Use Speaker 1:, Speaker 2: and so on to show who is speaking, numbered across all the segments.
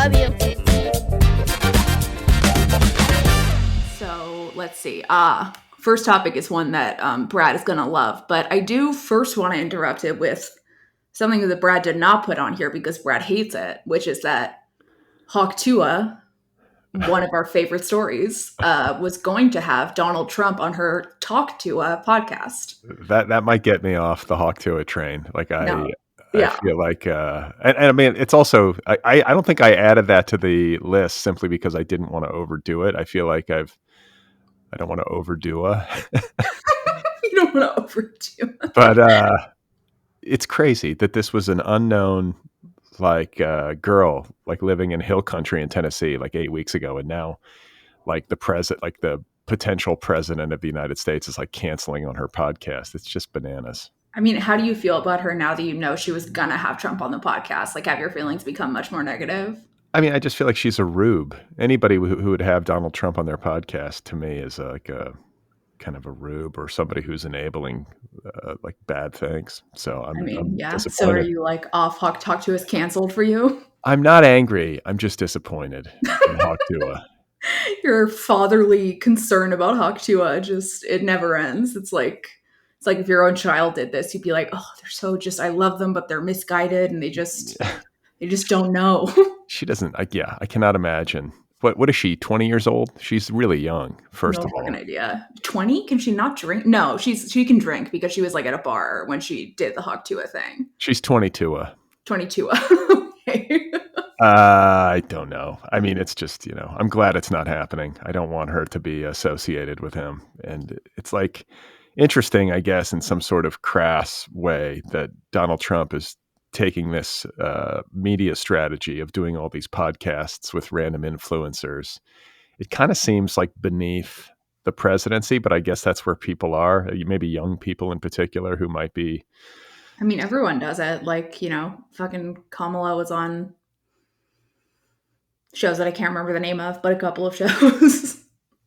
Speaker 1: Love you.
Speaker 2: So let's see. First topic is one that Brad is going to love, but I do first want to interrupt it with something that Brad did not put on here because Brad hates it, which is that Hawk Tuah, one of our favorite stories, was going to have Donald Trump on her Talk Tuah podcast.
Speaker 3: That might get me off the Hawk Tuah train. Like I
Speaker 2: Yeah.
Speaker 3: feel like, and I mean, it's also, I don't think I added that to the list simply because I didn't want to overdo it. I feel like I don't want to overdo it.
Speaker 2: You don't want to overdo it.
Speaker 3: But it's crazy that this was an unknown girl like living in hill country in Tennessee like 8 weeks ago, and now like the potential president of the United States is like canceling on her podcast. It's just bananas.
Speaker 2: I mean, how do you feel about her now that you know she was gonna have Trump on the podcast? Like, have your feelings become much more negative?
Speaker 3: I mean, I just feel like she's a rube. Anybody who would have Donald Trump on their podcast to me is like a kind of a rube or somebody who's enabling like bad things. So I'm
Speaker 2: yeah.
Speaker 3: disappointed.
Speaker 2: So are you like off Hawk Talk to us canceled for you?
Speaker 3: I'm not angry. I'm just disappointed in Hawk Tuah.
Speaker 2: Your fatherly concern about Hawk Tuah just it never ends. It's like if your own child did this, you'd be like, oh, they're so just I love them, but they're misguided and they just don't know.
Speaker 3: She doesn't. I cannot imagine. What is she? 20 years old? She's really young. First of all,
Speaker 2: no idea. 20? Can she not drink? No, she can drink because she was like at a bar when she did the Hawk Tuah thing.
Speaker 3: She's 22.
Speaker 2: 22. Okay.
Speaker 3: I don't know. I mean, it's just, I'm glad it's not happening. I don't want her to be associated with him. And it's like interesting, I guess, in some sort of crass way that Donald Trump is taking this media strategy of doing all these podcasts with random influencers. It kind of seems like beneath the presidency, but I guess that's where people are, maybe young people in particular who might be.
Speaker 2: I mean, everyone does it. Like, fucking Kamala was on shows that I can't remember the name of, but a couple of shows.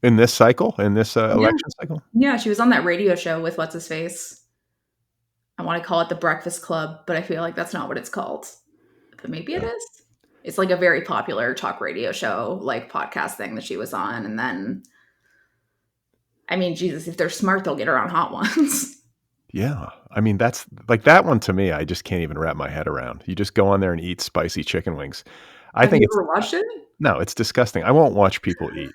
Speaker 3: In this cycle? In this election cycle?
Speaker 2: Yeah, she was on that radio show with what's-his-face. I want to call it The Breakfast Club, but I feel like that's not what it's called. But maybe it is. It's like a very popular talk radio show, like podcast thing that she was on. And then, I mean, Jesus, if they're smart, they'll get her on Hot Ones.
Speaker 3: Yeah. I mean, that's like that one to me, I just can't even wrap my head around. You just go on there and eat spicy chicken wings.
Speaker 2: Have you ever watched it?
Speaker 3: No, it's disgusting. I won't watch people eat.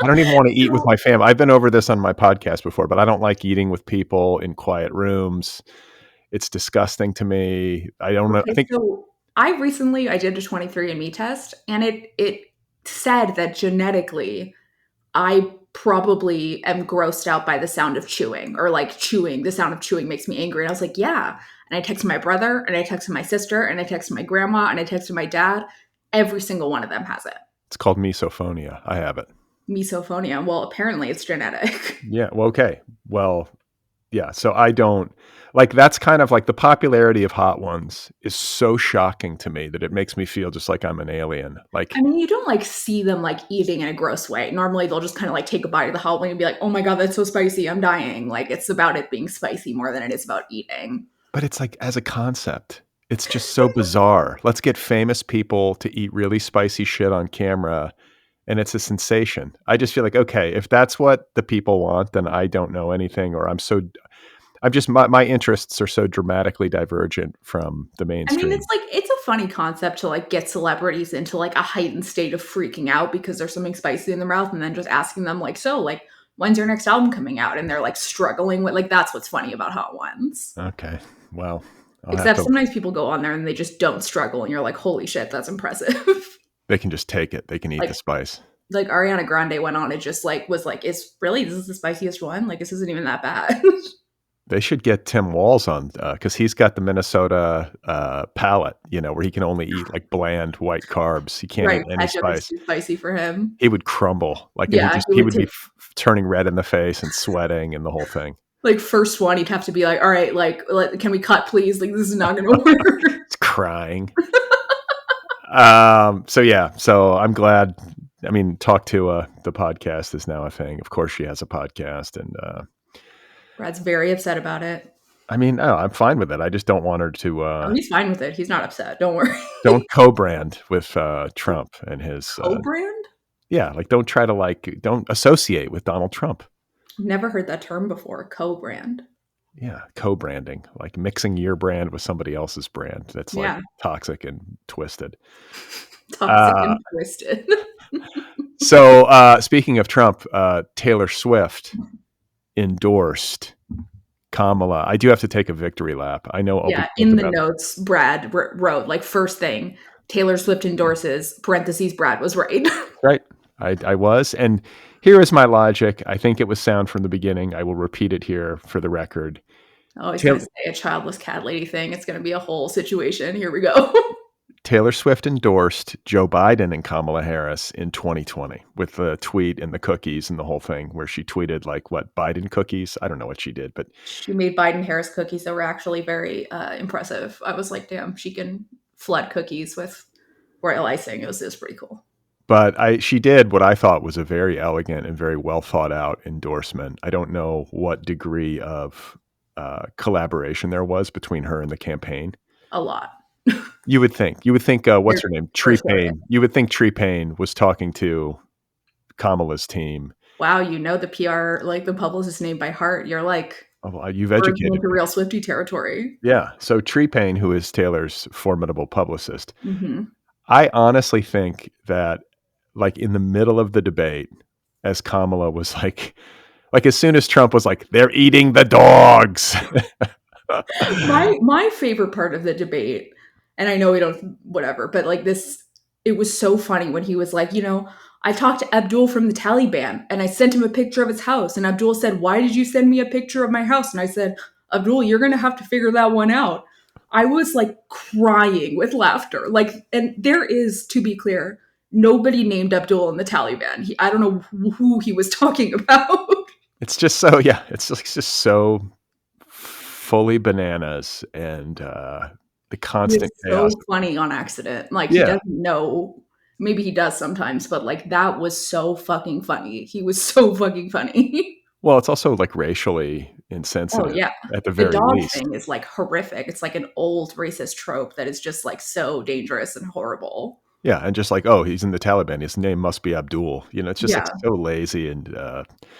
Speaker 3: I don't even want to eat with my family. I've been over this on my podcast before, but I don't like eating with people in quiet rooms. It's disgusting to me. I don't know.
Speaker 2: So I did a 23andMe test, and it said that genetically, I probably am grossed out by the sound of chewing, or like chewing. The sound of chewing makes me angry. And I was like, yeah. And I texted my brother, and I texted my sister, and I texted my grandma, and I texted my dad. Every single one of them has it.
Speaker 3: It's called misophonia. I have it.
Speaker 2: Misophonia. Well, apparently it's genetic.
Speaker 3: Yeah. Well, okay. Well, yeah. So I don't like, that's kind of like the popularity of Hot Ones is so shocking to me that it makes me feel just like I'm an alien. Like,
Speaker 2: I mean, you don't like see them like eating in a gross way. Normally they'll just kind of like take a bite of the hot one and be like, oh my God, that's so spicy. I'm dying. Like it's about it being spicy more than it is about eating.
Speaker 3: But it's like, as a concept, it's just so bizarre. Let's get famous people to eat really spicy shit on camera. And it's a sensation. I just feel like, okay, if that's what the people want, then I don't know anything, or my interests are so dramatically divergent from the mainstream.
Speaker 2: I mean, it's a funny concept to like get celebrities into like a heightened state of freaking out because there's something spicy in their mouth, and then just asking them like, so like, when's your next album coming out? And they're like struggling with like, that's what's funny about Hot Ones.
Speaker 3: Okay. Well,
Speaker 2: except sometimes people go on there and they just don't struggle, and you're like, holy shit, that's impressive.
Speaker 3: They can just take it. They can eat the spice.
Speaker 2: Like Ariana Grande went on and just like was like, this is the spiciest one? Like this isn't even that bad.
Speaker 3: They should get Tim Walz on because he's got the Minnesota palate, where he can only eat like bland white carbs. He can't eat any spice.
Speaker 2: Too spicy for him.
Speaker 3: He would crumble. Like he would be turning red in the face and sweating and the whole thing. Like
Speaker 2: first one, he'd have to be like, all right, like can we cut, please? Like this is not going to work.
Speaker 3: It's crying. So I'm glad. I mean, Talk to the podcast is now a thing. Of course, she has a podcast, and
Speaker 2: Brad's very upset about it.
Speaker 3: I mean, no, I'm fine with it. I just don't want her to
Speaker 2: Oh, he's fine with it. He's not upset. Don't worry.
Speaker 3: don't co-brand with Trump and his
Speaker 2: Co-brand?
Speaker 3: yeah, like don't try to don't associate with Donald Trump.
Speaker 2: I've never heard that term before. Co-brand.
Speaker 3: Yeah, co-branding, like mixing your brand with somebody else's brand. That's like
Speaker 2: Yeah.
Speaker 3: toxic and twisted.
Speaker 2: Toxic
Speaker 3: Uh,
Speaker 2: and twisted.
Speaker 3: so speaking of Trump, Taylor Swift endorsed Kamala. I do have to take a victory lap. I know I'll be
Speaker 2: Yeah,
Speaker 3: pumped
Speaker 2: in the
Speaker 3: about it.
Speaker 2: notes, Brad wrote like first thing, Taylor Swift endorses, parentheses, Brad was right.
Speaker 3: Right. I was. And here is my logic. I think it was sound from the beginning. I will repeat it here for the record.
Speaker 2: Oh, he's going
Speaker 3: Taylor,
Speaker 2: to say a childless cat lady thing. It's going to be a whole situation. Here we go.
Speaker 3: Taylor Swift endorsed Joe Biden and Kamala Harris in 2020 with the tweet and the cookies and the whole thing where she tweeted like what Biden cookies. I don't know what she did, but
Speaker 2: She made Biden Harris cookies that were actually very impressive. I was like, damn, she can flood cookies with royal icing. It was pretty cool.
Speaker 3: she did what I thought was a very elegant and very well thought out endorsement. I don't know what degree of collaboration there was between her and the campaign.
Speaker 2: A lot.
Speaker 3: You would think. What's her name?
Speaker 2: For
Speaker 3: Tree
Speaker 2: sure.
Speaker 3: Payne. You would think Tree Payne was talking to Kamala's team.
Speaker 2: Wow, you know the PR, like the publicist name by heart. You're like
Speaker 3: Oh, well, you've
Speaker 2: verging
Speaker 3: educated
Speaker 2: into
Speaker 3: me.
Speaker 2: real Swifty territory.
Speaker 3: Yeah. So Tree Payne, who is Taylor's formidable publicist,
Speaker 2: Hmm.
Speaker 3: I honestly think that, like in the middle of the debate, as Kamala was like as soon as Trump was like, "They're eating the dogs."
Speaker 2: My favorite part of the debate, and I know we don't whatever, but like this, it was so funny when he was like, I talked to Abdul from the Taliban and I sent him a picture of his house, and Abdul said, "Why did you send me a picture of my house?" And I said, "Abdul, you're gonna have to figure that one out." I was like crying with laughter. Like, and there is, to be clear, nobody named Abdul in the Taliban. I don't know who he was talking about.
Speaker 3: It's just so yeah. It's just so fully bananas and the
Speaker 2: He was
Speaker 3: constant chaos.
Speaker 2: so funny on accident. Like he
Speaker 3: Yeah.
Speaker 2: doesn't know. Maybe he does sometimes, but like that was so fucking funny. He was so fucking funny.
Speaker 3: Well, it's also like racially
Speaker 2: Oh
Speaker 3: insensitive
Speaker 2: yeah.
Speaker 3: at the
Speaker 2: The
Speaker 3: very
Speaker 2: dog
Speaker 3: least.
Speaker 2: thing is like horrific. It's like an old racist trope that is just like so dangerous and horrible.
Speaker 3: Yeah, and just like, oh, he's in the Taliban. His name must be Abdul. It's just like
Speaker 2: Yeah.
Speaker 3: so lazy and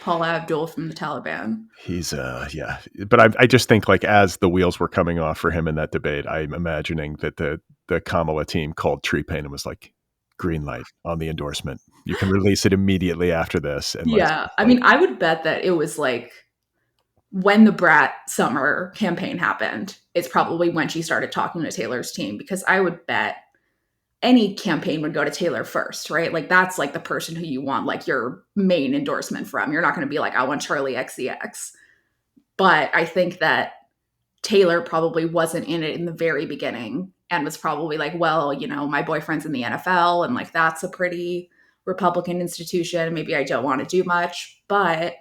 Speaker 2: Paula Abdul from the Taliban.
Speaker 3: he's yeah. But I just think like as the wheels were coming off for him in that debate, I'm imagining that the Kamala team called Tree Payne and was like, green light on the endorsement. You can release it immediately after this, and let's
Speaker 2: Yeah.
Speaker 3: just
Speaker 2: I mean, I would bet that it was like when the Brat Summer campaign happened, it's probably when she started talking to Taylor's team, because I would bet any campaign would go to Taylor first, right? Like that's like the person who you want like your main endorsement from. You're not going to be like, I want Charlie XCX. But I think that Taylor probably wasn't in it in the very beginning and was probably like, well, my boyfriend's in the NFL and like that's a pretty Republican institution. Maybe I don't want to do much. But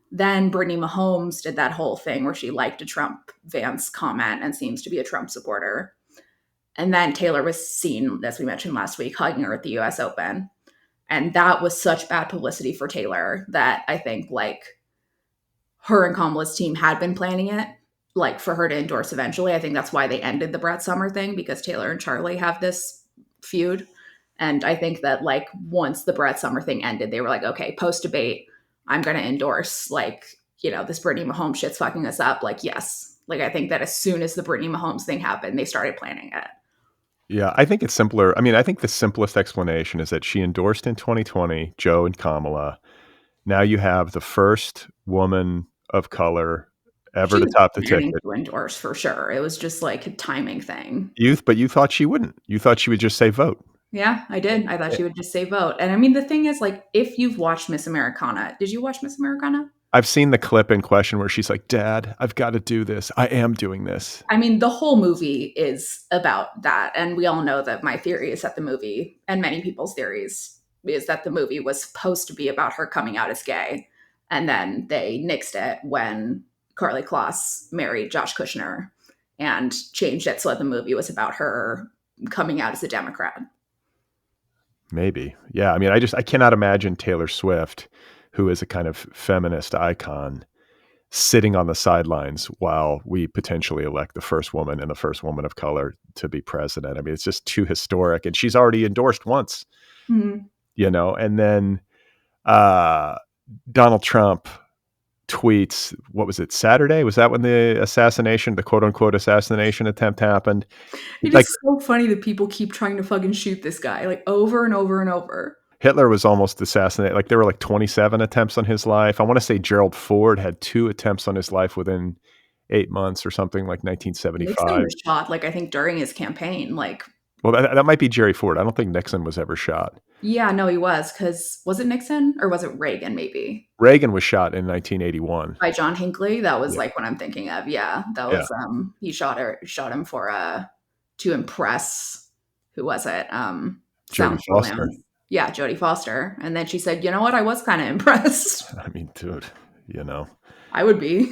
Speaker 2: then Brittany Mahomes did that whole thing where she liked a Trump Vance comment and seems to be a Trump supporter. And then Taylor was seen, as we mentioned last week, hugging her at the US Open. And that was such bad publicity for Taylor that I think like her and Kamala's team had been planning it, like for her to endorse eventually. I think that's why they ended the Brett Summer thing, because Taylor and Charlie have this feud. And I think that like once the Brett Summer thing ended, they were like, okay, post debate, I'm going to endorse like, this Brittany Mahomes shit's fucking us up. Like, yes. Like, I think that as soon as the Brittany Mahomes thing happened, they started planning it.
Speaker 3: yeah, I think it's simpler. I mean, I think the simplest explanation is that she endorsed in 2020 Joe and Kamala. Now you have the first woman of color ever
Speaker 2: She
Speaker 3: to
Speaker 2: was
Speaker 3: top the
Speaker 2: planning
Speaker 3: ticket.
Speaker 2: to endorse for sure. It was just like a timing thing.
Speaker 3: But you thought she wouldn't. You thought she would just say vote.
Speaker 2: Yeah, I did. I thought she would just say vote. And I mean, the thing is, like, if you've watched Miss Americana, did you watch Miss Americana?
Speaker 3: I've seen the clip in question where she's like, "Dad, I've got to do this. I am doing this."
Speaker 2: I mean, the whole movie is about that. And we all know that my theory is that the movie, and many people's theories, is that the movie was supposed to be about her coming out as gay. And then they nixed it when Carly Kloss married Josh Kushner and changed it so that the movie was about her coming out as a Democrat.
Speaker 3: Maybe. Yeah. I mean, I cannot imagine Taylor Swift, who is a kind of feminist icon, sitting on the sidelines while we potentially elect the first woman and the first woman of color to be president. I mean, it's just too historic. And she's already endorsed once,
Speaker 2: Mhm.
Speaker 3: and then uh, Donald Trump tweets, what was it, Saturday? Was that when the quote unquote assassination attempt happened?
Speaker 2: It
Speaker 3: Like,
Speaker 2: is so funny that people keep trying to fucking shoot this guy, like, over and over and over.
Speaker 3: Hitler was almost assassinated. Like, there were like 27 attempts on his life. I want to say Gerald Ford had 2 attempts on his life within 8 months or something, like
Speaker 2: Nixon
Speaker 3: 1975.
Speaker 2: was shot, like, I think during his campaign, like
Speaker 3: Well, that might be Jerry Ford. I don't think Nixon was ever shot.
Speaker 2: yeah, no, he was it Nixon or was it Reagan maybe?
Speaker 3: Reagan was shot in 1981.
Speaker 2: By John Hinckley? That was,
Speaker 3: Yeah.
Speaker 2: like, what I'm thinking of, yeah. That
Speaker 3: Yeah.
Speaker 2: was, he shot him for, to impress who was it?
Speaker 3: Jodie
Speaker 2: Sounds really
Speaker 3: Foster.
Speaker 2: yeah, Jodie Foster, and then she said, "You know what? I was kinda impressed."
Speaker 3: I mean, dude, you know.
Speaker 2: I would be.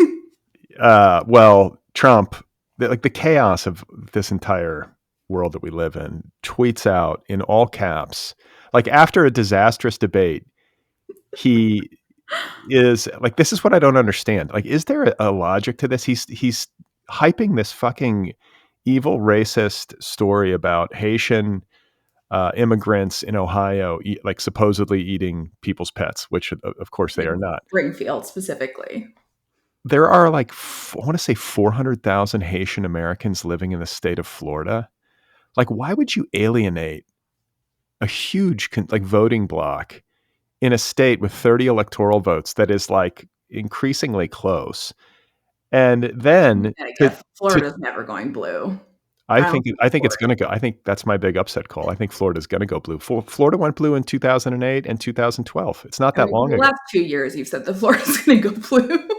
Speaker 3: Well, Trump, like the chaos of this entire world that we live in, tweets out in all caps, like after a disastrous debate, he is like, this is what I don't understand. Like, is there a logic to this? He's hyping this fucking evil racist story about Haitian immigrants in Ohio, like supposedly eating people's pets, which of course they
Speaker 2: Like,
Speaker 3: are not.
Speaker 2: Springfield specifically.
Speaker 3: There are like, I want to say 400,000 Haitian Americans living in the state of Florida. Like, why would you alienate a huge like voting block in a state with 30 electoral votes that is like increasingly close? And then
Speaker 2: Connecticut, Florida's never going blue. I don't think
Speaker 3: I think it's
Speaker 2: Florida.
Speaker 3: going to go. I think that's my big upset call. I think Florida's going to go blue. Florida went blue in 2008 and 2012. It's not
Speaker 2: I
Speaker 3: that
Speaker 2: mean, for
Speaker 3: long
Speaker 2: the
Speaker 3: ago.
Speaker 2: last 2 years, you've said that Florida's gonna go blue.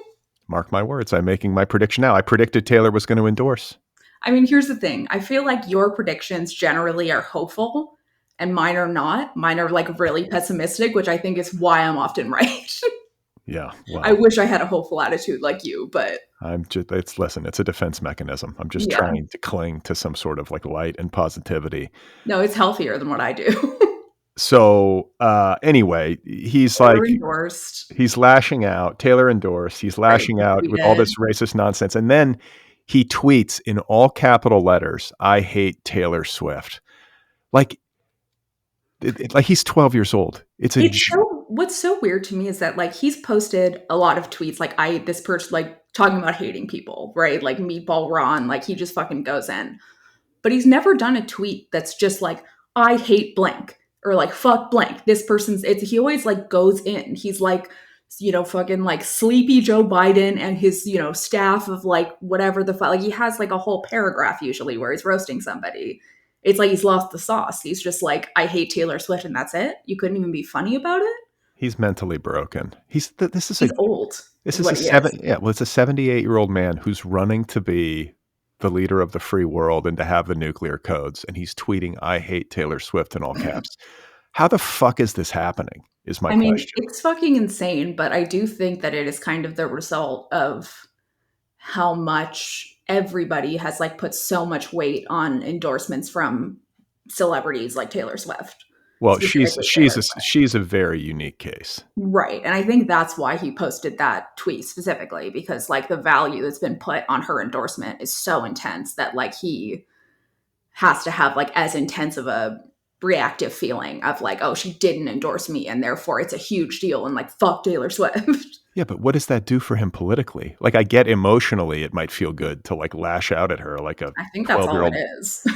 Speaker 3: Mark my words. I'm making my prediction now. I predicted Taylor was going to endorse.
Speaker 2: I mean, here's the thing. I feel like your predictions generally are hopeful and mine are not. Mine are like really pessimistic, which I think is why I'm often right.
Speaker 3: Yeah.
Speaker 2: I
Speaker 3: Well,
Speaker 2: wish I had a hopeful attitude like you, but
Speaker 3: it's a defense mechanism. I'm just
Speaker 2: yeah.
Speaker 3: trying to cling to some sort of like light and positivity.
Speaker 2: No, it's healthier than what I do.
Speaker 3: So anyway,
Speaker 2: Taylor endorsed.
Speaker 3: he's lashing out. Taylor endorsed. He's
Speaker 2: Right.
Speaker 3: lashing out
Speaker 2: We
Speaker 3: with all
Speaker 2: did.
Speaker 3: this racist nonsense. And then he tweets in all capital letters, "I hate Taylor Swift." Like, like he's 12 years old. It's a
Speaker 2: What's so weird to me is that like he's posted a lot of tweets like this person like talking about hating people, right? Like Meatball Ron, like he just fucking goes in. But he's never done a tweet that's just like I hate blank or like fuck blank. This person's it's he always like goes in. He's like fucking like sleepy Joe Biden and his staff of like whatever like he has like a whole paragraph usually where he's roasting somebody. It's like he's lost the sauce. He's just like I hate Taylor Swift and that's it. You couldn't even be funny about it.
Speaker 3: he's mentally broken.
Speaker 2: He's old
Speaker 3: This
Speaker 2: is
Speaker 3: is a
Speaker 2: what he is.
Speaker 3: well, it's a 78-year-old man who's running to be the leader of the free world and to have the nuclear codes, and he's tweeting, "I hate Taylor Swift" in all caps. How the fuck is this happening? Is my
Speaker 2: I mean,
Speaker 3: question.
Speaker 2: it's fucking insane, but I do think that it is kind of the result of how much everybody has like put so much weight on endorsements from celebrities like Taylor Swift,
Speaker 3: Well,
Speaker 2: specifically Taylor Swift.
Speaker 3: she's a very unique case.
Speaker 2: Right. And I think that's why he posted that tweet specifically because like the value that's been put on her endorsement is so intense that like he has to have like as intense of a reactive feeling of like, oh, she didn't endorse me and therefore it's a huge deal and like fuck Taylor Swift.
Speaker 3: Yeah, but what does that do for him politically? Like, I get emotionally, it might feel good to like lash out at her like a
Speaker 2: I think that's all it
Speaker 3: 12-year-old.
Speaker 2: is.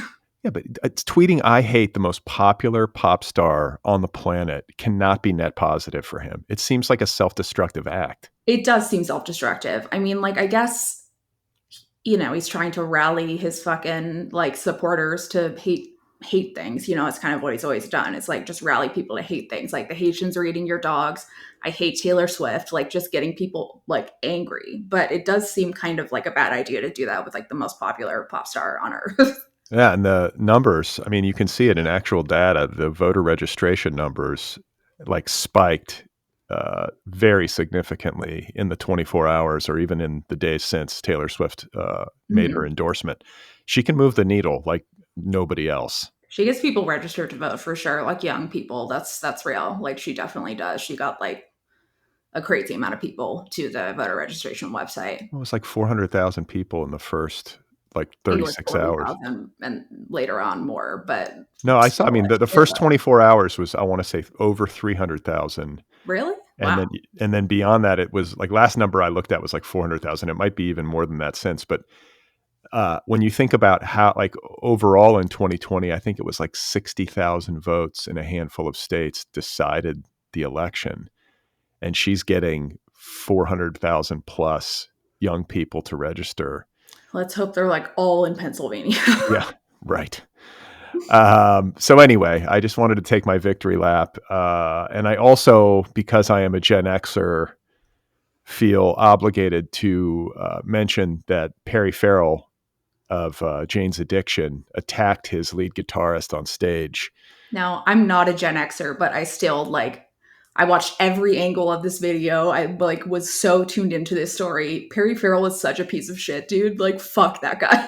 Speaker 3: Yeah, but it's tweeting, "I hate" the most popular pop star on the planet cannot be net positive for him. It seems like a self-destructive act.
Speaker 2: It does seem self-destructive. I mean, like I guess he's trying to rally his fucking like supporters to hate things. It's kind of what he's always done. It's like just rally people to hate things. Like the Haitians are eating your dogs. I hate Taylor Swift. Like just getting people like angry. But it does seem kind of like a bad idea to do that with like the most popular pop star on earth.
Speaker 3: Yeah, and the numbers, I mean, you can see it in actual data. The voter registration numbers like spiked very significantly in the 24 hours or even in the days since Taylor Swift made her
Speaker 2: Mhm.
Speaker 3: endorsement. She can move the needle like nobody else.
Speaker 2: She gets people registered to vote for sure, like young people. That's real. Like she definitely does. She got like a crazy amount of people to the voter registration website.
Speaker 3: It was like 400,000 people in the first like
Speaker 2: I think it was
Speaker 3: 36 hours.
Speaker 2: 40,000 and later on more, but
Speaker 3: No, I saw. I
Speaker 2: still
Speaker 3: mean,
Speaker 2: a
Speaker 3: the
Speaker 2: shit
Speaker 3: first
Speaker 2: load.
Speaker 3: 24 hours was, I want to say, over 300,000,
Speaker 2: Really?
Speaker 3: and
Speaker 2: Wow.
Speaker 3: then beyond that, it was like last number I looked at was like 400,000. It might be even more than that since. But when you think about how, like overall in 2020, I think it was like 60,000 votes in a handful of states decided the election, and she's getting 400,000 plus young people to register.
Speaker 2: Let's hope they're like all in Pennsylvania.
Speaker 3: Yeah, right. So anyway, I just wanted to take my victory lap. And I also, because I am a Gen Xer, feel obligated to mention that Perry Farrell of Jane's Addiction attacked his lead guitarist on stage.
Speaker 2: Now, I'm not a Gen Xer, but I still like I watched every angle of this video. I like was so tuned into this story. Perry Farrell is such a piece of shit, dude. Like fuck that guy.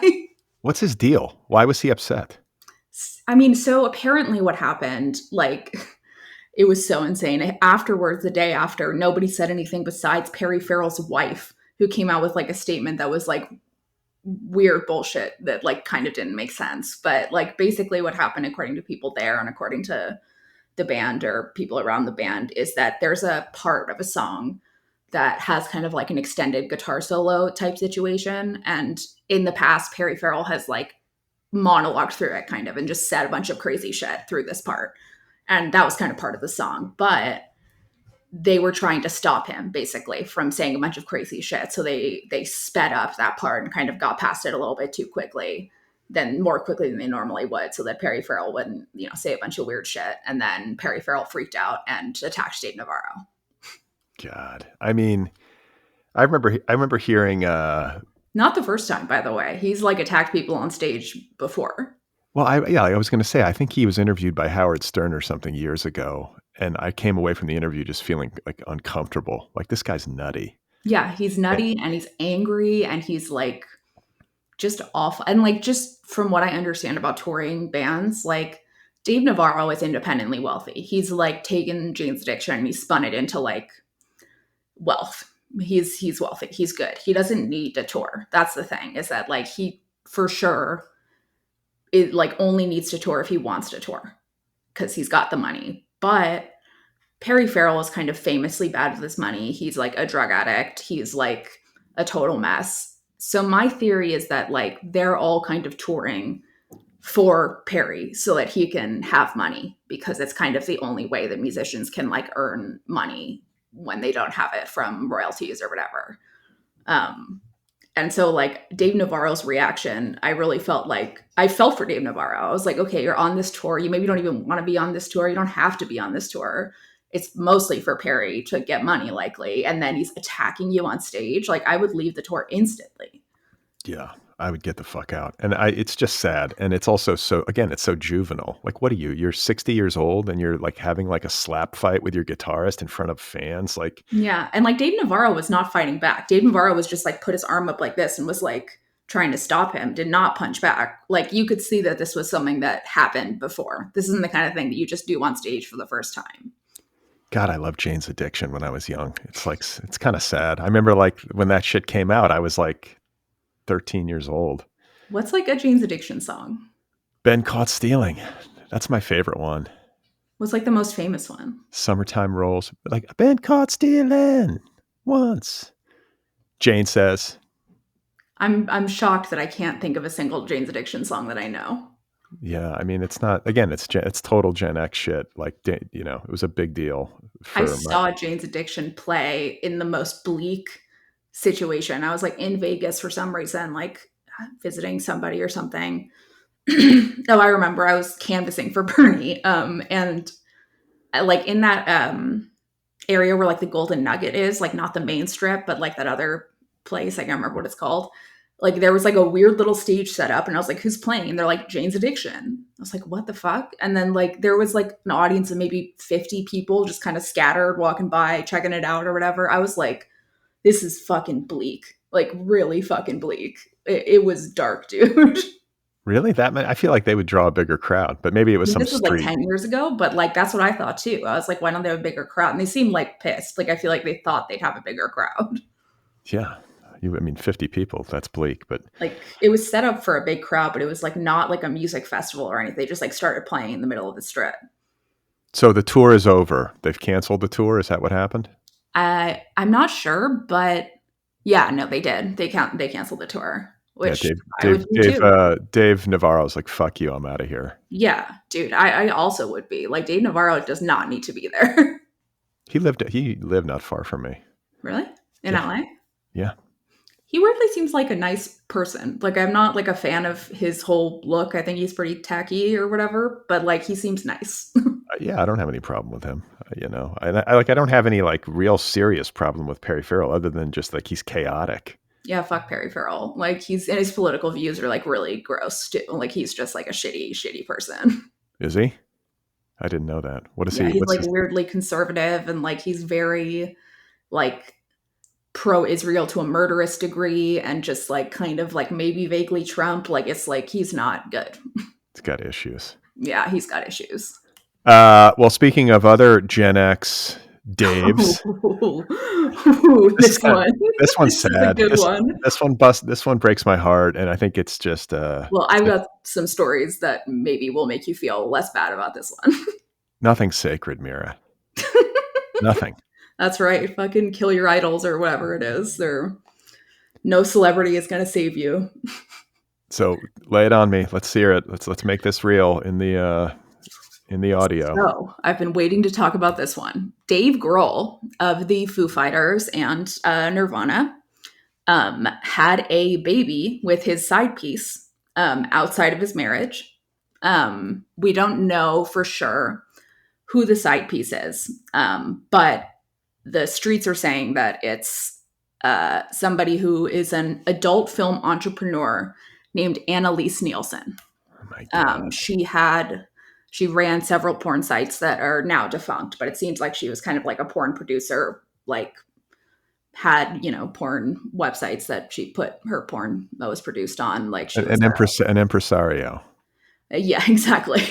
Speaker 3: What's his deal? Why was he upset?
Speaker 2: I mean, so apparently what happened, like it was so insane. Afterwards, the day after, nobody said anything besides Perry Farrell's wife, who came out with like a statement that was like weird bullshit that like kind of didn't make sense. But like basically what happened according to people there and according to the band or people around the band is that there's a part of a song that has kind of like an extended guitar solo type situation. And in the past, Perry Farrell has like monologued through it kind of and just said a bunch of crazy shit through this part. And that was kind of part of the song. But they were trying to stop him basically from saying a bunch of crazy shit. So they sped up that part and kind of got past it a little bit too quickly, then more quickly than they normally would, so that Perry Farrell wouldn't, say a bunch of weird shit. And then Perry Farrell freaked out and attacked Dave Navarro.
Speaker 3: God, I mean, I remember hearing.
Speaker 2: Not the first time, by the way. He's like attacked people on stage before.
Speaker 3: Well, I was going to say, I think he was interviewed by Howard Stern or something years ago, and I came away from the interview just feeling like uncomfortable. Like this guy's nutty.
Speaker 2: Yeah, he's
Speaker 3: Eh,
Speaker 2: nutty and he's angry and he's like just awful. And like just from what I understand about touring bands, like Dave Navarro is independently wealthy. He's like taken Jane's Addiction and he spun it into like wealth. He's wealthy. He's good. He doesn't need to tour. That's the thing, is that like he for sure it like only needs to tour if he wants to tour because he's got the money. But Perry Farrell is kind of famously bad with his money. He's like a drug addict. He's like a total mess. So my theory is that like they're all kind of touring for Perry so that he can have money, because it's kind of the only way that musicians can like earn money when they don't have it from royalties or whatever. Um, and so like Dave Navarro's reaction, I really felt like I felt for Dave Navarro. I was like, okay, you're on this tour. You maybe don't even want to be on this tour. You don't have to be on this tour. It's mostly for Perry to get money, likely. And then he's attacking you on stage. Like I would leave the tour instantly.
Speaker 3: yeah, I would get the fuck out. And it's just sad, and it's also it's so juvenile. Like, what are you? You're 60 years old, and you're like having like a slap fight with your guitarist in front of fans. Like,
Speaker 2: Yeah. And like Dave Navarro was not fighting back. Dave Navarro was just like put his arm up like this and was like trying to stop him, did not punch back. Like you could see that this was something that happened before. This isn't the kind of thing that you just do on stage for the first time.
Speaker 3: God, I loved Jane's Addiction when I was young. It's like it's kind of sad. I remember like when that shit came out, I was like 13 years old.
Speaker 2: What's like a Jane's Addiction song?
Speaker 3: Been Caught Stealing. That's my favorite one.
Speaker 2: What's like the most famous one?
Speaker 3: Summertime Rolls. Like, I've been caught stealing once. Jane says,
Speaker 2: I'm shocked that I can't think of a single Jane's Addiction song that I know.
Speaker 3: yeah, I mean, it's not, again, it's total Gen X shit. Like, it was a big deal
Speaker 2: I
Speaker 3: for my,
Speaker 2: saw Jane's Addiction play in the most bleak situation. I was like in Vegas for some reason, like visiting somebody or something. Oh, I remember I was canvassing for Bernie. And like in that area where like the Golden Nugget is, like not the main strip, but like that other place, I can't remember what it's called. Like there was like a weird little stage set up, and I was like, "Who's playing?" And they're like, "Jane's Addiction." I was like, "What the fuck?" And then like there was like an audience of maybe 50 people just kind of scattered, walking by, checking it out or whatever. I was like, "This is fucking bleak, like really fucking bleak." It was dark, dude.
Speaker 3: Really? I feel like they would draw a bigger crowd, but maybe it
Speaker 2: I
Speaker 3: was
Speaker 2: mean,
Speaker 3: some
Speaker 2: this was like
Speaker 3: street.
Speaker 2: 10 years ago, but like that's what I thought too. I was like, why don't they have a bigger crowd? And they seemed like pissed. Like I feel like they thought they'd have a bigger crowd.
Speaker 3: Yeah. I mean, 50 people, that's bleak, but
Speaker 2: Like it was set up for a big crowd, but it was like not like a music festival or anything. They just like started playing in the middle of the strip.
Speaker 3: so the tour is over. They've canceled the tour. Is that what happened?
Speaker 2: I'm not sure, but yeah, no, they did. They canceled the tour,
Speaker 3: Yeah,
Speaker 2: which I would do too.
Speaker 3: Dave Navarro's like, fuck you, I'm out of here.
Speaker 2: Yeah, dude, I also would be like Dave Navarro does not need to be there.
Speaker 3: He lived not far from me.
Speaker 2: Really? In
Speaker 3: Yeah.
Speaker 2: LA?
Speaker 3: Yeah.
Speaker 2: He weirdly seems like a nice person. Like I'm not like a fan of his whole look. I think he's pretty tacky or whatever, but like he seems nice.
Speaker 3: Yeah, I don't have any problem with him. I don't have any like real serious problem with Perry Farrell other than just like he's chaotic.
Speaker 2: Yeah, fuck Perry Farrell. Like he's and his political views are like really gross too. Like he's just like a shitty person.
Speaker 3: Is he? I didn't know that. What is
Speaker 2: Yeah,
Speaker 3: he?
Speaker 2: he's
Speaker 3: What's
Speaker 2: like
Speaker 3: his?
Speaker 2: weirdly conservative and like he's very like pro Israel to a murderous degree and just like kind of like maybe vaguely Trump. Like it's like he's not good.
Speaker 3: He's got issues.
Speaker 2: Yeah, he's got issues.
Speaker 3: Well, speaking of other Gen X Daves, this is
Speaker 2: This
Speaker 3: kind of,
Speaker 2: one.
Speaker 3: this one's
Speaker 2: This is a
Speaker 3: sad.
Speaker 2: good one.
Speaker 3: This one breaks my heart, and I think it's just
Speaker 2: Well, I've got some stories that maybe will make you feel less bad about this one.
Speaker 3: nothing sacred, Mira. Nothing.
Speaker 2: That's right. Fucking kill your idols or whatever it is. There, no celebrity is going to save you.
Speaker 3: So lay it on me. Let's hear it. Let's make this real in the audio.
Speaker 2: So I've been waiting to talk about this one. Dave Grohl of the Foo Fighters and Nirvana had a baby with his side piece outside of his marriage. We don't know for sure who the side piece is, but the streets are saying that it's somebody who is an adult film entrepreneur named Annalise Nielsen.
Speaker 3: Oh my god.
Speaker 2: She ran several porn sites that are now defunct, but it seems like she was kind of like a porn producer, like had porn websites that she put her porn that was produced on. Like she was
Speaker 3: An impresario.
Speaker 2: yeah, exactly.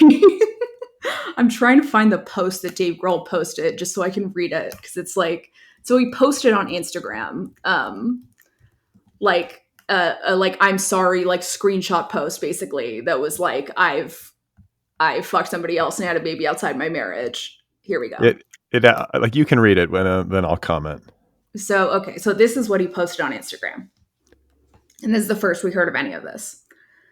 Speaker 2: I'm trying to find the post that Dave Grohl posted just so I can read it because it's like so he posted on Instagram like I'm sorry like screenshot post basically that was like I fucked somebody else and had a baby outside my marriage. Here we go.
Speaker 3: It like you can read it when then I'll comment.
Speaker 2: So okay, so this is what he posted on Instagram. And this is the first we heard of any of this.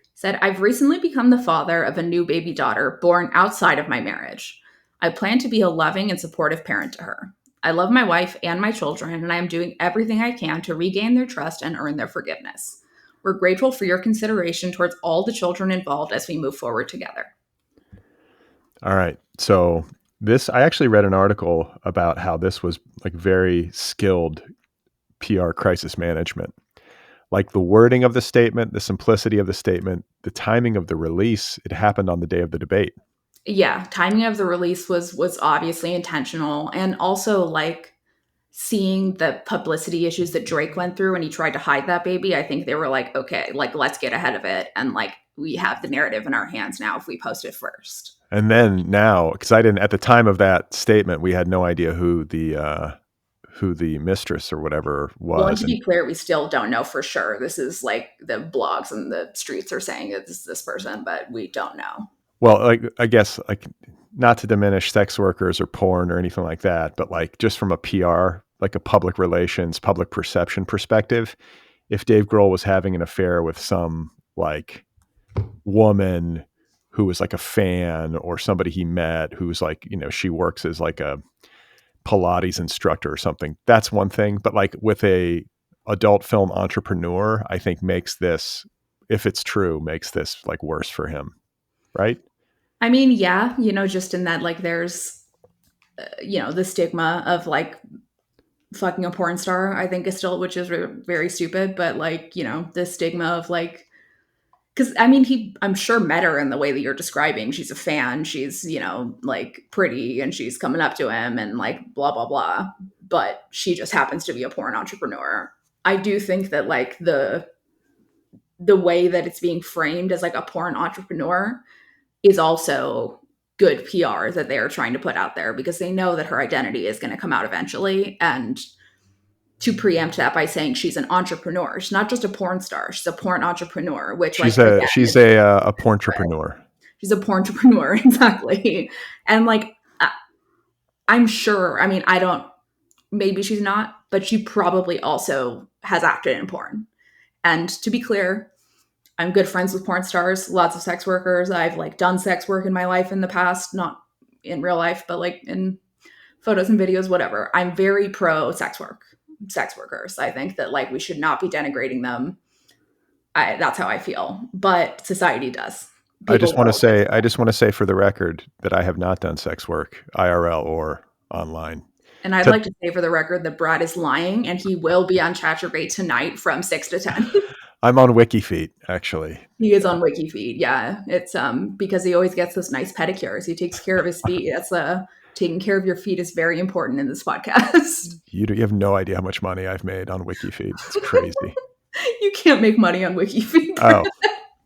Speaker 2: He said, I've recently become the father of a new baby daughter born outside of my marriage. I plan to be a loving and supportive parent to her. I love my wife and my children, and I am doing everything I can to regain their trust and earn their forgiveness. We're grateful for your consideration towards all the children involved as we move forward together.
Speaker 3: All right. So I actually read an article about how this was like very skilled PR crisis management. Like the wording of the statement, the simplicity of the statement, the timing of the release, it happened on the day of the debate.
Speaker 2: Yeah, timing of the release was obviously intentional, and also like seeing the publicity issues that Drake went through when he tried to hide that baby. I think they were like, okay, like let's get ahead of it, and like we have the narrative in our hands now if we post it first.
Speaker 3: And then now, because I didn't at the time of that statement, we had no idea who the mistress or whatever was.
Speaker 2: Well, and to be clear, we still don't know for sure. This is like the blogs and the streets are saying that this is this person, but we don't know.
Speaker 3: Well, like I guess like not to diminish sex workers or porn or anything like that, but like just from a PR, like a public relations, public perception perspective, if Dave Grohl was having an affair with some like woman who was like a fan or somebody he met who's like, she works as like a Pilates instructor or something, that's one thing. But like with a adult film entrepreneur, I think makes this, if it's true, makes this like worse for him. Right.
Speaker 2: I mean, yeah, just in that, like, there's, the stigma of like fucking a porn star, I think is still, which is very stupid, but like, the stigma of like, because I mean, I'm sure met her in the way that you're describing. She's a fan. She's, like pretty and she's coming up to him and like blah, blah, blah. But she just happens to be a porn entrepreneur. I do think that like the way that it's being framed as like a porn entrepreneur is also good PR that they are trying to put out there, because they know that her identity is going to come out eventually. And to preempt that by saying she's an entrepreneur, she's not just a porn star, she's a porn entrepreneur, which, like, again,
Speaker 3: She's a porn entrepreneur.
Speaker 2: she's a porn entrepreneur. Exactly. And like, I'm sure, I mean, I don't, maybe she's not, but she probably also has acted in porn. And to be clear, I'm good friends with porn stars, lots of sex workers. I've like done sex work in my life in the past, not in real life, but like in photos and videos, whatever. I'm very pro sex workers. I think that like we should not be denigrating them. That's how I feel, but society does.
Speaker 3: I
Speaker 2: People
Speaker 3: just want to
Speaker 2: will.
Speaker 3: say, for the record that I have not done sex work, IRL or online.
Speaker 2: And I'd like to say for the record that Brad is lying, and he will be on Chatterbait tonight from 6 to 10.
Speaker 3: I'm on WikiFeet, actually.
Speaker 2: He is on WikiFeed. Yeah. It's because he always gets those nice pedicures. He takes care of his feet. That's taking care of your feet is very important in this podcast.
Speaker 3: You have no idea how much money I've made on WikiFeet. It's crazy.
Speaker 2: You can't make money on WikiFeed.
Speaker 3: Oh,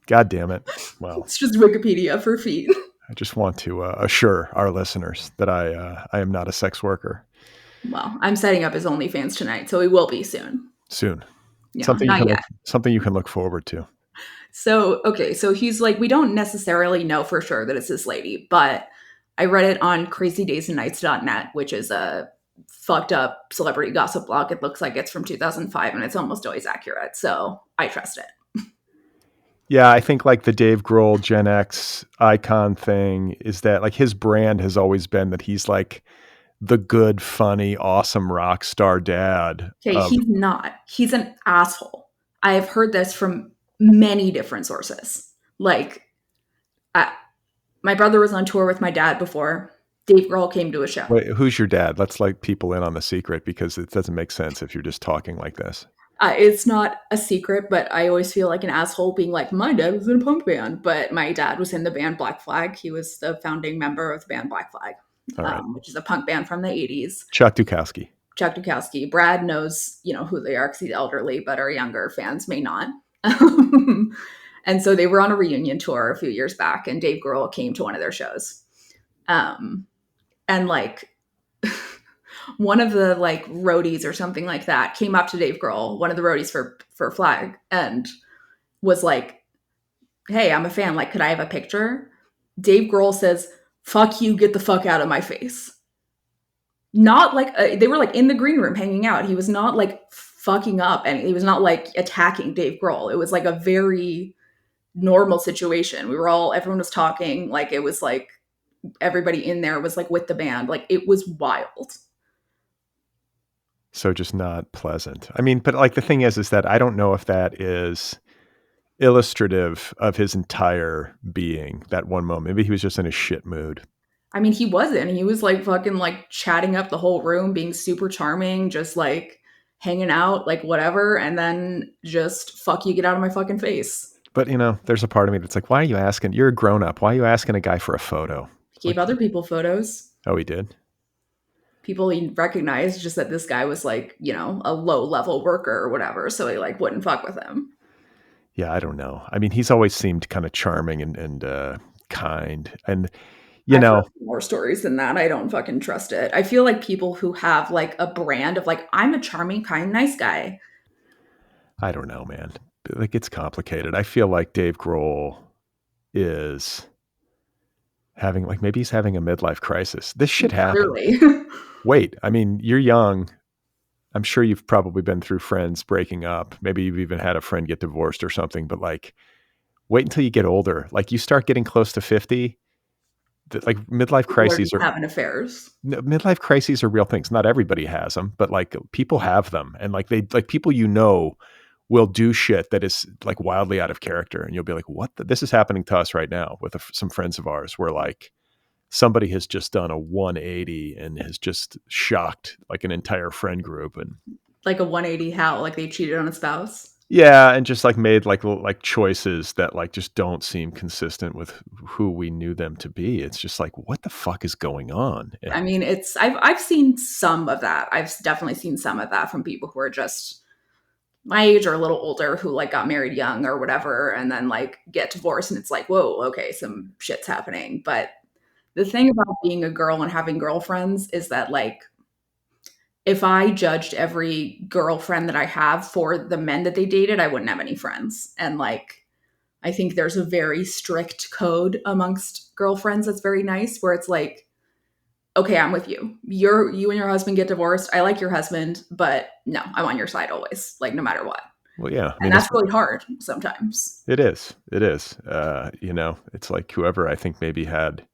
Speaker 3: God damn it. Well,
Speaker 2: it's just Wikipedia for feet.
Speaker 3: I just want to assure our listeners that I am not a sex worker.
Speaker 2: Well, I'm setting up his OnlyFans tonight, so he will be soon.
Speaker 3: Soon.
Speaker 2: Yeah,
Speaker 3: something you can look forward to.
Speaker 2: So, okay, so he's like, we don't necessarily know for sure that it's this lady, but I read it on crazydaysandnights.net, which is a fucked up celebrity gossip blog. It looks like it's from 2005, and it's almost always accurate, so I trust it.
Speaker 3: Yeah, I think like the Dave Grohl Gen X icon thing is that like his brand has always been that he's like the good, funny, awesome rock star dad.
Speaker 2: Okay, he's not. He's an asshole. I have heard this from many different sources. Like, my brother was on tour with my dad before. Dave Grohl came to a show.
Speaker 3: Wait, who's your dad? Let's like people in on the secret, because it doesn't make sense if you're just talking like this.
Speaker 2: It's not a secret, but I always feel like an asshole being like, my dad was in a punk band, but my dad was in the band Black Flag. He was the founding member of the band Black Flag, which is a punk band from the 80s.
Speaker 3: Chuck Dukowski.
Speaker 2: Brad knows, who they are because he's elderly, but our younger fans may not. And so they were on a reunion tour a few years back, and Dave Grohl came to one of their shows. And like one of the like roadies or something like that came up to Dave Grohl, one of the roadies for Flag, and was like, hey, I'm a fan. Like, could I have a picture? Dave Grohl says, fuck you, get the fuck out of my face. Not like they were like in the green room hanging out. He was not like fucking up, and he was not like attacking Dave Grohl. It was like a very normal situation. Everyone was talking. Like, it was like everybody in there was like with the band. Like, it was wild.
Speaker 3: So just not pleasant. I mean, but like the thing is that I don't know if that is illustrative of his entire being, that one moment. Maybe he was just in a shit mood.
Speaker 2: I mean, he wasn't. He was like fucking like chatting up the whole room, being super charming, just like hanging out, like whatever. And then just fuck you, get out of my fucking face.
Speaker 3: But there's a part of me that's like, why are you asking? You're a grown up. Why are you asking a guy for a photo?
Speaker 2: He gave other people photos.
Speaker 3: Oh, he did?
Speaker 2: People he recognized, just that this guy was like, a low level worker or whatever. So he like wouldn't fuck with him.
Speaker 3: Yeah, I don't know. I mean, he's always seemed kind of charming and kind. And, I've heard
Speaker 2: more stories than that. I don't fucking trust it. I feel like people who have like a brand of like, I'm a charming, kind, nice guy.
Speaker 3: I don't know, man. Like, it's complicated. I feel like Dave Grohl is having maybe he's having a midlife crisis. This shit happens.
Speaker 2: Clearly.
Speaker 3: Wait, I mean, you're young. I'm sure you've probably been through friends breaking up. Maybe you've even had a friend get divorced or something, but like, wait until you get older. Like, you start getting close to 50. Like, midlife crises are
Speaker 2: having affairs.
Speaker 3: Midlife crises are real things. Not everybody has them, but like people have them. And like people, will do shit that is like wildly out of character. And you'll be like, what? This is happening to us right now with some friends of ours, where like somebody has just done a 180 and has just shocked like an entire friend group. And
Speaker 2: like a 180 how? Like they cheated on a spouse?
Speaker 3: Yeah, and just like made like choices that like just don't seem consistent with who we knew them to be. It's just like, what the fuck is going on?
Speaker 2: I mean, I've seen some of that. I've definitely seen some of that from people who are just my age or a little older who like got married young or whatever and then like get divorced and it's like, whoa, okay, some shit's happening. But the thing about being a girl and having girlfriends is that like if I judged every girlfriend that I have for the men that they dated, I wouldn't have any friends. And like I think there's a very strict code amongst girlfriends that's very nice where it's like, okay, I'm with you. You and your husband get divorced. I like your husband, but no, I'm on your side always, like no matter what.
Speaker 3: Well, yeah, I
Speaker 2: And
Speaker 3: mean,
Speaker 2: that's really hard sometimes.
Speaker 3: it is. It is. It's like whoever I think maybe had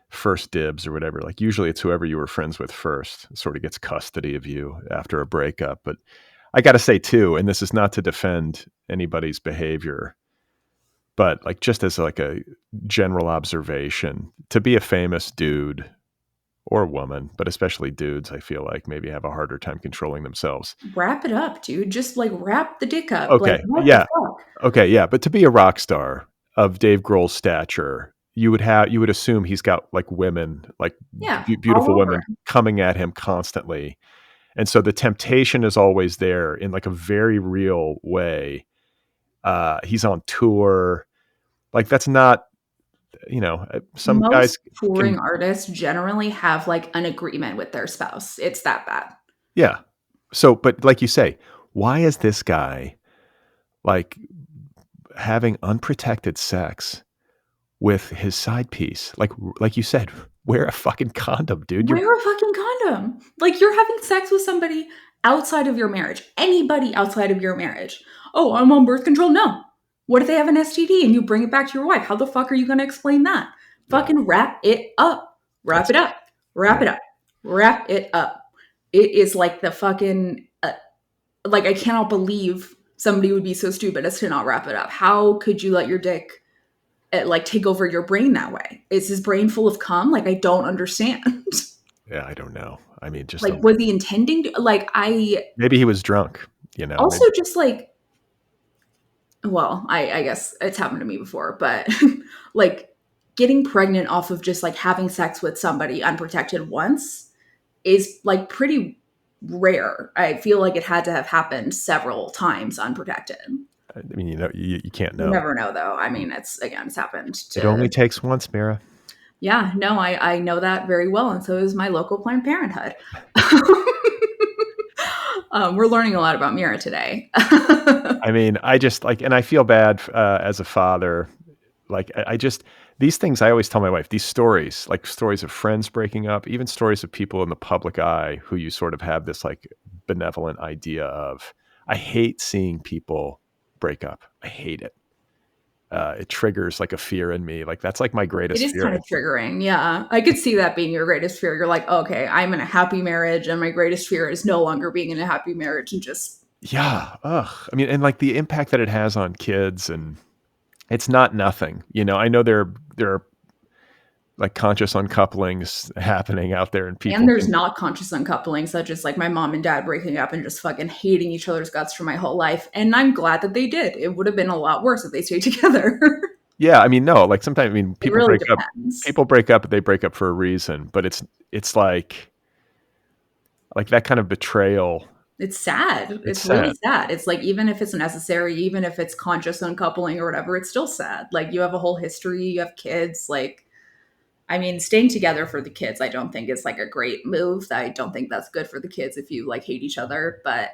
Speaker 3: first dibs or whatever. Like usually it's whoever you were friends with first sort of gets custody of you after a breakup. But I got to say too, and this is not to defend anybody's behavior, but like just as like a general observation, to be a famous dude or woman, but especially dudes, I feel like maybe have a harder time controlling themselves.
Speaker 2: Wrap it up, dude. Just like wrap the dick up. Like,
Speaker 3: Okay.
Speaker 2: what the
Speaker 3: Yeah.
Speaker 2: fuck?
Speaker 3: Okay. Yeah. But to be a rock star of Dave Grohl's stature, you would assume he's got like women, like
Speaker 2: Yeah, all
Speaker 3: beautiful
Speaker 2: over
Speaker 3: women
Speaker 2: it.
Speaker 3: coming at him constantly. And so the temptation is always there in like a very real way. He's on tour. Like that's not, some guys
Speaker 2: Most touring
Speaker 3: can,
Speaker 2: artists generally have like an agreement with their spouse. It's that bad.
Speaker 3: yeah. So, but like you say, why is this guy like having unprotected sex with his side piece? Like you said, wear a fucking condom, dude. You're
Speaker 2: Wear a fucking condom. Like you're having sex with somebody outside of your marriage. Anybody outside of your marriage. Oh, I'm on birth control. No. What if they have an STD and you bring it back to your wife? How the fuck are you going to explain that?
Speaker 3: yeah,
Speaker 2: Fucking wrap it up. Wrap
Speaker 3: that's
Speaker 2: it up. Wrap
Speaker 3: yeah.
Speaker 2: it up. Wrap it up. It is like the fucking like I cannot believe somebody would be so stupid as to not wrap it up. How could you let your dick like take over your brain that way? Is his brain full of cum? Like I don't understand.
Speaker 3: Yeah, I don't know. I mean, just
Speaker 2: Like was he intending to like I
Speaker 3: maybe he was drunk,
Speaker 2: also
Speaker 3: maybe.
Speaker 2: just like well, I guess it's happened to me before, but like getting pregnant off of just like having sex with somebody unprotected once is like pretty rare. I feel like it had to have happened several times unprotected.
Speaker 3: I mean, you can't
Speaker 2: You
Speaker 3: know.
Speaker 2: never know though. I mean, it's again, it's happened
Speaker 3: It only
Speaker 2: to
Speaker 3: takes once, Mira.
Speaker 2: yeah, no, I know that very well, and so is my local Planned Parenthood. We're learning a lot about Mira today.
Speaker 3: I mean, I just like, and I feel bad as a father. Like, I just, these things I always tell my wife, these stories, like stories of friends breaking up, even stories of people in the public eye who you sort of have this like benevolent idea of. I hate seeing people break up. I hate it. It triggers like a fear in me. Like, that's like my
Speaker 2: It
Speaker 3: greatest
Speaker 2: is
Speaker 3: fear.
Speaker 2: kind of triggering. Yeah. I could see that being your greatest fear. You're like, okay, I'm in a happy marriage, and my greatest fear is no longer being in a happy marriage and just
Speaker 3: Yeah. Ugh. I mean, and like the impact that it has on kids, and it's not nothing. I know there are like conscious uncouplings happening out there, and
Speaker 2: and
Speaker 3: people
Speaker 2: there's
Speaker 3: can.
Speaker 2: not conscious uncoupling, such as like my mom and dad breaking up and just fucking hating each other's guts for my whole life. And I'm glad that they did. It would have been a lot worse if they stayed together.
Speaker 3: Yeah, I mean, no, like sometimes, I mean,
Speaker 2: It
Speaker 3: people
Speaker 2: really
Speaker 3: break up.
Speaker 2: depends.
Speaker 3: People break up, they break up for a reason, but it's like that kind of betrayal.
Speaker 2: It's sad.
Speaker 3: It's
Speaker 2: It's really
Speaker 3: sad.
Speaker 2: sad. It's like even if it's necessary, even if it's conscious uncoupling or whatever, it's still sad. Like you have a whole history, you have kids. Like, I mean, staying together for the kids, I don't think is like a great move. I don't think that's good for the kids if you like hate each other. But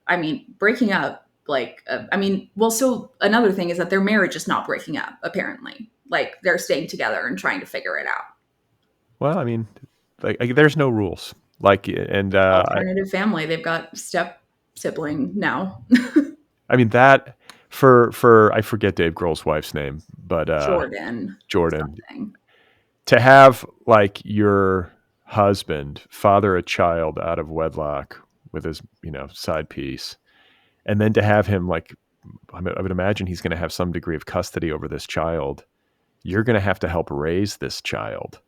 Speaker 2: I mean, breaking up, like, I mean, well, so another thing is that their marriage is not breaking up, apparently. Like they're staying together and trying to figure it out.
Speaker 3: Well, I mean, like there's no rules. Like, and
Speaker 2: Alternative family, they've got step sibling now.
Speaker 3: I mean that for I forget Dave Grohl's wife's name, but
Speaker 2: Jordan
Speaker 3: Jordan,
Speaker 2: something.
Speaker 3: to have like your husband father a child out of wedlock with his side piece, and then to have him like, I would imagine he's going to have some degree of custody over this child. You're going to have to help raise this child,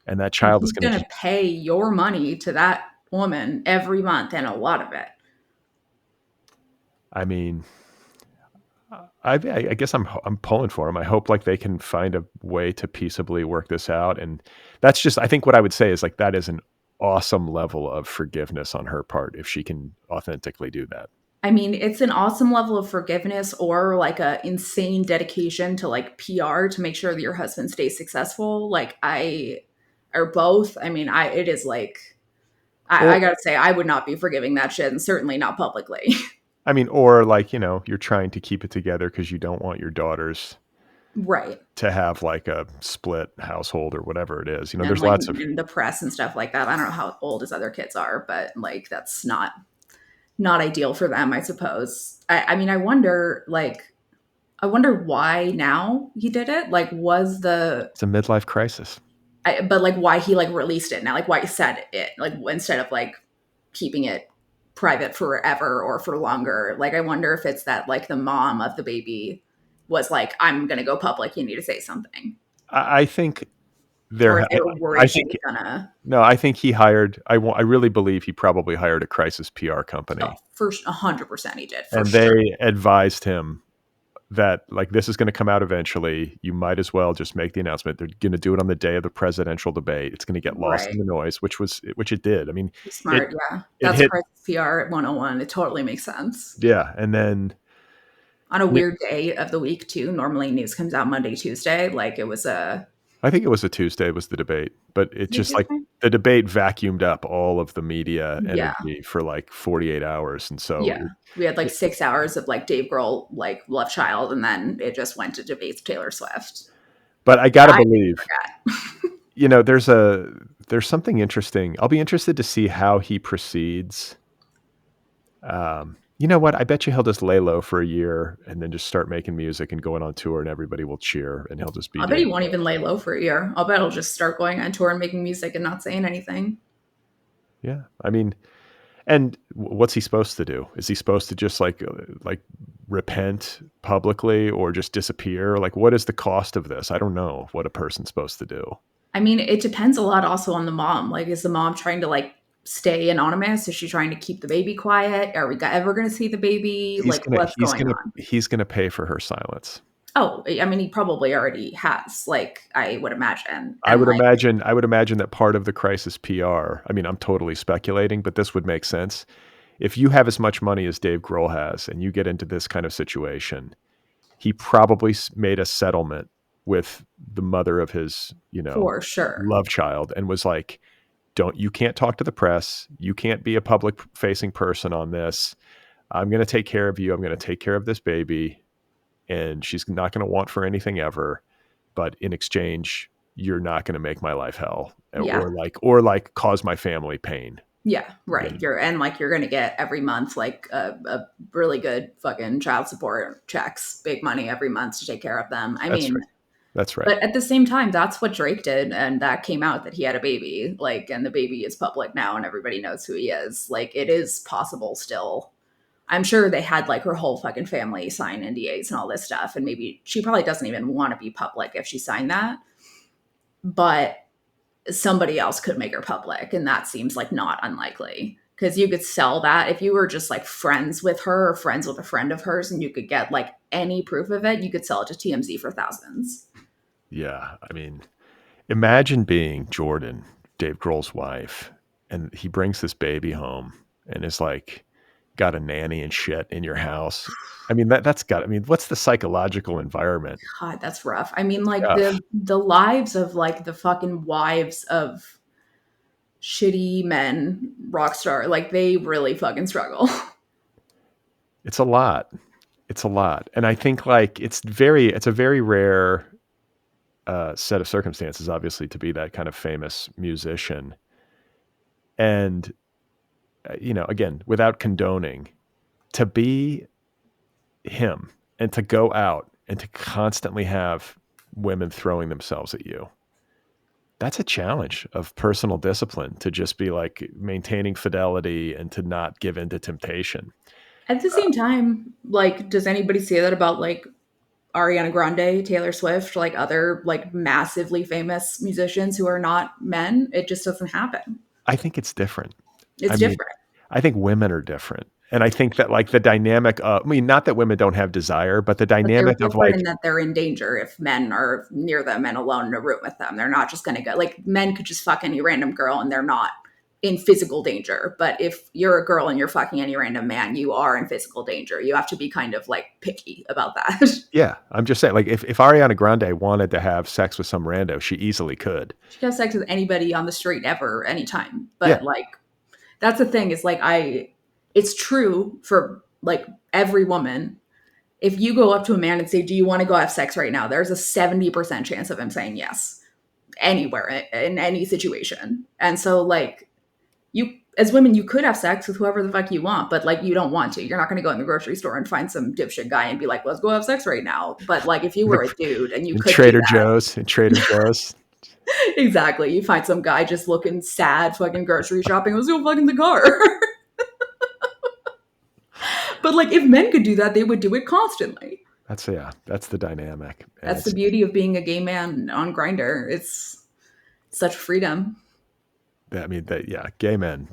Speaker 3: and that
Speaker 2: And
Speaker 3: child is
Speaker 2: he's
Speaker 3: going
Speaker 2: going
Speaker 3: to
Speaker 2: to pay your money to that woman every month and a lot of it.
Speaker 3: I mean, I guess I'm pulling for him. I hope like they can find a way to peaceably work this out, and that's just, I think what I would say is like, that is an awesome level of forgiveness on her part if she can authentically do that.
Speaker 2: I mean, it's an awesome level of forgiveness or like a insane dedication to like PR to make sure that your husband stays successful. Like I or both. I mean, it is like I
Speaker 3: Or
Speaker 2: gotta say, I would not be forgiving that shit, and certainly not publicly.
Speaker 3: I mean, or like, you're trying to keep it together because you don't want your daughters
Speaker 2: Right.
Speaker 3: to have like a split household or whatever it is.
Speaker 2: And
Speaker 3: There's
Speaker 2: like
Speaker 3: lots of
Speaker 2: in the press and stuff like that. I don't know how old his other kids are, but like that's not ideal for them, I suppose. I mean, I wonder why now he did it. Like, was the
Speaker 3: it's a midlife crisis.
Speaker 2: but like why he like released it now, like why he said it, like instead of like keeping it private forever or for longer. Like, I wonder if it's that like the mom of the baby was like, I'm gonna go public. You need to say something,
Speaker 3: I think
Speaker 2: or
Speaker 3: there.
Speaker 2: if they were
Speaker 3: I
Speaker 2: worried he
Speaker 3: think
Speaker 2: was gonna.
Speaker 3: no. I think he hired. I really believe he probably hired a crisis PR
Speaker 2: Oh,
Speaker 3: company,
Speaker 2: for 100% he did for
Speaker 3: and
Speaker 2: sure.
Speaker 3: they advised him that like this is going to come out eventually. You might as well just make the announcement. They're going to do it on the day of the presidential debate. It's going to get lost in
Speaker 2: Right.
Speaker 3: the noise, which it did. I mean,
Speaker 2: He's
Speaker 3: it
Speaker 2: smart. Yeah.
Speaker 3: it
Speaker 2: That's
Speaker 3: hit.
Speaker 2: crisis PR at 101. It totally makes sense.
Speaker 3: Yeah, and then
Speaker 2: On a weird day of the week, too. Normally news comes out Monday, Tuesday. Like it was a.
Speaker 3: I think it was a Tuesday was the debate, but it
Speaker 2: Was it
Speaker 3: just like
Speaker 2: Tuesday?
Speaker 3: the debate vacuumed up all of the media
Speaker 2: Yeah.
Speaker 3: energy for like 48 hours. And so,
Speaker 2: Yeah. We had like
Speaker 3: it-
Speaker 2: 6 hours of like Dave Grohl, like Love Child, and then it just went to debates Taylor Swift.
Speaker 3: but I got
Speaker 2: That
Speaker 3: to
Speaker 2: I didn't
Speaker 3: believe,
Speaker 2: forget.
Speaker 3: there's something interesting. I'll be interested to see how he proceeds. You know what? I bet you he'll just lay low for a year and then just start making music and going on tour and everybody will cheer and he'll just be
Speaker 2: I'll bet he
Speaker 3: Dave.
Speaker 2: won't even lay low for a year. I'll bet he'll just start going on tour and making music and not saying anything.
Speaker 3: Yeah. I mean, and what's he supposed to do? Is he supposed to just like repent publicly or just disappear? Like, what is the cost of this? I don't know what a person's supposed to do.
Speaker 2: I mean, it depends a lot also on the mom. Like, is the mom trying to like stay anonymous? Is she trying to keep the baby quiet? Are we ever going to see the baby?
Speaker 3: He's
Speaker 2: Like,
Speaker 3: gonna
Speaker 2: what's
Speaker 3: he's
Speaker 2: going
Speaker 3: gonna
Speaker 2: on?
Speaker 3: he's gonna pay for her silence.
Speaker 2: Oh, I mean, he probably already has. Like, I would imagine,
Speaker 3: I
Speaker 2: and
Speaker 3: would
Speaker 2: like,
Speaker 3: imagine I would imagine that part of the crisis PR. I mean, I'm totally speculating, but this would make sense. If you have as much money as Dave Grohl has and you get into this kind of situation, he probably made a settlement with the mother of his,
Speaker 2: for sure,
Speaker 3: love child and was like, you can't talk to the press. You can't be a public facing person on this. I'm going to take care of you. I'm going to take care of this baby and she's not going to want for anything ever. But in exchange, you're not going to make my life hell
Speaker 2: yeah.
Speaker 3: or like cause my family pain.
Speaker 2: Yeah,
Speaker 3: You
Speaker 2: right.
Speaker 3: know,
Speaker 2: You're gonna get every month like a really good fucking child support checks, big money every month to take care of them. I
Speaker 3: that's
Speaker 2: mean,
Speaker 3: right. That's right.
Speaker 2: but at the same time, that's what Drake did, and that came out that he had a baby. Like, and the baby is public now, and everybody knows who he is. Like, it is possible still. I'm sure they had like her whole fucking family sign NDAs and all this stuff, and maybe she probably doesn't even want to be public if she signed that. But somebody else could make her public, and that seems like not unlikely because you could sell that if you were just like friends with her or friends with a friend of hers and you could get like any proof of it, you could sell it to TMZ for thousands.
Speaker 3: Yeah. I mean, imagine being Jordan, Dave Grohl's wife, and he brings this baby home and is like, got a nanny and shit in your house. I mean, I mean, what's the psychological environment?
Speaker 2: God, that's rough. I mean, like
Speaker 3: Tough.
Speaker 2: the lives of like the fucking wives of shitty men rock star, like they really fucking struggle.
Speaker 3: It's a lot. It's a lot. And I think like it's a very rare set of circumstances, obviously, to be that kind of famous musician. And, again, without condoning, to be him and to go out and to constantly have women throwing themselves at you, that's a challenge of personal discipline to just be like maintaining fidelity and to not give in to temptation.
Speaker 2: At the same time, like, does anybody say that about like Ariana Grande, Taylor Swift, like other like massively famous musicians who are not men? It just doesn't happen.
Speaker 3: I think it's different. I
Speaker 2: It's
Speaker 3: mean,
Speaker 2: different.
Speaker 3: I think women are different. And I think that like the dynamic of, I mean, not that women don't have desire, but the
Speaker 2: But they're
Speaker 3: dynamic of
Speaker 2: different in
Speaker 3: like,
Speaker 2: that they're in danger if men are near them and alone in a room with them. They're not just going to go like men could just fuck any random girl and they're not in physical danger. But if you're a girl and you're fucking any random man, you are in physical danger. You have to be kind of like picky about that.
Speaker 3: Yeah, I'm just saying, like, if Ariana Grande wanted to have sex with some rando, she easily could.
Speaker 2: She can have sex with anybody on the street ever, anytime.
Speaker 3: Yeah,
Speaker 2: But like, that's the thing is like, it's true for like every woman. If you go up to a man and say, "Do you want to go have sex right now?" There's a 70% chance of him saying yes, anywhere in any situation. And so, like, you as women, you could have sex with whoever the fuck you want, but like, you don't want to. You're not going to go in the grocery store and find some dipshit guy and be like, "Let's go have sex right now." But like, if you were a dude and you
Speaker 3: in
Speaker 2: could do
Speaker 3: Trader
Speaker 2: that,
Speaker 3: Joe's, in Trader Joe's.
Speaker 2: exactly, you find some guy just looking sad, fucking grocery shopping. Let's go fucking the car. But like, if men could do that, they would do it constantly.
Speaker 3: That's the dynamic, and
Speaker 2: That's the beauty of being a gay man on Grinder. It's such freedom,
Speaker 3: I mean, that yeah, gay men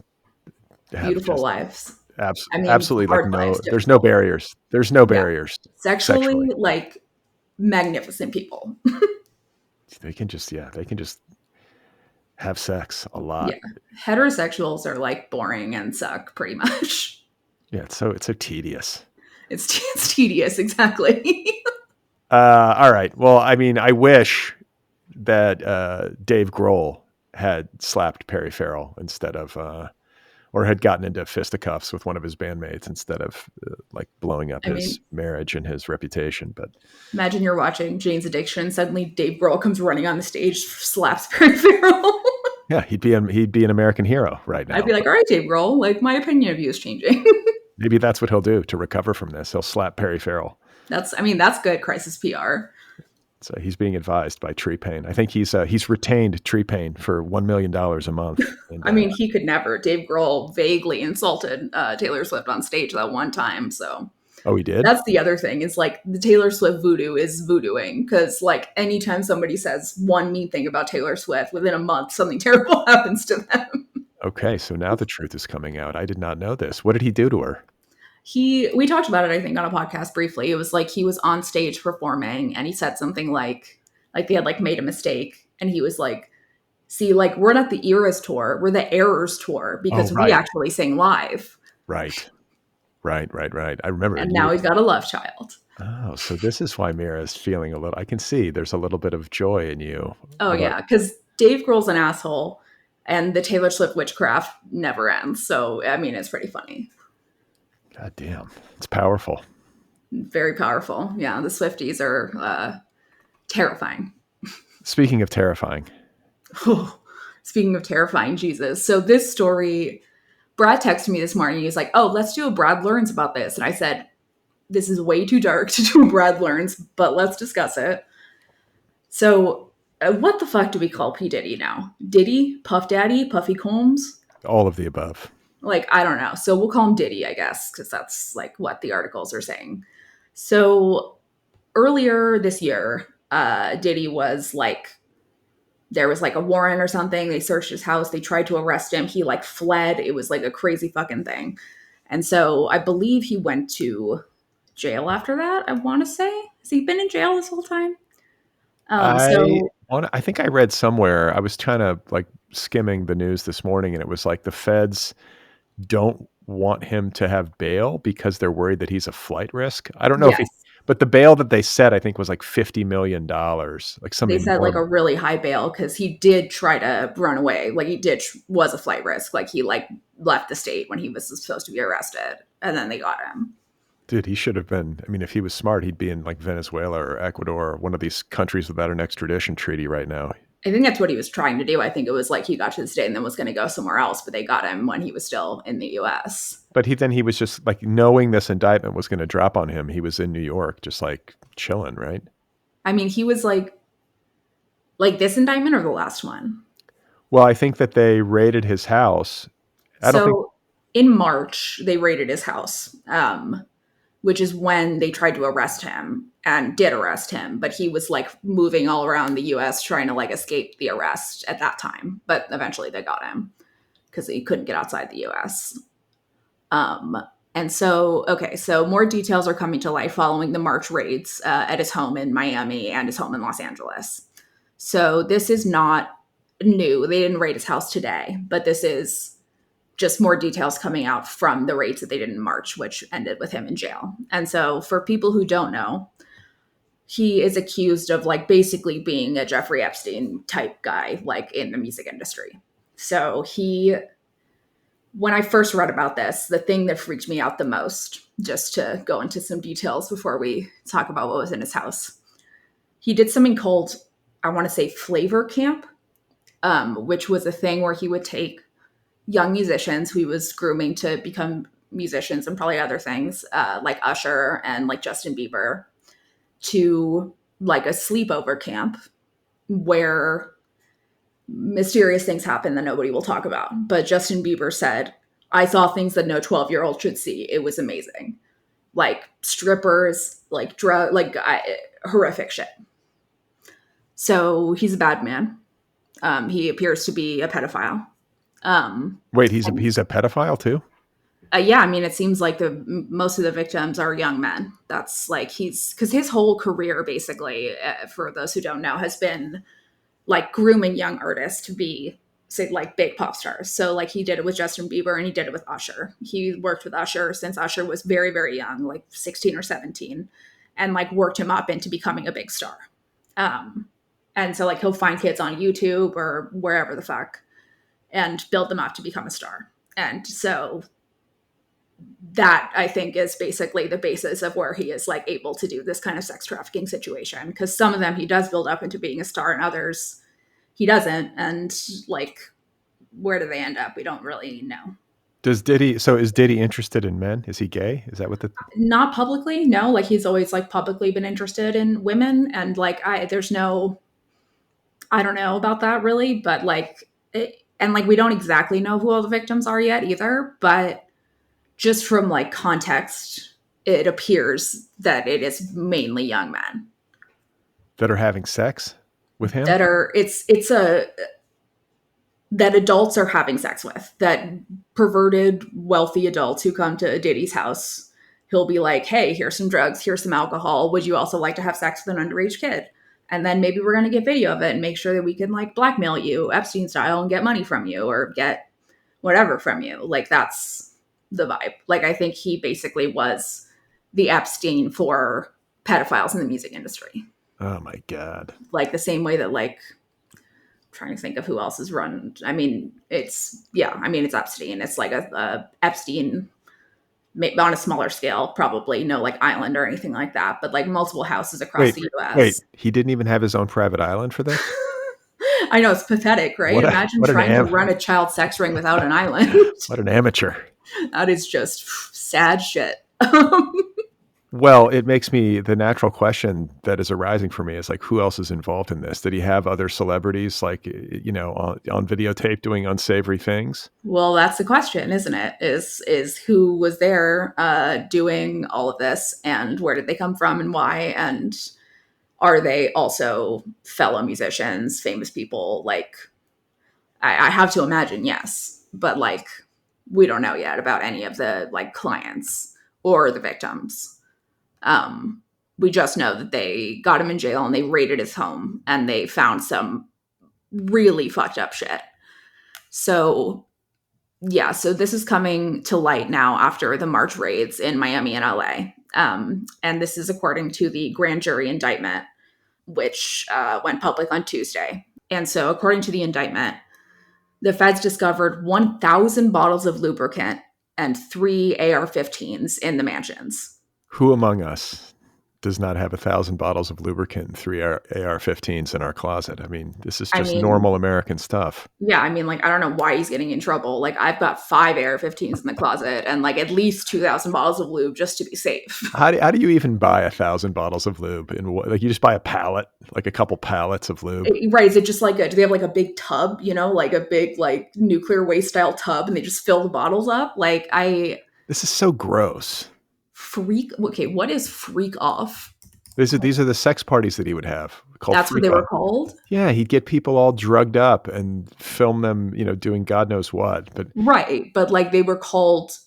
Speaker 3: have
Speaker 2: beautiful
Speaker 3: just
Speaker 2: lives. I mean,
Speaker 3: absolutely like
Speaker 2: hard lives,
Speaker 3: there's no
Speaker 2: difficult.
Speaker 3: barriers. There's no
Speaker 2: Yeah,
Speaker 3: barriers
Speaker 2: sexually,
Speaker 3: sexually.
Speaker 2: like magnificent people.
Speaker 3: They can just have sex a
Speaker 2: Yeah,
Speaker 3: lot.
Speaker 2: heterosexuals are like boring and suck pretty much.
Speaker 3: Yeah, it's so tedious.
Speaker 2: It's tedious, exactly.
Speaker 3: All right. Well, I mean, I wish that Dave Grohl had slapped Perry Farrell instead of, or had gotten into fisticuffs with one of his bandmates instead of like blowing up
Speaker 2: I mean,
Speaker 3: his marriage and his reputation. But
Speaker 2: imagine you're watching Jane's Addiction. Suddenly, Dave Grohl comes running on the stage, slaps Perry Farrell.
Speaker 3: yeah, he'd be an American hero right
Speaker 2: I'd
Speaker 3: now.
Speaker 2: be like, "All right, Dave Grohl, like my opinion of you is changing."
Speaker 3: Maybe that's what he'll do to recover from this. He'll slap Perry Farrell.
Speaker 2: I mean, that's good crisis PR.
Speaker 3: So he's being advised by Tree Paine. I think he's retained Tree Paine for $1 million a month. And
Speaker 2: I mean, he could never. Dave Grohl vaguely insulted Taylor Swift on stage that one time. So
Speaker 3: oh, he did.
Speaker 2: that's the other thing is like the Taylor Swift voodoo is voodooing because like anytime somebody says one mean thing about Taylor Swift within a month, something terrible happens to them.
Speaker 3: Okay, so now the truth is coming out. I did not know this. What did he do to her?
Speaker 2: We talked about it, I think, on a podcast briefly. It was like he was on stage performing and he said something like they had like made a mistake and he was like, see, like we're not the Eras tour, we're the Errors tour
Speaker 3: Oh,
Speaker 2: because we
Speaker 3: right,
Speaker 2: actually sing live.
Speaker 3: right, right. I remember.
Speaker 2: And now he's got a love child.
Speaker 3: Oh, so this is why Mira is feeling a little. I can see there's a little bit of joy in you.
Speaker 2: Oh
Speaker 3: About,
Speaker 2: yeah, because Dave Grohl's an asshole, and the Taylor Swift witchcraft never ends. So I mean, it's pretty funny,
Speaker 3: God damn, it's powerful.
Speaker 2: very powerful. Yeah, the Swifties are terrifying.
Speaker 3: Speaking of terrifying,
Speaker 2: Speaking of terrifying, Jesus. So this story, Brad texted me this morning. He's like, "Oh, let's do a Brad learns about this," and I said, "This is way too dark to do a Brad learns, but let's discuss it." So, what the fuck do we call P Diddy now? Diddy, Puff Daddy, Puffy Combs?
Speaker 3: all of the above.
Speaker 2: Like, I don't know. So we'll call him Diddy, I guess, because that's like what the articles are saying. So earlier this year, Diddy was like, there was like a warrant or something. They searched his house. They tried to arrest him. He like fled. It was like a crazy fucking thing. And so I believe he went to jail after that. I want to say, has he been in jail this whole time?
Speaker 3: I
Speaker 2: So
Speaker 3: I think I read somewhere. I was trying to like skimming the news this morning, and it was like the feds don't want him to have bail because they're worried that he's a flight risk. I don't know if he,
Speaker 2: yes,
Speaker 3: but the bail that they said I think was like $50 million, like some
Speaker 2: they said like
Speaker 3: enormous.
Speaker 2: a really high bail because he did try to run away. Like he did was a flight risk. Like he like left the state when he was supposed to be arrested, and then they got him.
Speaker 3: Dude, he should have been. I mean, if he was smart, he'd be in like Venezuela or Ecuador, or one of these countries without an extradition treaty right now.
Speaker 2: I think that's what he was trying to do. I think it was like he got to the state and then was going to go somewhere else, but they got him when he was still in the U.S.
Speaker 3: But he was just like knowing this indictment was going to drop on him. He was in New York, just like chilling, right?
Speaker 2: I mean, he was like this indictment or the last one.
Speaker 3: Well, I think that they raided his house. I don't think.
Speaker 2: So in March, they raided his house, which is when they tried to arrest him and did arrest him. But he was like moving all around the US trying to like escape the arrest at that time. But eventually they got him because he couldn't get outside the US. Um, and so, okay, so more details are coming to light following the March raids at his home in Miami and his home in Los Angeles. So this is not new. They didn't raid his house today, but this is just more details coming out from the raids that they did in March, which ended with him in jail. And so, for people who don't know, he is accused of like basically being a Jeffrey Epstein type guy, like in the music industry. So, when I first read about this, the thing that freaked me out the most, just to go into some details before we talk about what was in his house, he did something called, I want to say, flavor camp, which was a thing where he would take young musicians who he was grooming to become musicians and probably other things, like Usher and like Justin Bieber, to like a sleepover camp where mysterious things happen that nobody will talk about. But Justin Bieber said, I saw things that no 12-year-old should see. It was amazing. Like strippers, like drug, horrific shit. So he's a bad man. He appears to be a pedophile.
Speaker 3: Wait, he's a pedophile too?
Speaker 2: Yeah, I mean, it seems like most of the victims are young men. That's like because his whole career, basically, for those who don't know, has been like grooming young artists to be, say, like big pop stars. So like he did it with Justin Bieber and he did it with Usher. He worked with Usher since Usher was very, very young, like 16 or 17, and like worked him up into becoming a big star. And so like he'll find kids on YouTube or wherever the fuck and build them up to become a star. And so that I think is basically the basis of where he is like able to do this kind of sex trafficking situation, because some of them he does build up into being a star and others he doesn't. And like, where do they end up? We don't really know.
Speaker 3: Is Diddy interested in men? Is he gay? Is that what the
Speaker 2: Not publicly, no. Like he's always like publicly been interested in women, and like I don't know about that really, but like and like we don't exactly know who all the victims are yet either, but just from like context, it appears that it is mainly young men
Speaker 3: that are having sex with him?
Speaker 2: that are it's a that adults are having sex with, that perverted wealthy adults who come to Diddy's house. He'll be like, hey, here's some drugs, here's some alcohol, would you also like to have sex with an underage kid? And then maybe we're going to get video of it and make sure that we can like blackmail you Epstein style and get money from you or get whatever from you. Like that's the vibe. Like I think he basically was the Epstein for pedophiles in the music industry.
Speaker 3: Oh my God.
Speaker 2: Like the same way that like I'm trying to think of who else is run. I mean, it's Epstein. It's like a Epstein on a smaller scale, probably no like island or anything like that, but like multiple houses across the US.
Speaker 3: Wait, he didn't even have his own private island for this?
Speaker 2: I know, it's pathetic, right? Imagine trying to run a child sex ring without an island.
Speaker 3: What an amateur.
Speaker 2: That is just sad shit.
Speaker 3: Well, it makes me, the natural question that is arising for me is like, who else is involved in this? Did he have other celebrities like, you know, on videotape doing unsavory things?
Speaker 2: Well, that's the question, isn't it? Is who was there doing all of this, and where did they come from and why? And are they also fellow musicians, famous people? Like, I have to imagine yes, but like, we don't know yet about any of the like clients or the victims. We just know that they got him in jail and they raided his home and they found some really fucked up shit. So yeah, so this is coming to light now after the March raids in Miami and LA. And this is according to the grand jury indictment, which went public on Tuesday. And so according to the indictment, the feds discovered 1,000 bottles of lubricant and 3 AR-15s in the mansions.
Speaker 3: Who among us does not have 1,000 bottles of lubricant and 3 AR-15s in our closet? I mean, this is just normal American stuff.
Speaker 2: Yeah, I mean, like, I don't know why he's getting in trouble. Like, I've got 5 AR-15s in the closet and like at least 2,000 bottles of lube just to be safe.
Speaker 3: How do you even buy 1,000 bottles of lube? And like, you just buy a pallet, like a couple pallets of lube,
Speaker 2: right? Is it just like do they have like a big tub? You know, like a big like nuclear waste style tub, and they just fill the bottles up? Like,
Speaker 3: this is so gross.
Speaker 2: Okay, what is freak off?
Speaker 3: These are the sex parties that he would have.
Speaker 2: That's what they were called?
Speaker 3: Yeah, he'd get people all drugged up and film them, you know, doing God knows what. But
Speaker 2: right, but like they were called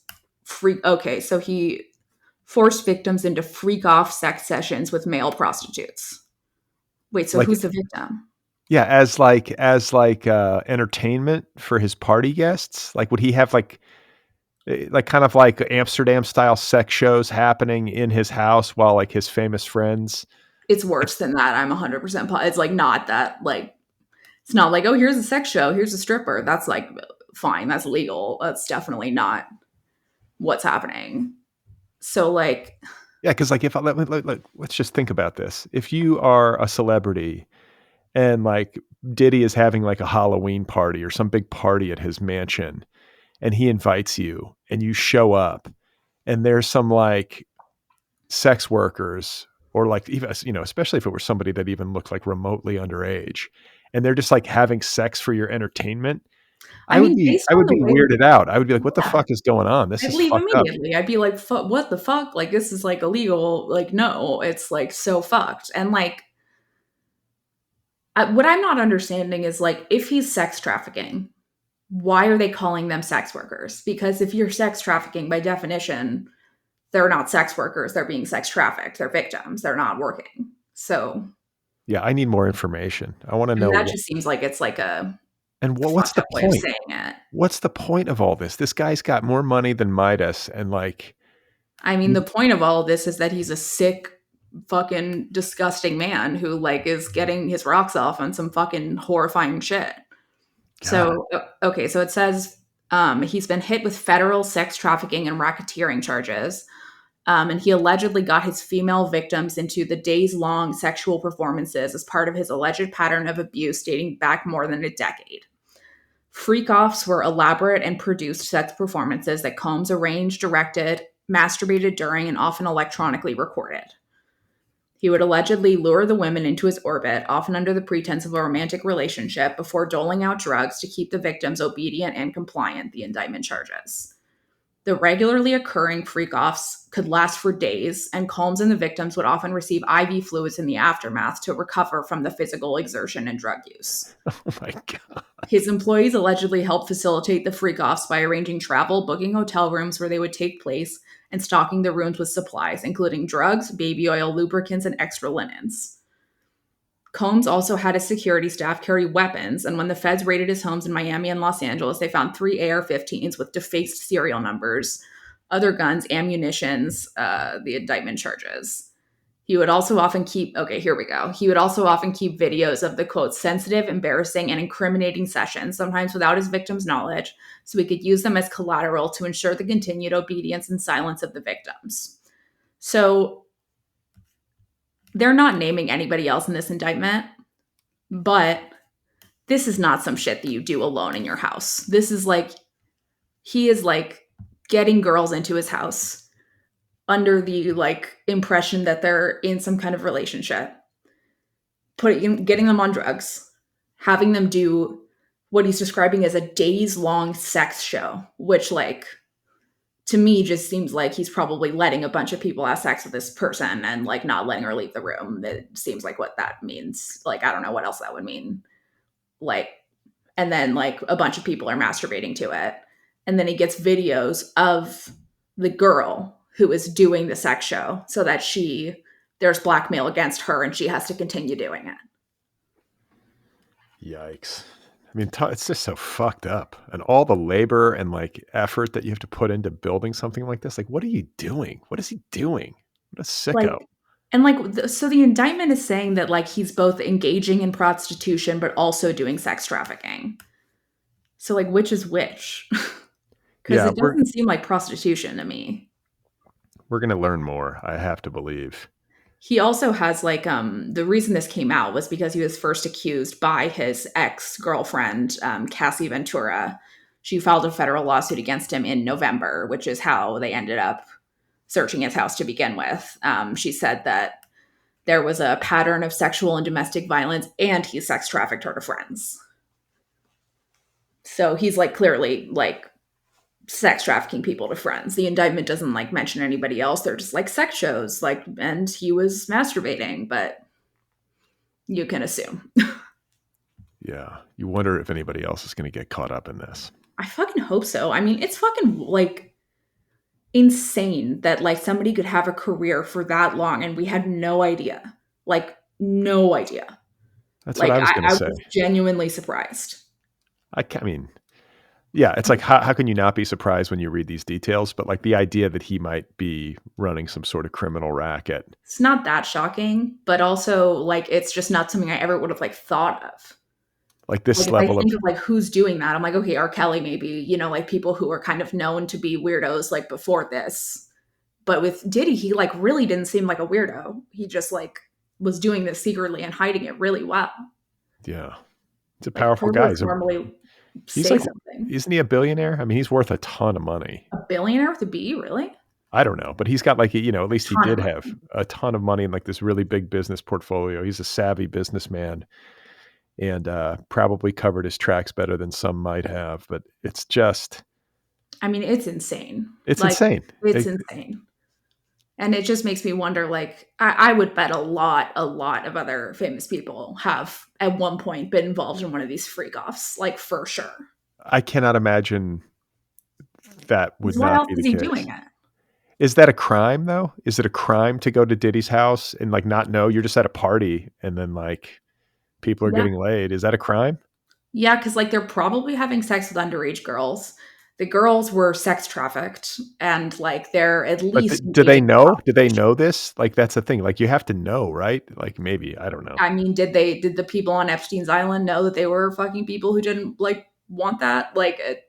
Speaker 2: freak. Okay, so he forced victims into freak off sex sessions with male prostitutes. Wait, so like, who's the victim?
Speaker 3: Yeah, as entertainment for his party guests? Like, would he have, like, kind of like Amsterdam style sex shows happening in his house while, like, his famous friends
Speaker 2: It's
Speaker 3: like
Speaker 2: worse than that. I'm 100% it's like not that like it's not like, oh, here's a sex show, here's a stripper. That's like fine, that's legal. That's definitely not what's happening. So like,
Speaker 3: yeah, because like, if I let's just think about this. If you are a celebrity and, like, Diddy is having, like, a Halloween party or some big party at his mansion, and he invites you, and you show up, and there's some, like, sex workers or, like, even, especially if it were somebody that even looked, like, remotely underage, and they're just, like, having sex for your entertainment,
Speaker 2: I mean, based
Speaker 3: I
Speaker 2: on
Speaker 3: would
Speaker 2: the
Speaker 3: be
Speaker 2: way,
Speaker 3: weirded out. I would be like, "What the
Speaker 2: yeah,
Speaker 3: fuck is going on? This
Speaker 2: I'd
Speaker 3: is
Speaker 2: leave
Speaker 3: fucked up."
Speaker 2: immediately. I'd be like, what the fuck? Like, this is like illegal. Like, no, it's like so fucked. And like, what I'm not understanding is like, if he's sex trafficking, why are they calling them sex workers? Because if you're sex trafficking, by definition, they're not sex workers. They're being sex trafficked. They're victims. They're not working. So,
Speaker 3: Yeah, I need more information. I wanna
Speaker 2: and
Speaker 3: know
Speaker 2: that
Speaker 3: wh
Speaker 2: just seems like it's like a
Speaker 3: and what's
Speaker 2: fucked
Speaker 3: the
Speaker 2: up way of
Speaker 3: point?
Speaker 2: saying it.
Speaker 3: What's the point of all this? This guy's got more money than Midas, and, like,
Speaker 2: I mean, the
Speaker 3: he
Speaker 2: point of all of this is that he's a sick, fucking disgusting man who like is getting his rocks off on some fucking horrifying shit.
Speaker 3: God.
Speaker 2: So, okay, so it says he's been hit with federal sex trafficking and racketeering charges. And he allegedly got his female victims into the days long sexual performances as part of his alleged pattern of abuse dating back more than a decade. Freak offs were elaborate and produced sex performances that Combs arranged, directed, masturbated during, and often electronically recorded. He would allegedly lure the women into his orbit, often under the pretense of a romantic relationship, before doling out drugs to keep the victims obedient and compliant, the indictment charges. The regularly occurring freak offs could last for days, and Combs and the victims would often receive IV fluids in the aftermath to recover from the physical exertion and drug use.
Speaker 3: Oh my god.
Speaker 2: His employees allegedly helped facilitate the freak offs by arranging travel, booking hotel rooms where they would take place, and stocking the rooms with supplies, including drugs, baby oil, lubricants, and extra linens. Combs also had his security staff carry weapons, and when the feds raided his homes in Miami and Los Angeles, they found three AR 15s with defaced serial numbers, other guns, ammunitions, the indictment charges. He would also often keep, okay, here we go. He would also often keep videos of the quote, sensitive, embarrassing, and incriminating sessions, sometimes without his victims' knowledge, so he could use them as collateral to ensure the continued obedience and silence of the victims. So they're not naming anybody else in this indictment, but this is not some shit that you do alone in your house. This is like, he is like getting girls into his house under the like impression that they're in some kind of relationship, getting them on drugs, having them do what he's describing as a days long sex show, which like to me just seems like he's probably letting a bunch of people have sex with this person and like not letting her leave the room. It seems like what that means. Like I don't know what else that would mean. Like, and then like a bunch of people are masturbating to it. And then he gets videos of the girl who is doing the sex show so that there's blackmail against her and she has to continue doing it.
Speaker 3: Yikes. I mean, it's just so fucked up. And all the labor and, like, effort that you have to put into building something like this. Like, what are you doing? What is he doing? What a
Speaker 2: Like,
Speaker 3: sicko.
Speaker 2: and like, so the indictment is saying that like he's both engaging in prostitution but also doing sex trafficking. So like, which is which? Because
Speaker 3: Yeah,
Speaker 2: it doesn't seem like prostitution to me.
Speaker 3: we're gonna learn more, I have to believe.
Speaker 2: He also has like the reason this came out was because he was first accused by his ex-girlfriend, Cassie Ventura. She filed a federal lawsuit against him in November, which is how they ended up searching his house to begin with. She said that there was a pattern of sexual and domestic violence and he sex trafficked her to friends. So he's like clearly like sex trafficking people to friends. The indictment doesn't like mention anybody else. They're just like sex shows, like, and he was masturbating, but you can assume.
Speaker 3: Yeah. You wonder if anybody else is gonna get caught up in this.
Speaker 2: I fucking hope so. I mean, it's fucking like insane that like somebody could have a career for that long and we had no idea. Like, no idea.
Speaker 3: That's what
Speaker 2: Like
Speaker 3: I was going to
Speaker 2: I
Speaker 3: say.
Speaker 2: was genuinely surprised.
Speaker 3: I mean, yeah, it's like how can you not be surprised when you read these details? But like the idea that he might be running some sort of criminal racket,
Speaker 2: It's not that shocking, but also like it's just not something I ever would have like thought of.
Speaker 3: like
Speaker 2: Like
Speaker 3: this
Speaker 2: if I
Speaker 3: level of
Speaker 2: think of like who's doing that, I'm like, okay, R. Kelly maybe, like people who are kind of known to be weirdos like before this. But with Diddy, he like really didn't seem like a weirdo. He just like was doing this secretly and hiding it really well.
Speaker 3: yeah, he's a
Speaker 2: Like
Speaker 3: powerful guy.
Speaker 2: perverts normally
Speaker 3: He's
Speaker 2: say
Speaker 3: like,
Speaker 2: something.
Speaker 3: isn't he a billionaire? I mean, he's worth a ton of money.
Speaker 2: A billionaire with a B, really?
Speaker 3: I don't know, but he's got like, at least he
Speaker 2: Ton of
Speaker 3: did have
Speaker 2: money.
Speaker 3: a ton of money and like this really big business portfolio. He's a savvy businessman and probably covered his tracks better than some might have. But it's just,
Speaker 2: I mean, it's insane.
Speaker 3: it's
Speaker 2: Like
Speaker 3: insane.
Speaker 2: it's insane. And it just makes me wonder, like, I would bet a lot of other famous people have at one point been involved in one of these freak offs, like for sure.
Speaker 3: I cannot imagine that would
Speaker 2: Because why
Speaker 3: not
Speaker 2: else
Speaker 3: be the
Speaker 2: is he doing
Speaker 3: case.
Speaker 2: it?
Speaker 3: Is that a crime though? Is it a crime to go to Diddy's house and like not know you're just at a party and then like people are
Speaker 2: Yeah.
Speaker 3: getting laid? Is that a crime?
Speaker 2: Yeah, because like they're probably having sex with underage girls. The girls were sex trafficked, and like they're at
Speaker 3: But
Speaker 2: least
Speaker 3: do they
Speaker 2: engaging in
Speaker 3: know? Do they
Speaker 2: prostitution.
Speaker 3: know this? Like that's the thing. Like you have to know, right? Like maybe I don't know.
Speaker 2: I mean, did the people on Epstein's Island know that they were fucking people who didn't like want that? Like, it's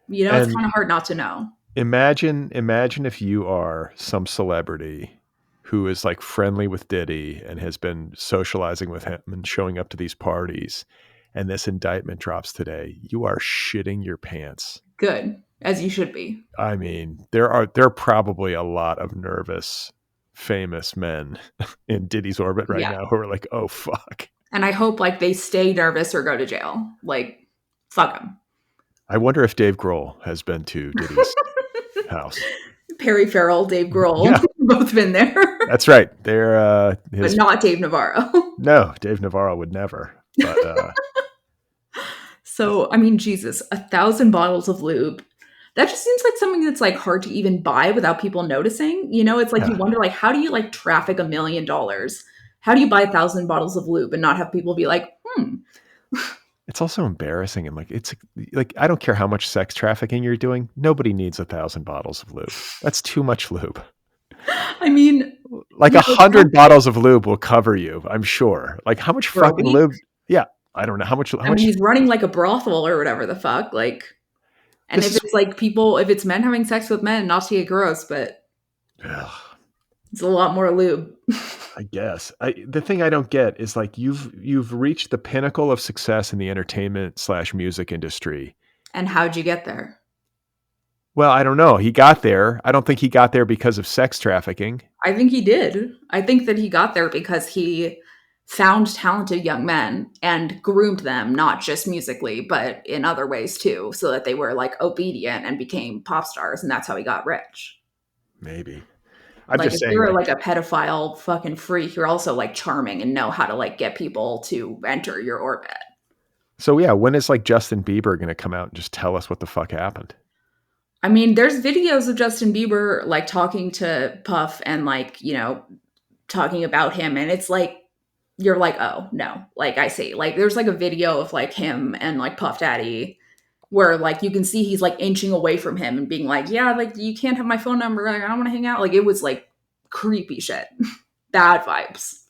Speaker 3: And
Speaker 2: kind of hard not to know.
Speaker 3: imagine if you are some celebrity who is like friendly with Diddy and has been socializing with him and showing up to these parties, and this indictment drops today. You are shitting your pants.
Speaker 2: Good, as you should be.
Speaker 3: I mean, there are probably a lot of nervous, famous men in Diddy's orbit right
Speaker 2: Yeah.
Speaker 3: now who are like, "Oh fuck."
Speaker 2: And I hope like they stay nervous or go to jail. Like, fuck them.
Speaker 3: I wonder if Dave Grohl has been to Diddy's house.
Speaker 2: Perry Farrell, Dave Grohl,
Speaker 3: Yeah,
Speaker 2: both been there,
Speaker 3: that's right. They're
Speaker 2: but
Speaker 3: his
Speaker 2: not Dave Navarro.
Speaker 3: no, Dave Navarro would never. But
Speaker 2: So, I mean, Jesus, 1,000 bottles of lube. That just seems like something that's like hard to even buy without people noticing. It's like you
Speaker 3: yeah,
Speaker 2: wonder, like, how do you like traffic $1 million? How do you buy 1,000 bottles of lube and not have people be like, hmm?
Speaker 3: it's also embarrassing and like it's like I don't care how much sex trafficking you're doing. Nobody needs 1,000 bottles of lube. That's too much lube.
Speaker 2: I mean,
Speaker 3: Like
Speaker 2: yeah,
Speaker 3: a hundred bottles of lube will cover you. I'm sure. Like how much
Speaker 2: for a
Speaker 3: fucking
Speaker 2: week.
Speaker 3: lube? Yeah, I don't know how much. How
Speaker 2: I mean,
Speaker 3: much?
Speaker 2: he's running like a brothel or whatever the fuck. Like, and
Speaker 3: This
Speaker 2: if
Speaker 3: is.
Speaker 2: it's like people, if it's men having sex with men, not to get gross, but
Speaker 3: Ugh,
Speaker 2: it's a lot more lube.
Speaker 3: I guess. The thing I don't get is like you've reached the pinnacle of success in the entertainment slash music industry.
Speaker 2: And how'd you get there?
Speaker 3: Well, I don't know. He got there. I don't think he got there because of sex trafficking.
Speaker 2: I think he did. I think that he got there because he found talented young men and groomed them, not just musically, but in other ways too, so that they were like obedient and became pop stars. And that's how he got rich.
Speaker 3: Maybe. I'm
Speaker 2: Like,
Speaker 3: just
Speaker 2: if
Speaker 3: saying,
Speaker 2: you're
Speaker 3: like,
Speaker 2: like a pedophile fucking freak, you're also like charming and know how to like get people to enter your orbit.
Speaker 3: so yeah, when is like Justin Bieber going to come out and just tell us what the fuck happened?
Speaker 2: I mean, there's videos of Justin Bieber like talking to Puff and like, talking about him. And it's like, you're like, oh no, like I see. Like there's like a video of like him and like Puff Daddy where like you can see he's like inching away from him and being like, yeah, like you can't have my phone number. Like I don't want to hang out. Like it was like creepy shit. Bad vibes.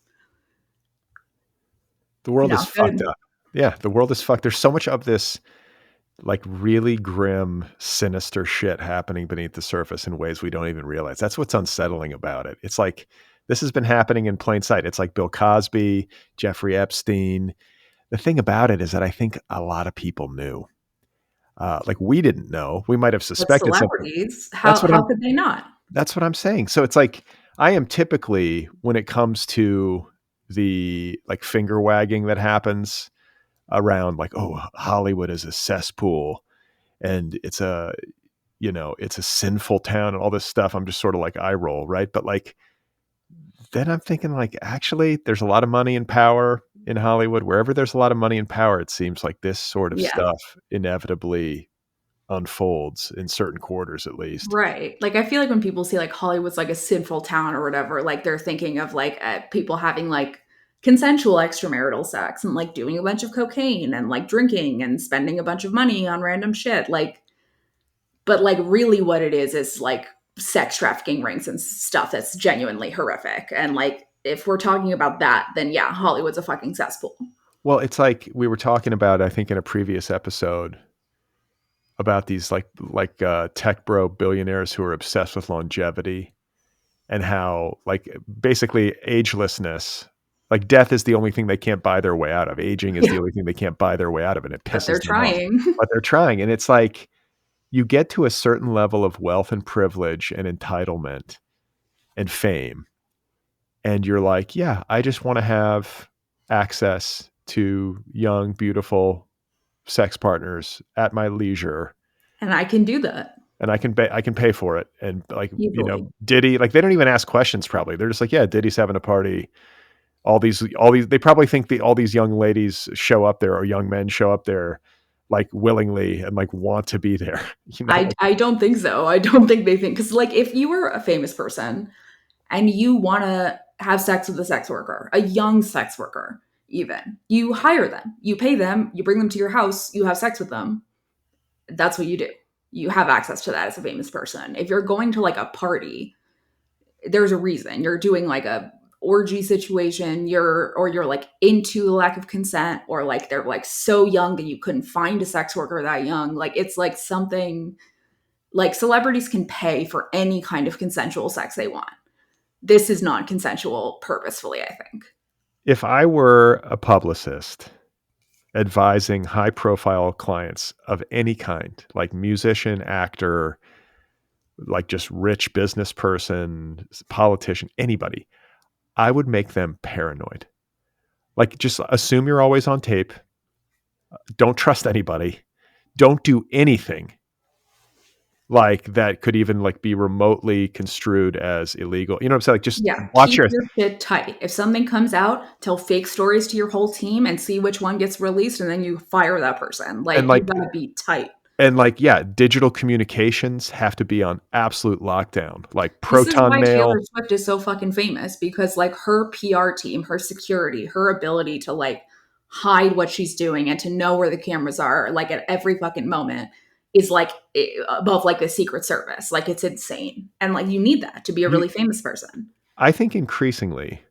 Speaker 3: The world is
Speaker 2: Not
Speaker 3: fucked
Speaker 2: good.
Speaker 3: up. Yeah, the world is fucked. There's so much of this like really grim, sinister shit happening beneath the surface in ways we don't even realize. That's what's unsettling about it. It's like this has been happening in plain sight. It's like Bill Cosby, Jeffrey Epstein. The thing about it is that I think a lot of people knew. Like we didn't know. We might have
Speaker 2: But
Speaker 3: suspected something.
Speaker 2: celebrities,
Speaker 3: That's what
Speaker 2: how
Speaker 3: I'm.
Speaker 2: could they not?
Speaker 3: That's what I'm saying. So it's like I am typically when it comes to the like finger wagging that happens around like oh Hollywood is a cesspool and it's a sinful town and all this stuff. I'm just sort of like eye roll, right? But like then I'm thinking like actually there's a lot of money and power in Hollywood. Wherever there's a lot of money and power, it seems like this sort of
Speaker 2: Yeah.
Speaker 3: stuff inevitably unfolds in certain quarters at least.
Speaker 2: Right. Like I feel like when people say like Hollywood's like a sinful town or whatever, like they're thinking of like people having like consensual extramarital sex and like doing a bunch of cocaine and like drinking and spending a bunch of money on random shit. Like, but like really what it is like sex trafficking rings and stuff that's genuinely horrific. And like, if we're talking about that, then yeah, Hollywood's a fucking cesspool.
Speaker 3: Well, it's like we were talking about, I think, in a previous episode about these tech bro billionaires who are obsessed with longevity and how like basically agelessness, like death is the only thing they can't buy their way out of. Aging is
Speaker 2: Yeah,
Speaker 3: the only thing they can't buy their way out of, and it
Speaker 2: but they're
Speaker 3: pisses them off.
Speaker 2: trying.
Speaker 3: But they're trying, and it's like you get to a certain level of wealth and privilege and entitlement and fame, and you're like, yeah, I just want to have access to young, beautiful sex partners at my leisure,
Speaker 2: And I can do that
Speaker 3: and I can pay for it. And like,
Speaker 2: easily.
Speaker 3: Diddy, like they don't even ask questions. Probably they're just like, yeah, Diddy's having a party. All these, they probably think all these young ladies show up there, or young men show up there, like willingly and like want to be there.
Speaker 2: I don't think so. I don't think they think, because like if you were a famous person and you want to have sex with a sex worker, a young sex worker, even, you hire them, you pay them, you bring them to your house, you have sex with them. That's what you do. You have access to that as a famous person. If you're going to like a party, there's a reason. You're doing like a orgy situation, you're like into the lack of consent, or like they're like so young that you couldn't find a sex worker that young. Like it's like something like celebrities can pay for any kind of consensual sex they want. This is non consensual purposefully, I think.
Speaker 3: If I were a publicist advising high profile clients of any kind, like musician, actor, like just rich business person, politician, anybody, I would make them paranoid. Like just assume you're always on tape. Don't trust anybody. Don't do anything like that could even like be remotely construed as illegal. You know what I'm saying? Like just
Speaker 2: Yeah,
Speaker 3: watch
Speaker 2: keep
Speaker 3: your
Speaker 2: your shit tight. If something comes out, tell fake stories to your whole team and see which one gets released, and then you fire that person.
Speaker 3: and
Speaker 2: Like, you
Speaker 3: like
Speaker 2: gotta be tight.
Speaker 3: and like yeah, digital communications have to be on absolute lockdown. Like
Speaker 2: This is
Speaker 3: proton
Speaker 2: why Taylor
Speaker 3: mail.
Speaker 2: Swift is so fucking famous, because like her PR team, her security, her ability to like hide what she's doing and to know where the cameras are like at every fucking moment is like above like the Secret Service. Like it's insane. And like you need that to be a
Speaker 3: You,
Speaker 2: really famous person.
Speaker 3: I think increasingly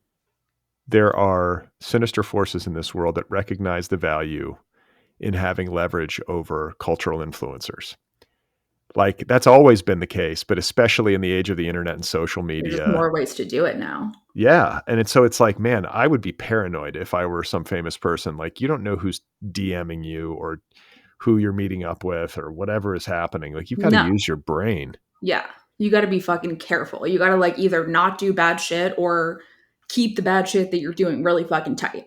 Speaker 3: there are sinister forces in this world that recognize the value in having leverage over cultural influencers. Like that's always been the case, but especially in the age of the internet and social
Speaker 2: There's just
Speaker 3: media.
Speaker 2: more ways to do it now.
Speaker 3: Yeah. And it's like, man, I would be paranoid if I were some famous person. Like you don't know who's DMing you or who you're meeting up with or whatever is happening. Like you've got to
Speaker 2: No.
Speaker 3: use your brain.
Speaker 2: Yeah. You got to be fucking careful. You got to like either not do bad shit or keep the bad shit that you're doing really fucking tight.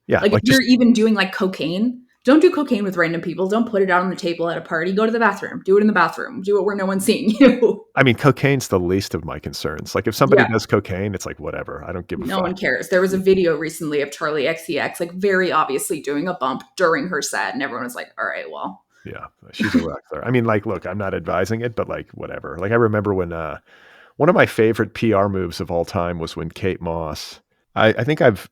Speaker 3: Yeah.
Speaker 2: Like if
Speaker 3: Like
Speaker 2: you're
Speaker 3: just,
Speaker 2: even doing like cocaine, don't do cocaine with random people. Don't put it out on the table at a party. Go to the bathroom. Do it in the bathroom. Do it where no one's seeing you.
Speaker 3: I mean, cocaine's the least of my concerns. Like if somebody
Speaker 2: Yeah.
Speaker 3: does cocaine, it's like, whatever. I don't give a
Speaker 2: No
Speaker 3: fuck.
Speaker 2: one cares. There was a video recently of Charlie XCX like very obviously doing a bump during her set, and everyone was like, "All right, well."
Speaker 3: Yeah. She's a rock star. I mean, like, look, I'm not advising it, but like, whatever. Like I remember when, one of my favorite PR moves of all time was when Kate Moss, I think I've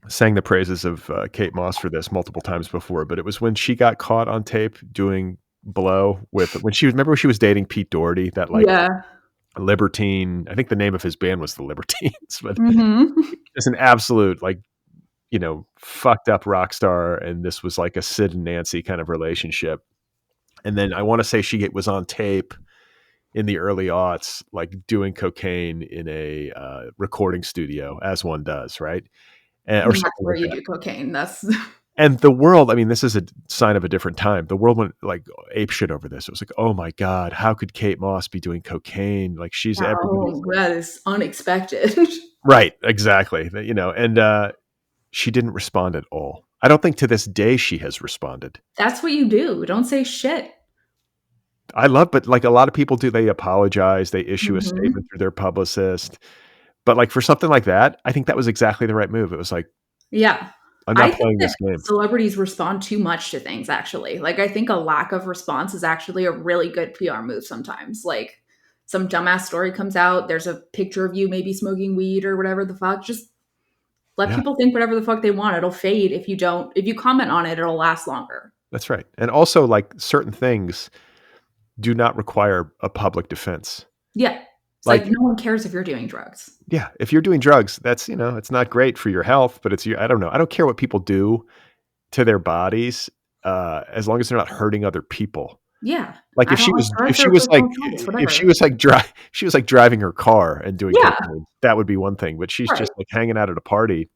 Speaker 3: sang the praises of Kate Moss for this multiple times before, but it was when she got caught on tape doing blow with when she was remember when she was dating Pete Doherty, that like
Speaker 2: Yeah.
Speaker 3: libertine. I think the name of his band was the Libertines, but
Speaker 2: Mhm.
Speaker 3: just an absolute like fucked up rock star, and this was like a Sid and Nancy kind of relationship. And then I want to say she was on tape in the early aughts, like doing cocaine in a recording studio, as one does, right? Or
Speaker 2: That's
Speaker 3: something
Speaker 2: where
Speaker 3: like
Speaker 2: you
Speaker 3: that.
Speaker 2: do cocaine. That's
Speaker 3: And the world, I mean, this is a sign of a different time. The world went like ape shit over this. It was like, oh my God, how could Kate Moss be doing cocaine? Like she's everybody's
Speaker 2: oh, that is unexpected.
Speaker 3: right, exactly. And she didn't respond at all. I don't think to this day she has responded.
Speaker 2: That's what you do. Don't say shit.
Speaker 3: But like a lot of people do, they apologize, they issue a statement
Speaker 2: Mhm.
Speaker 3: through their publicist. But like for something like that, I think that was exactly the right move. It was like,
Speaker 2: Yeah.
Speaker 3: I'm
Speaker 2: I
Speaker 3: not
Speaker 2: think
Speaker 3: playing
Speaker 2: that
Speaker 3: this game.
Speaker 2: celebrities respond too much to things, actually. Like, I think a lack of response is actually a really good PR move sometimes. Like, some dumbass story comes out, there's a picture of you maybe smoking weed or whatever the fuck. Just Let
Speaker 3: Yeah,
Speaker 2: people think whatever the fuck they want. It'll fade if you don't. If you comment on it, it'll last longer.
Speaker 3: that's right. And also, like, certain things do not require a public defense.
Speaker 2: Yeah. It's like
Speaker 3: Like,
Speaker 2: no one cares if you're doing drugs.
Speaker 3: yeah, if you're doing drugs, that's, it's not great for your health, but it's your, I don't know. I don't care what people do to their bodies, as long as they're not hurting other people.
Speaker 2: Yeah.
Speaker 3: Like
Speaker 2: I don't like drugs or personal attacks,
Speaker 3: if she
Speaker 2: whatever.
Speaker 3: was like she was like driving her car and doing
Speaker 2: Yeah.
Speaker 3: cocaine, that would be one thing. But she's
Speaker 2: Right.
Speaker 3: just like hanging out at a party.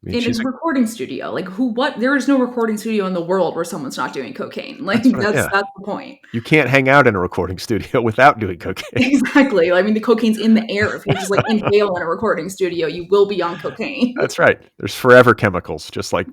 Speaker 3: I mean,
Speaker 2: In a
Speaker 3: she's like,
Speaker 2: recording studio. Like who what there is no recording studio in the world where someone's not doing cocaine. Like
Speaker 3: that's what, yeah.
Speaker 2: that's the point.
Speaker 3: You can't hang out in a recording studio without doing cocaine.
Speaker 2: Exactly. I mean the cocaine's in the air. If you just like inhale in a recording studio, you will be on cocaine.
Speaker 3: That's right. There's forever chemicals, just like,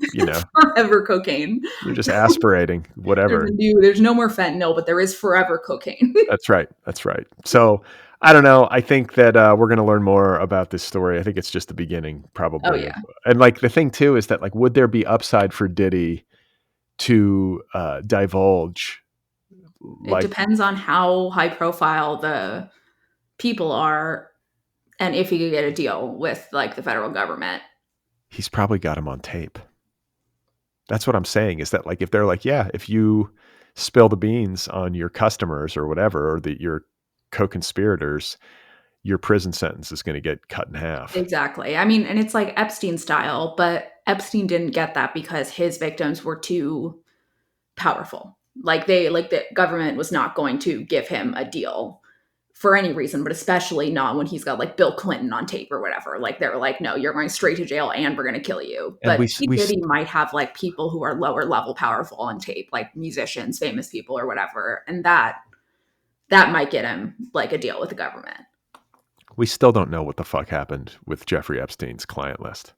Speaker 2: Forever cocaine.
Speaker 3: you're just aspirating whatever.
Speaker 2: There's no more fentanyl, but there is forever cocaine.
Speaker 3: That's right. That's right. So I don't know. I think that we're going to learn more about this story. I think it's just the beginning,
Speaker 2: Oh
Speaker 3: probably.
Speaker 2: yeah.
Speaker 3: And like the thing too is that like, would there be upside for Diddy to divulge?
Speaker 2: It
Speaker 3: Like,
Speaker 2: depends on how high profile the people are and if he could get a deal with like the federal government.
Speaker 3: he's probably got him on tape. That's what I'm saying. Is that like if they're like, yeah, if you spill the beans on your customers or whatever, or that your co-conspirators, your prison sentence is going to get cut in half.
Speaker 2: Exactly. I mean, and it's like Epstein style, but Epstein didn't get that because his victims were too powerful. Like the government was not going to give him a deal for any reason, but especially not when he's got like Bill Clinton on tape or whatever. Like they were like, no, you're going straight to jail and we're going to kill you.
Speaker 3: And
Speaker 2: But P. Diddy might have like people who are lower level powerful on tape, like musicians, famous people or whatever. And that might get him like a deal with the government.
Speaker 3: we still don't know what the fuck happened with Jeffrey Epstein's client list.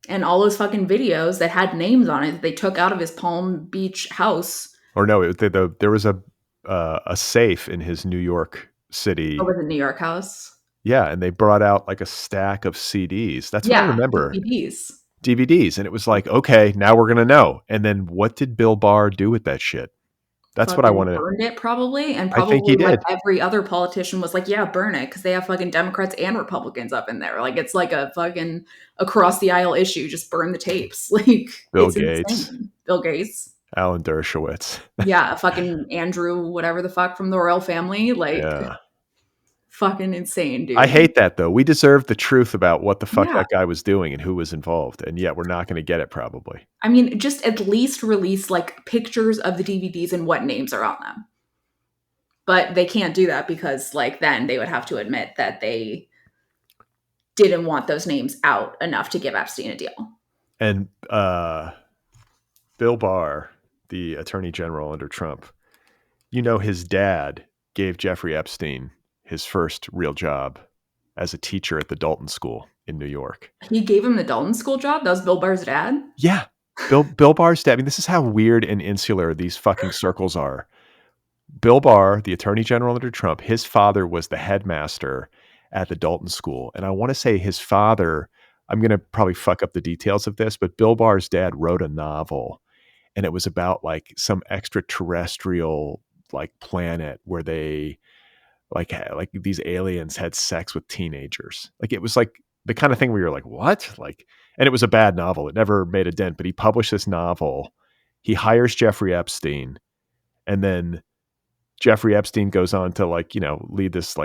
Speaker 2: And all those fucking videos that had names on it that they took out of his Palm Beach house.
Speaker 3: Or no, there was a safe in his New York City.
Speaker 2: Over the New York house.
Speaker 3: Yeah, and they brought out like a stack of CDs. That's what I
Speaker 2: Yeah,
Speaker 3: remember.
Speaker 2: DVDs.
Speaker 3: DVDs, and it was like, okay, now we're gonna know. And then what did Bill Barr do with that shit? That's what I
Speaker 2: Fucking
Speaker 3: want to.
Speaker 2: burned it probably, and
Speaker 3: I think he
Speaker 2: probably like
Speaker 3: did.
Speaker 2: every other politician was like, yeah, burn it, because they have fucking Democrats and Republicans up in there. Like it's like a fucking across the aisle issue. Just burn the tapes. Like
Speaker 3: Bill
Speaker 2: it's
Speaker 3: Gates,
Speaker 2: insane. Bill Gates.
Speaker 3: Alan Dershowitz.
Speaker 2: Yeah, fucking Andrew, whatever the fuck from the royal family. Like
Speaker 3: Yeah.
Speaker 2: fucking insane,
Speaker 3: I
Speaker 2: dude.
Speaker 3: hate that though. We deserve the truth about what the fuck
Speaker 2: Yeah.
Speaker 3: that guy was doing and who was involved, and yet we're not going to get it probably.
Speaker 2: I mean, just at least release like pictures of the DVDs and what names are on them. But they can't do that because like then they would have to admit that they didn't want those names out enough to give Epstein a deal.
Speaker 3: And Bill Barr, the attorney general under Trump, his dad gave Jeffrey Epstein his first real job as a teacher at the Dalton School in New York.
Speaker 2: He gave him the Dalton School job? That was Bill Barr's dad?
Speaker 3: Yeah. Bill Barr's dad. I mean, this is how weird and insular these fucking circles are. Bill Barr, the attorney general under Trump, his father was the headmaster at the Dalton School. And I want to say his father, I'm going to probably fuck up the details of this, but Bill Barr's dad wrote a novel, and it was about like some extraterrestrial like planet where they like these aliens had sex with teenagers. Like it was like the kind of thing where you're like, what? Like, and it was a bad novel. It never made a dent, but he published this novel. He hires Jeffrey Epstein, and then Jeffrey Epstein goes on to lead this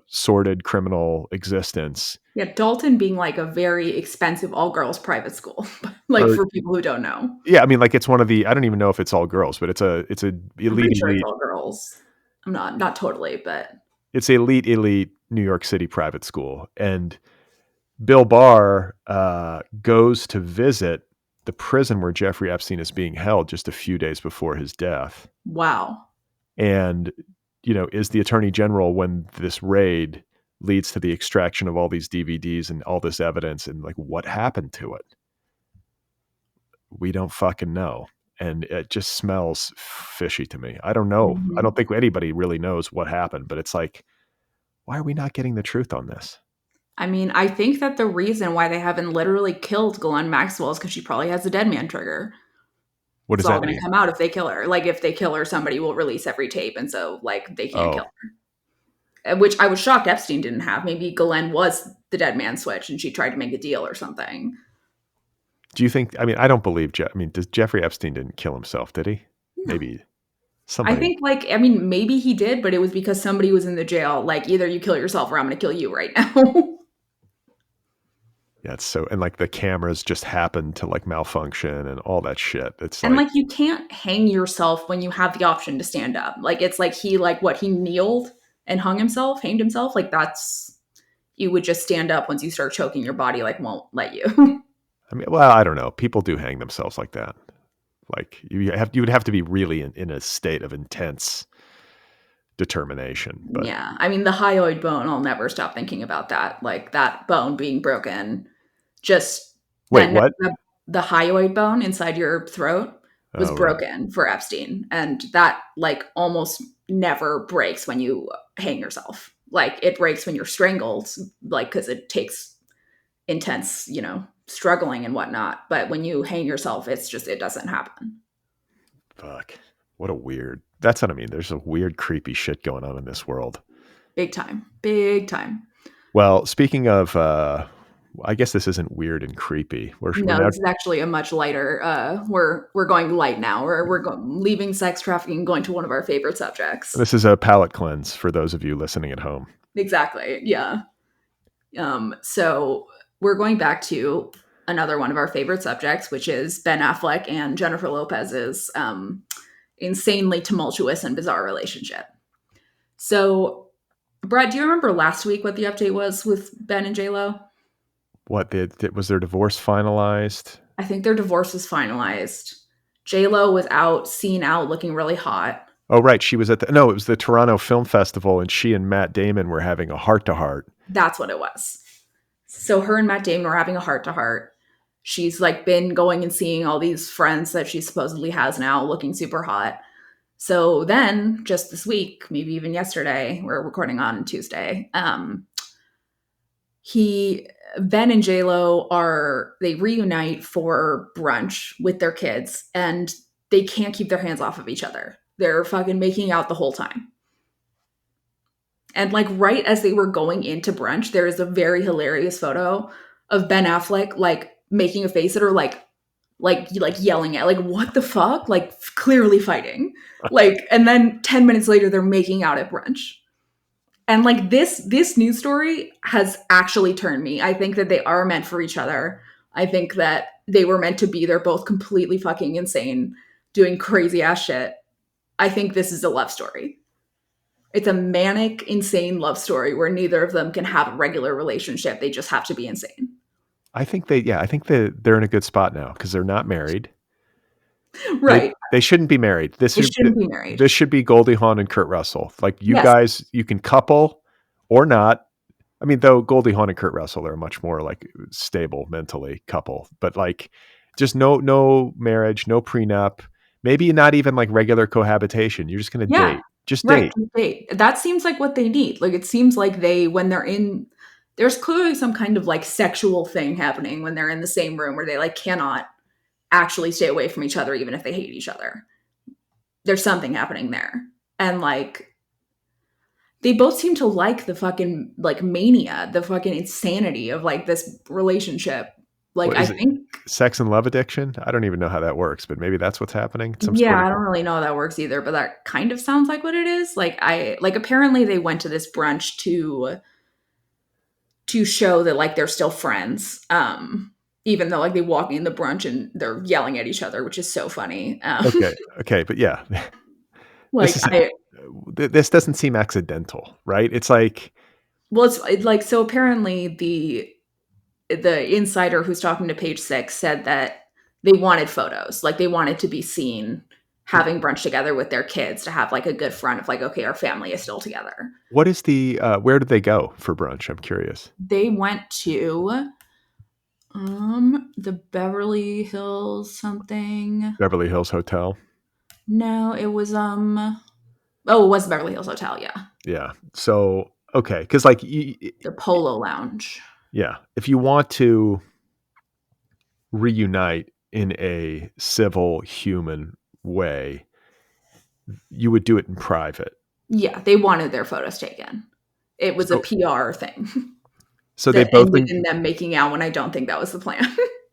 Speaker 3: sordid criminal existence.
Speaker 2: Yeah, Dalton being like a very expensive all girls private school, like
Speaker 3: Or,
Speaker 2: for people who don't know.
Speaker 3: yeah, I mean, like it's one of the, I don't even know if it's all girls, but it's a
Speaker 2: I'm pretty
Speaker 3: elite
Speaker 2: sure it's
Speaker 3: elite.
Speaker 2: all girls. I'm not totally, but
Speaker 3: It's elite New York City private school, and Bill Barr goes to visit the prison where Jeffrey Epstein is being held just a few days before his death.
Speaker 2: wow.
Speaker 3: And, is the attorney general when this raid leads to the extraction of all these DVDs and all this evidence, and like what happened to it? We don't fucking know. And it just smells fishy to me. I don't know. I
Speaker 2: Mhm.
Speaker 3: don't think anybody really knows what happened, but it's like, why are we not getting the truth on this?
Speaker 2: I mean, I think that the reason why they haven't literally killed Ghislaine Maxwell is because she probably has a dead man trigger.
Speaker 3: What
Speaker 2: It's
Speaker 3: does
Speaker 2: all
Speaker 3: that
Speaker 2: going to
Speaker 3: mean?
Speaker 2: come out if they kill her. Like if they kill her, somebody will release every tape, and so like they can't kill
Speaker 3: Oh,
Speaker 2: her. which I was shocked Epstein didn't have. Maybe Ghislaine was the dead man switch and she tried to make a deal or something.
Speaker 3: Do you think? I mean, I don't believe. Does Jeffrey Epstein didn't kill himself? Did he?
Speaker 2: No.
Speaker 3: Maybe
Speaker 2: I
Speaker 3: somebody.
Speaker 2: think, like, I mean, maybe he did, but it was because somebody was in the jail. Like, either you kill yourself or I'm going to kill you right now.
Speaker 3: Yeah, it's so, and like the cameras just happened to like malfunction and all that shit. It's
Speaker 2: And
Speaker 3: like,
Speaker 2: like, you can't hang yourself when you have the option to stand up. Like, it's like he kneeled and hanged himself. Like, that's, you would just stand up once you start choking, your body like won't let you.
Speaker 3: I mean, well, I don't know. People do hang themselves like that. Like you would have to be really in a state of intense determination. But
Speaker 2: Yeah. I mean, the hyoid bone, I'll never stop thinking about that. Like, that bone being broken, just
Speaker 3: wait,
Speaker 2: then
Speaker 3: what?
Speaker 2: the hyoid bone inside your throat was
Speaker 3: Oh, right.
Speaker 2: broken for Epstein. And that, like, almost never breaks when you hang yourself. Like, it breaks when you're strangled, like, because it takes intense, struggling and whatnot. But when you hang yourself, it doesn't happen.
Speaker 3: Fuck. What a weird. That's what I mean. There's a weird, creepy shit going on in this world.
Speaker 2: Big time. Big time.
Speaker 3: Well, speaking of, I guess this isn't weird and creepy. We're
Speaker 2: No,
Speaker 3: now.
Speaker 2: this is actually a much lighter. We're going light now. Leaving sex trafficking, going to one of our favorite subjects.
Speaker 3: This is a palate cleanse for those of you listening at home.
Speaker 2: Exactly. Yeah. So we're going back to another one of our favorite subjects, which is Ben Affleck and Jennifer Lopez's insanely tumultuous and bizarre relationship. So, Brad, do you remember last week what the update was with Ben and J Lo?
Speaker 3: What was their divorce finalized?
Speaker 2: I think their divorce was finalized. J Lo was seen out, looking really hot.
Speaker 3: Oh, right. She was at the, no, it was the Toronto Film Festival, and she and Matt Damon were having a heart to heart.
Speaker 2: That's what it was. So her and Matt Damon were having a heart to heart. She's like been going and seeing all these friends that she supposedly has now, looking super hot. So then, just this week, maybe even yesterday, we're recording on Tuesday. He Ben and JLo they reunite for brunch with their kids, and they can't keep their hands off of each other. They're fucking making out the whole time. And like right as they were going into brunch, there is a very hilarious photo of Ben Affleck like making a face at her, like yelling at, like, what the fuck, like clearly fighting, like, and then 10 minutes later they're making out at brunch. And like this news story has actually turned me. I think that they are meant for each other. I think that they were meant to be. They're both completely fucking insane, doing crazy ass shit. I think this is a love story. It's a manic, insane love story where neither of them can have a regular relationship. They just have to be insane.
Speaker 3: I think they're in a good spot now because they're not married.
Speaker 2: Right.
Speaker 3: They shouldn't be married.
Speaker 2: They shouldn't be married.
Speaker 3: This should be Goldie Hawn and Kurt Russell. Like you
Speaker 2: Yes.
Speaker 3: guys, you can couple or not. I mean, though Goldie Hawn and Kurt Russell are a much more like stable mentally couple, but like just no marriage, no prenup, maybe not even like regular cohabitation. You're just gonna
Speaker 2: Yeah.
Speaker 3: date. Just
Speaker 2: Right.
Speaker 3: date.
Speaker 2: Date. That seems like what they need. Like, it seems like when they're in, there's clearly some kind of like sexual thing happening when they're in the same room where they like cannot actually stay away from each other, even if they hate each other. There's something happening there. And like, they both seem to like the fucking like mania, the fucking insanity of like this relationship. Like,
Speaker 3: What
Speaker 2: I
Speaker 3: is it?
Speaker 2: think,
Speaker 3: Sex and love addiction? I don't even know how that works, but maybe that's what's happening. Some
Speaker 2: yeah,
Speaker 3: sort of
Speaker 2: I don't really know how that works either, but that kind of sounds like what it is. Like apparently they went to this brunch to show that like they're still friends. Even though like they walk in the brunch and they're yelling at each other, which is so funny.
Speaker 3: okay, but yeah, this
Speaker 2: Like
Speaker 3: is
Speaker 2: I
Speaker 3: this doesn't seem accidental, right? It's like
Speaker 2: well, like, so apparently the insider who's talking to Page Six said that they wanted photos, like they wanted to be seen having brunch together with their kids to have like a good front of like, okay, our family is still together.
Speaker 3: what is the where did they go for brunch? I'm curious.
Speaker 2: They went to the Beverly Hills something.
Speaker 3: Beverly Hills Hotel.
Speaker 2: No, it was oh, it was the Beverly Hills Hotel, yeah.
Speaker 3: Yeah. So okay, because like
Speaker 2: The Polo Lounge.
Speaker 3: yeah, if you want to reunite in a civil human way, you would do it in private.
Speaker 2: Yeah, they wanted their photos taken. It was a
Speaker 3: So
Speaker 2: PR thing
Speaker 3: so
Speaker 2: that ended in them making out when I don't think that was the plan.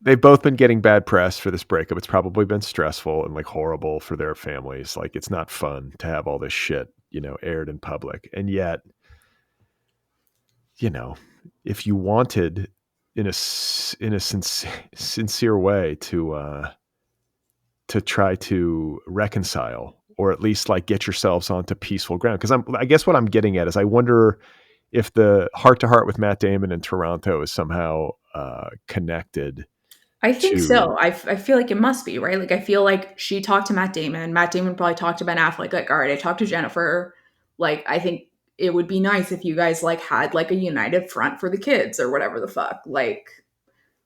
Speaker 3: they've both been getting bad press for this breakup. It's probably been stressful and like horrible for their families. Like it's not fun to have all this shit, aired in public. And yet, you know, if you wanted in a sincere way to try to reconcile or at least like get yourselves onto peaceful ground. Because I guess what I'm getting at is I wonder if the heart to heart with Matt Damon in Toronto is somehow connected
Speaker 2: I think
Speaker 3: to.
Speaker 2: so. I feel like it must be, right? Like, I feel like she talked to Matt Damon. Matt Damon probably talked to Ben Affleck. Like, all right, I talked to Jennifer. Like, I think it would be nice if you guys like had like a united front for the kids or whatever the fuck. Like,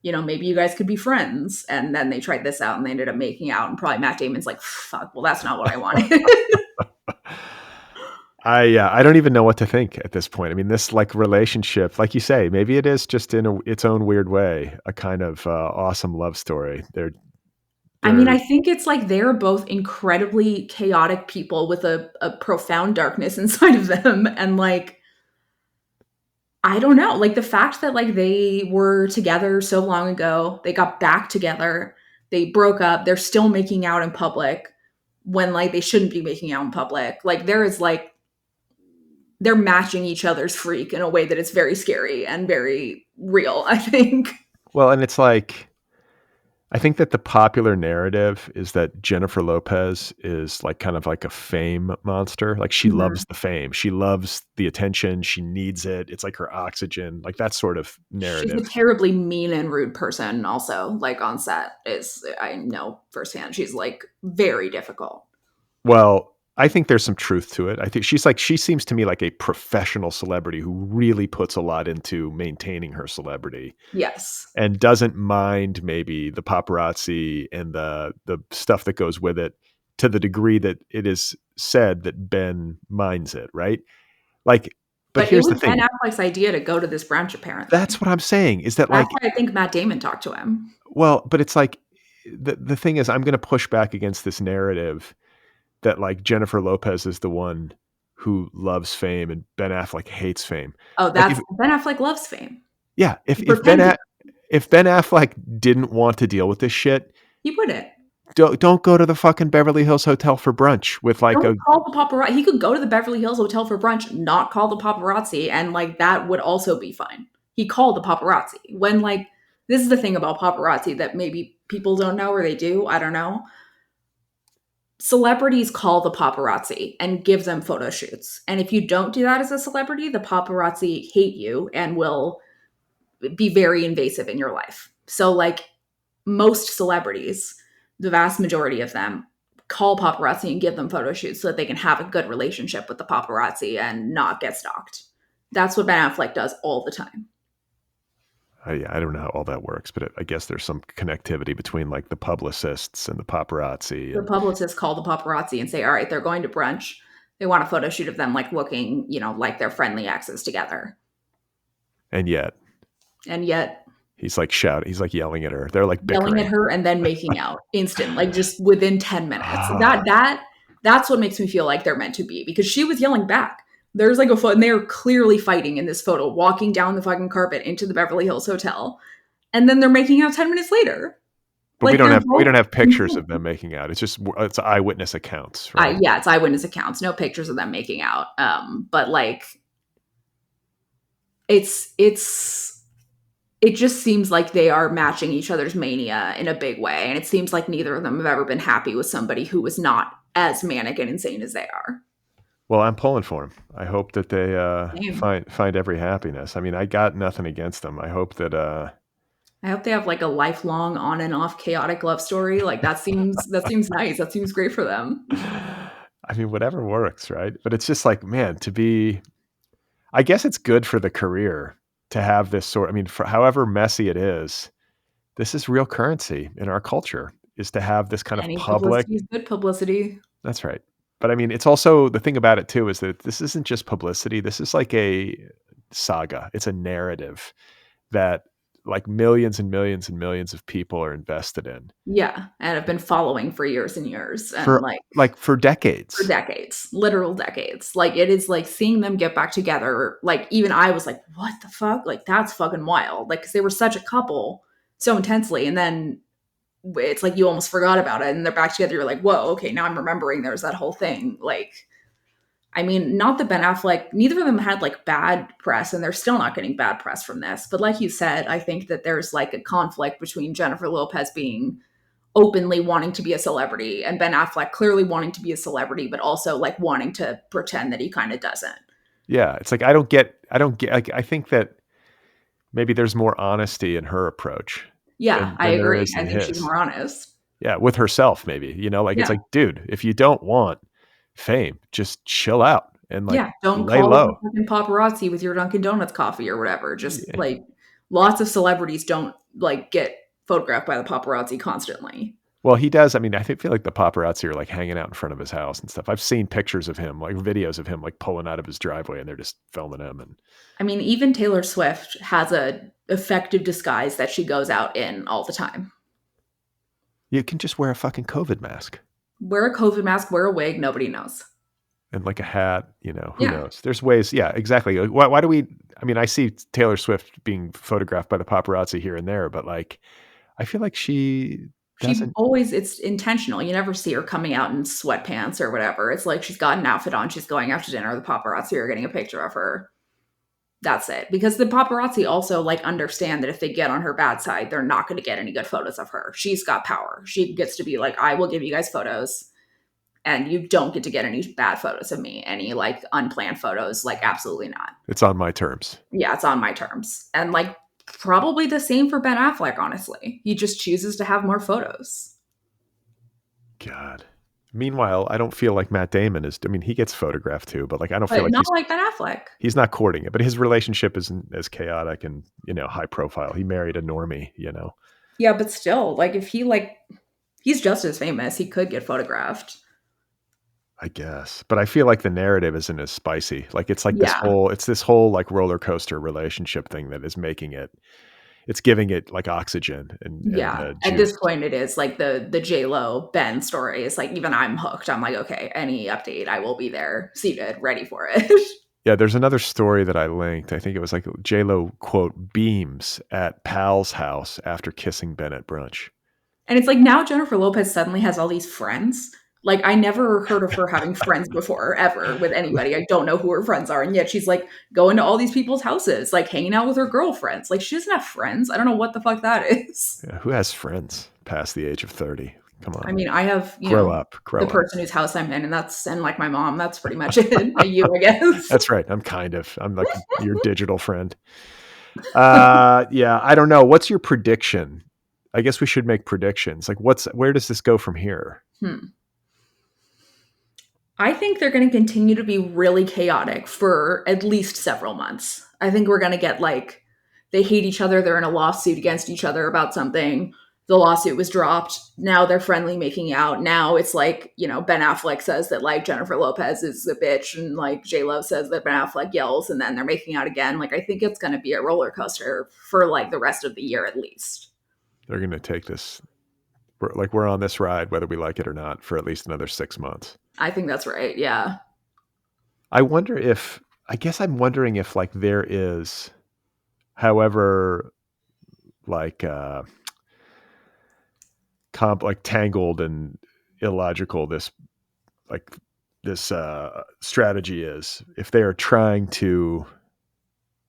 Speaker 2: maybe you guys could be friends. And then they tried this out and they ended up making out. And probably Matt Damon's like, fuck, well, that's not what I wanted.
Speaker 3: I don't even know what to think at this point. I mean, this like relationship, like you say, maybe it is just in its own weird way, a kind of awesome love story.
Speaker 2: I mean,
Speaker 3: They're
Speaker 2: I think it's like they're both incredibly chaotic people with a profound darkness inside of them. And like, I don't know, like the fact that like they were together so long ago, they got back together, they broke up, they're still making out in public when like they shouldn't be making out in public. Like there is like they're matching each other's freak in a way that is very scary and very real, I think.
Speaker 3: well, and it's like I think that the popular narrative is that Jennifer Lopez is like kind of like a fame monster. Like she
Speaker 2: Mhm.
Speaker 3: loves the fame. She loves the attention. She needs it. It's like her oxygen, like that sort of
Speaker 2: She's a
Speaker 3: narrative.
Speaker 2: terribly mean and rude person also, like on set is I know firsthand. She's like very difficult.
Speaker 3: Well, I think there's some truth to it. I think she seems to me like a professional celebrity who really puts a lot into maintaining her celebrity
Speaker 2: Yes.
Speaker 3: and doesn't mind maybe the paparazzi and the stuff that goes with it to the degree that it is said that Ben minds it, right? Like, but
Speaker 2: But it
Speaker 3: here's the
Speaker 2: was Ben
Speaker 3: thing.
Speaker 2: Affleck's idea to go to this brunch apparently.
Speaker 3: That's what I'm saying is that
Speaker 2: That's
Speaker 3: like,
Speaker 2: why I think Matt Damon talked to him.
Speaker 3: well, but it's like the thing is I'm going to push back against this narrative that like Jennifer Lopez is the one who loves fame and Ben Affleck hates fame.
Speaker 2: Oh,
Speaker 3: Like
Speaker 2: that's Ben Affleck loves fame.
Speaker 3: yeah,
Speaker 2: He pretended
Speaker 3: if Ben Affleck didn't want to deal with this shit,
Speaker 2: he wouldn't.
Speaker 3: don't go to the fucking Beverly Hills Hotel for brunch with like
Speaker 2: Don't
Speaker 3: a
Speaker 2: call the paparazzi. He could go to the Beverly Hills Hotel for brunch, not call the paparazzi, and like that would also be fine. He called the paparazzi. When like this is the thing about paparazzi that maybe people don't know or they do, I don't know. Celebrities call the paparazzi and give them photo shoots. And if you don't do that as a celebrity, the paparazzi hate you and will be very invasive in your life. So like most celebrities, the vast majority of them call paparazzi and give them photo shoots so that they can have a good relationship with the paparazzi and not get stalked. That's what Ben Affleck does all the time.
Speaker 3: I don't know how all that works, but I guess there's some connectivity between like the publicists and the paparazzi
Speaker 2: The
Speaker 3: and
Speaker 2: publicists call the paparazzi and say, all right, they're going to brunch. They want a photo shoot of them like looking, like they're friendly exes together.
Speaker 3: yet
Speaker 2: And yet
Speaker 3: he's like shouting, he's like yelling at her. They're like
Speaker 2: yelling at
Speaker 3: bickering.
Speaker 2: her and then making out instant, like just within 10 minutes.
Speaker 3: Ah,
Speaker 2: That's what makes me feel like they're meant to be because she was yelling back. There's like a foot and they're clearly fighting in this photo, walking down the fucking carpet into the Beverly Hills Hotel. And then they're making out 10 minutes later.
Speaker 3: but
Speaker 2: Like they're
Speaker 3: we
Speaker 2: both
Speaker 3: don't have pictures of them making out. It's eyewitness accounts, right?
Speaker 2: yeah, it's eyewitness accounts, no pictures of them making out. But like it's it just seems like they are matching each other's mania in a big way. And it seems like neither of them have ever been happy with somebody who was not as manic and insane as they are.
Speaker 3: Well, I'm pulling for them. I hope that they
Speaker 2: Same.
Speaker 3: find every happiness. I mean, I got nothing against them. I hope that
Speaker 2: I hope they have like a lifelong on and off chaotic love story. Like that seems nice. That seems great for them.
Speaker 3: I mean, whatever works, right? But it's just like, man, to be I guess it's good for the career to have this sort I mean, for however messy it is, this is real currency in our culture is to have this kind of
Speaker 2: Any
Speaker 3: public.
Speaker 2: publicity is good publicity.
Speaker 3: That's right. But I mean, it's also the thing about it too is that this isn't just publicity. This is like a saga. It's a narrative that like millions and millions and millions of people are invested in
Speaker 2: Yeah, and have been following for years and years, and,
Speaker 3: for
Speaker 2: like,
Speaker 3: for
Speaker 2: for
Speaker 3: decades.
Speaker 2: decades, literal decades. Like, it is, like, seeing them get back together, like, even I was like, "What the fuck?" Like, that's fucking wild, like, because they were such a couple so intensely, and then it's like you almost forgot about it, and they're back together, you're like, "Whoa, okay, now I'm remembering there's that whole thing." Like, I mean, not that Ben Affleck, neither of them had like bad press, and they're still not getting bad press from this. But like you said, I think that there's like a conflict between Jennifer Lopez being openly wanting to be a celebrity and Ben Affleck clearly wanting to be a celebrity, but also like wanting to pretend that he kind of doesn't.
Speaker 3: Yeah, it's like I don't get. Like, I think that maybe there's more honesty in her approach
Speaker 2: Yeah, I
Speaker 3: than there
Speaker 2: agree.
Speaker 3: is
Speaker 2: I
Speaker 3: in
Speaker 2: think she's
Speaker 3: his.
Speaker 2: more honest.
Speaker 3: Yeah, with herself, maybe. Like it's
Speaker 2: Yeah.
Speaker 3: like, dude, if you don't want fame, just chill out and like
Speaker 2: Yeah. Don't
Speaker 3: lay
Speaker 2: call the
Speaker 3: low.
Speaker 2: fucking paparazzi with your Dunkin' Donuts coffee or whatever. Just
Speaker 3: Yeah.
Speaker 2: like lots of celebrities don't like get photographed by the paparazzi constantly.
Speaker 3: Well, he does. I mean, feel like the paparazzi are like hanging out in front of his house and stuff. I've seen pictures of him, like videos of him, like pulling out of his driveway, and they're just filming him. And
Speaker 2: I mean, even Taylor Swift has a effective disguise that she goes out in all the time.
Speaker 3: you can just wear a fucking COVID mask
Speaker 2: Wear a COVID mask, wear a wig, nobody knows.
Speaker 3: and like a hat. Who
Speaker 2: Yeah.
Speaker 3: knows? There's ways. Yeah, exactly. Like, why do we? I mean, I see Taylor Swift being photographed by the paparazzi here and there, but like, I feel like she
Speaker 2: She
Speaker 3: doesn't.
Speaker 2: always, it's intentional. You never see her coming out in sweatpants or whatever. It's like she's got an outfit on, she's going out to dinner, the paparazzi are getting a picture of her. That's it. Because the paparazzi also like understand that if they get on her bad side, they're not going to get any good photos of her. She's got power. She gets to be like, I will give you guys photos and you don't get to get any bad photos of me, any like unplanned photos. Like, absolutely not.
Speaker 3: It's on my terms.
Speaker 2: Yeah, it's on my terms. And like, probably the same for Ben Affleck, honestly. He just chooses to have more photos.
Speaker 3: God. Meanwhile, I don't feel like Matt Damon is. I mean, he gets photographed too, but like, I don't feel
Speaker 2: But
Speaker 3: like
Speaker 2: not like Ben Affleck.
Speaker 3: he's not courting it. But his relationship isn't as chaotic and high profile. He married a normie.
Speaker 2: Yeah, but still, like, if he like, he's just as famous. He could get photographed.
Speaker 3: I guess. But I feel like the narrative isn't as spicy. Like it's like
Speaker 2: Yeah,
Speaker 3: this whole like roller coaster relationship thing that is making it's giving it like oxygen and
Speaker 2: yeah. At
Speaker 3: juice.
Speaker 2: this point, it is like the J Lo Ben story. It's like even I'm hooked. I'm like, okay, any update, I will be there, seated, ready for it.
Speaker 3: Yeah, there's another story that I linked. I think it was like J-Lo quote beams at Pal's house after kissing Ben at brunch.
Speaker 2: And it's like now Jennifer Lopez suddenly has all these friends. Like, I never heard of her having friends before, ever, with anybody. I don't know who her friends are. And yet she's like going to all these people's houses, like hanging out with her girlfriends. Like, she doesn't have friends. I don't know what the fuck that is.
Speaker 3: Yeah, who has friends past the age of 30? Come
Speaker 2: I
Speaker 3: on.
Speaker 2: mean, I have,
Speaker 3: Grow up.
Speaker 2: the
Speaker 3: Grow up.
Speaker 2: person whose house I'm in, and like my mom, that's pretty much it. You, I guess.
Speaker 3: That's right. I'm like your digital friend. Yeah, I don't know. What's your prediction? I guess we should make predictions. Like where does this go from here?
Speaker 2: Hmm. I think they're going to continue to be really chaotic for at least several months. I think we're going to get like they hate each other, they're in a lawsuit against each other about something. The lawsuit was dropped. Now they're friendly making out. Now it's like, Ben Affleck says that like Jennifer Lopez is a bitch and like J-Lo says that Ben Affleck yells and then they're making out again. Like, I think it's going to be a roller coaster for like the rest of the year at least.
Speaker 3: They're going to take this. We're on this ride, whether we like it or not, for at least another 6 months.
Speaker 2: I think that's right. Yeah.
Speaker 3: I guess I'm wondering if like there is, however, like, like tangled and illogical like this strategy is, if they are trying to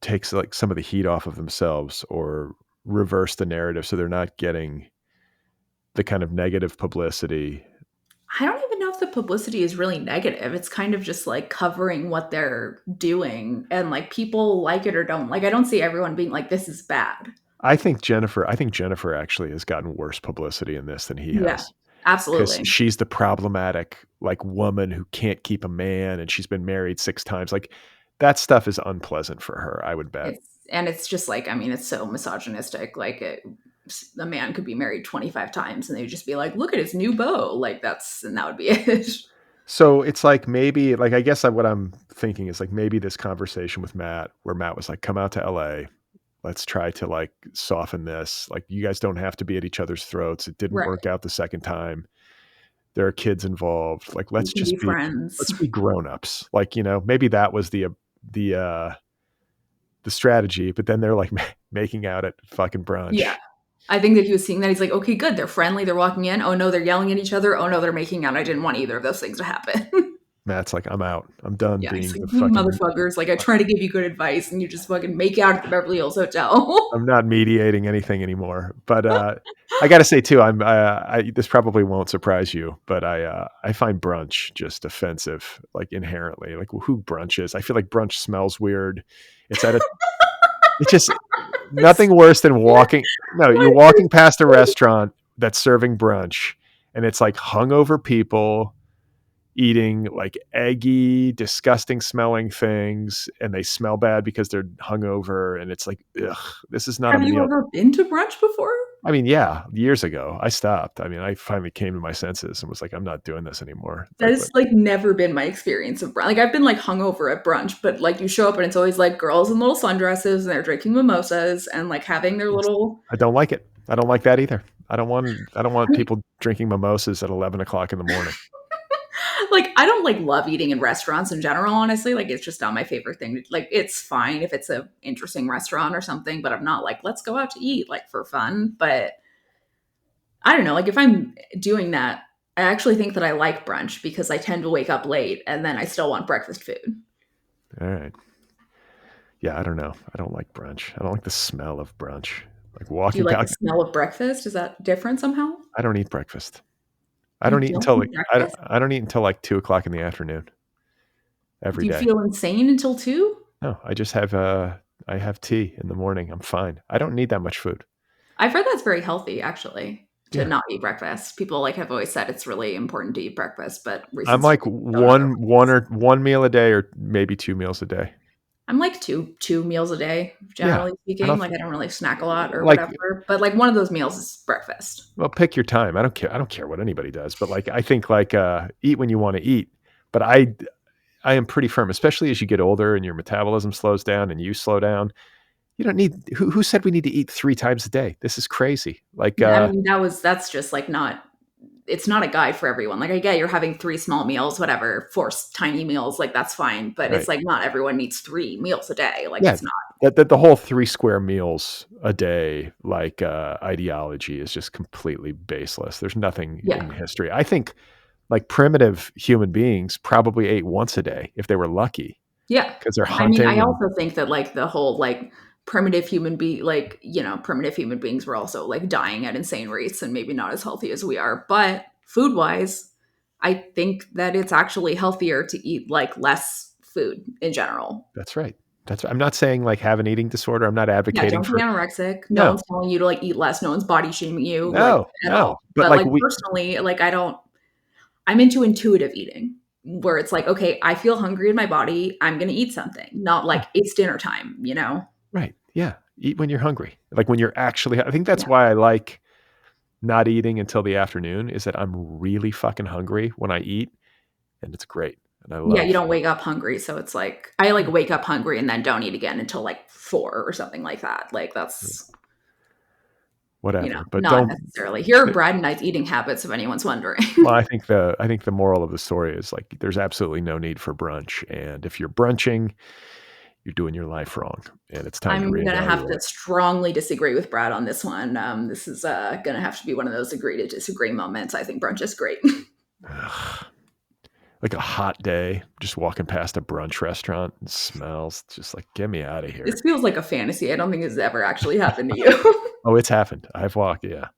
Speaker 3: take like some of the heat off of themselves or reverse the narrative so they're not getting the kind of negative publicity.
Speaker 2: I don't even know if the publicity is really negative. It's kind of just like covering what they're doing and like people like it or don't. Like, I don't see everyone being like, this is bad.
Speaker 3: I think Jennifer actually has gotten worse publicity in this than he
Speaker 2: Yeah,
Speaker 3: has, because
Speaker 2: absolutely.
Speaker 3: she's the problematic like woman who can't keep a man and she's been married 6 times. Like that stuff is unpleasant for her, I would bet.
Speaker 2: It's just like, I mean, it's so misogynistic. Like, a man could be married 25 times and they'd just be like, look at his new beau. Like, and that would be it.
Speaker 3: So it's like maybe like I guess what I'm thinking is like maybe this conversation with Matt, where Matt was like, come out to LA. let's try to like soften this. Like, you guys don't have to be at each other's throats. It didn't
Speaker 2: Right.
Speaker 3: work out the second time. There are kids involved. Like,
Speaker 2: We can be
Speaker 3: let's
Speaker 2: friends.
Speaker 3: be grown-ups. Like, maybe that was the the strategy, but then they're like making out at fucking
Speaker 2: Yeah.
Speaker 3: brunch.
Speaker 2: I think that he was seeing that. He's like, okay, good. They're friendly. They're walking in. Oh no, they're yelling at each other. Oh no, they're making out. I didn't want either of those things to happen.
Speaker 3: Matt's like, I'm out. I'm done
Speaker 2: Yeah, he's
Speaker 3: being
Speaker 2: like,
Speaker 3: the
Speaker 2: you
Speaker 3: fucking.
Speaker 2: motherfuckers. Like, I try to give you good advice and you just fucking make out at the Beverly Hills Hotel.
Speaker 3: I'm not mediating anything anymore. But I got to say too, this probably won't surprise you, but I find brunch just offensive, like inherently. Like, who brunches? I feel like brunch smells weird. It's at a. It's just nothing worse than walking. No, you're walking past a restaurant that's serving brunch, and it's like hungover people eating like eggy, disgusting smelling things, and they smell bad because they're hungover. And it's like, ugh, this is not a
Speaker 2: Have you
Speaker 3: meal.
Speaker 2: ever been to brunch before?
Speaker 3: I mean, yeah, years ago I stopped. I mean, I finally came to my senses and was like, I'm not doing this anymore.
Speaker 2: That
Speaker 3: Like,
Speaker 2: has like never been my experience of brunch. Like I've been like hungover at brunch, but like you show up and it's always like girls in little sundresses and they're drinking mimosas and like having their little.
Speaker 3: I don't like it. I don't like that either. I don't
Speaker 2: I
Speaker 3: want
Speaker 2: mean,
Speaker 3: people drinking mimosas at 11 o'clock in the morning.
Speaker 2: like I don't like love eating in restaurants in general. Honestly, like it's just not my favorite thing. Like it's fine if it's a interesting restaurant or something, but I'm not like let's go out to eat like for fun. But I don't know. Like if I'm doing that, I actually think that I like brunch because I tend to wake up late and then I still want breakfast food.
Speaker 3: All right. Yeah, I don't know. I don't like brunch. I don't like the smell of brunch. Like
Speaker 2: Do you
Speaker 3: walking
Speaker 2: like the
Speaker 3: back.
Speaker 2: smell of breakfast? Is that different somehow?
Speaker 3: I don't eat breakfast. I
Speaker 2: You
Speaker 3: don't eat
Speaker 2: don't
Speaker 3: until
Speaker 2: eat
Speaker 3: like
Speaker 2: breakfast?
Speaker 3: I don't eat until like 2 o'clock in the afternoon every
Speaker 2: Do you
Speaker 3: day.
Speaker 2: feel insane until 2?
Speaker 3: No, I just have I have tea in the morning. I'm fine. I don't need that much food.
Speaker 2: I've heard that's very healthy actually, to
Speaker 3: Yeah.
Speaker 2: not eat breakfast. People like have always said it's really important to eat breakfast, but
Speaker 3: I'm
Speaker 2: recent
Speaker 3: like
Speaker 2: studies have shown otherwise.
Speaker 3: one meal a day or maybe 2 meals a day.
Speaker 2: I'm like two meals a day,
Speaker 3: Yeah.
Speaker 2: generally
Speaker 3: I
Speaker 2: speaking.
Speaker 3: don't
Speaker 2: Like I don't really snack a lot or
Speaker 3: like
Speaker 2: whatever, but like one of those meals is breakfast.
Speaker 3: well, pick your time. I don't care. I don't care what anybody does, but like I think like eat when you want to eat. But I am pretty firm, especially as you get older and your metabolism slows down and you slow down. You don't need who said we need to eat 3 times a day? This is crazy. Like
Speaker 2: I mean, that's just like not it's not a guide for everyone. Like I get you're having 3 small meals, whatever, 4 tiny meals, like that's fine, but it's
Speaker 3: right.
Speaker 2: like not everyone needs 3 meals a day. Like
Speaker 3: Yeah.
Speaker 2: it's not.
Speaker 3: That the whole 3 square meals a day like ideology is just completely baseless. There's nothing
Speaker 2: Yeah.
Speaker 3: in history. I think like primitive human beings probably ate once a day if they were lucky
Speaker 2: Yeah.
Speaker 3: because they're
Speaker 2: I mean, I
Speaker 3: hunting and
Speaker 2: also think that like the whole like primitive human beings were also like dying at insane rates and maybe not as healthy as we are. But food wise, I think that it's actually healthier to eat like less food in general.
Speaker 3: that's right. I'm not saying like have an eating disorder. I'm not
Speaker 2: Yeah,
Speaker 3: advocating
Speaker 2: don't be
Speaker 3: for
Speaker 2: anorexic. No
Speaker 3: no,
Speaker 2: one's telling you to like eat less. No one's body shaming you like
Speaker 3: no,
Speaker 2: at
Speaker 3: no.
Speaker 2: all.
Speaker 3: But
Speaker 2: But
Speaker 3: like
Speaker 2: like personally, like I'm into intuitive eating where it's like, okay, I feel hungry in my body. I'm going to eat something, not
Speaker 3: yeah,
Speaker 2: like it's dinner time, you know?
Speaker 3: right. Yeah. Eat when you're hungry. Like when you're actually I think that's
Speaker 2: Yeah.
Speaker 3: why I like not eating until the afternoon is that I'm really fucking hungry when I eat and it's great. And I
Speaker 2: Yeah, you
Speaker 3: love
Speaker 2: don't wake up hungry, so it's like I like wake up hungry and then don't eat again until like 4 or something like that. Like that's,
Speaker 3: whatever. But
Speaker 2: not
Speaker 3: don't
Speaker 2: necessarily. Here are Brad and I's eating habits if anyone's wondering.
Speaker 3: well, I think the moral of the story is like there's absolutely no need for brunch. And if you're brunching, you're doing your life wrong. And it's time to
Speaker 2: I'm gonna have
Speaker 3: reevaluate.
Speaker 2: to strongly disagree with Brad on this one. This is gonna have to be one of those agree to disagree moments. I think brunch is great.
Speaker 3: Ugh. Like a hot day, just walking past a brunch restaurant and smells just like get me out of
Speaker 2: This
Speaker 3: here.
Speaker 2: feels like a fantasy. I don't think this has ever actually happened to you.
Speaker 3: Oh, it's happened. I've walked, yeah.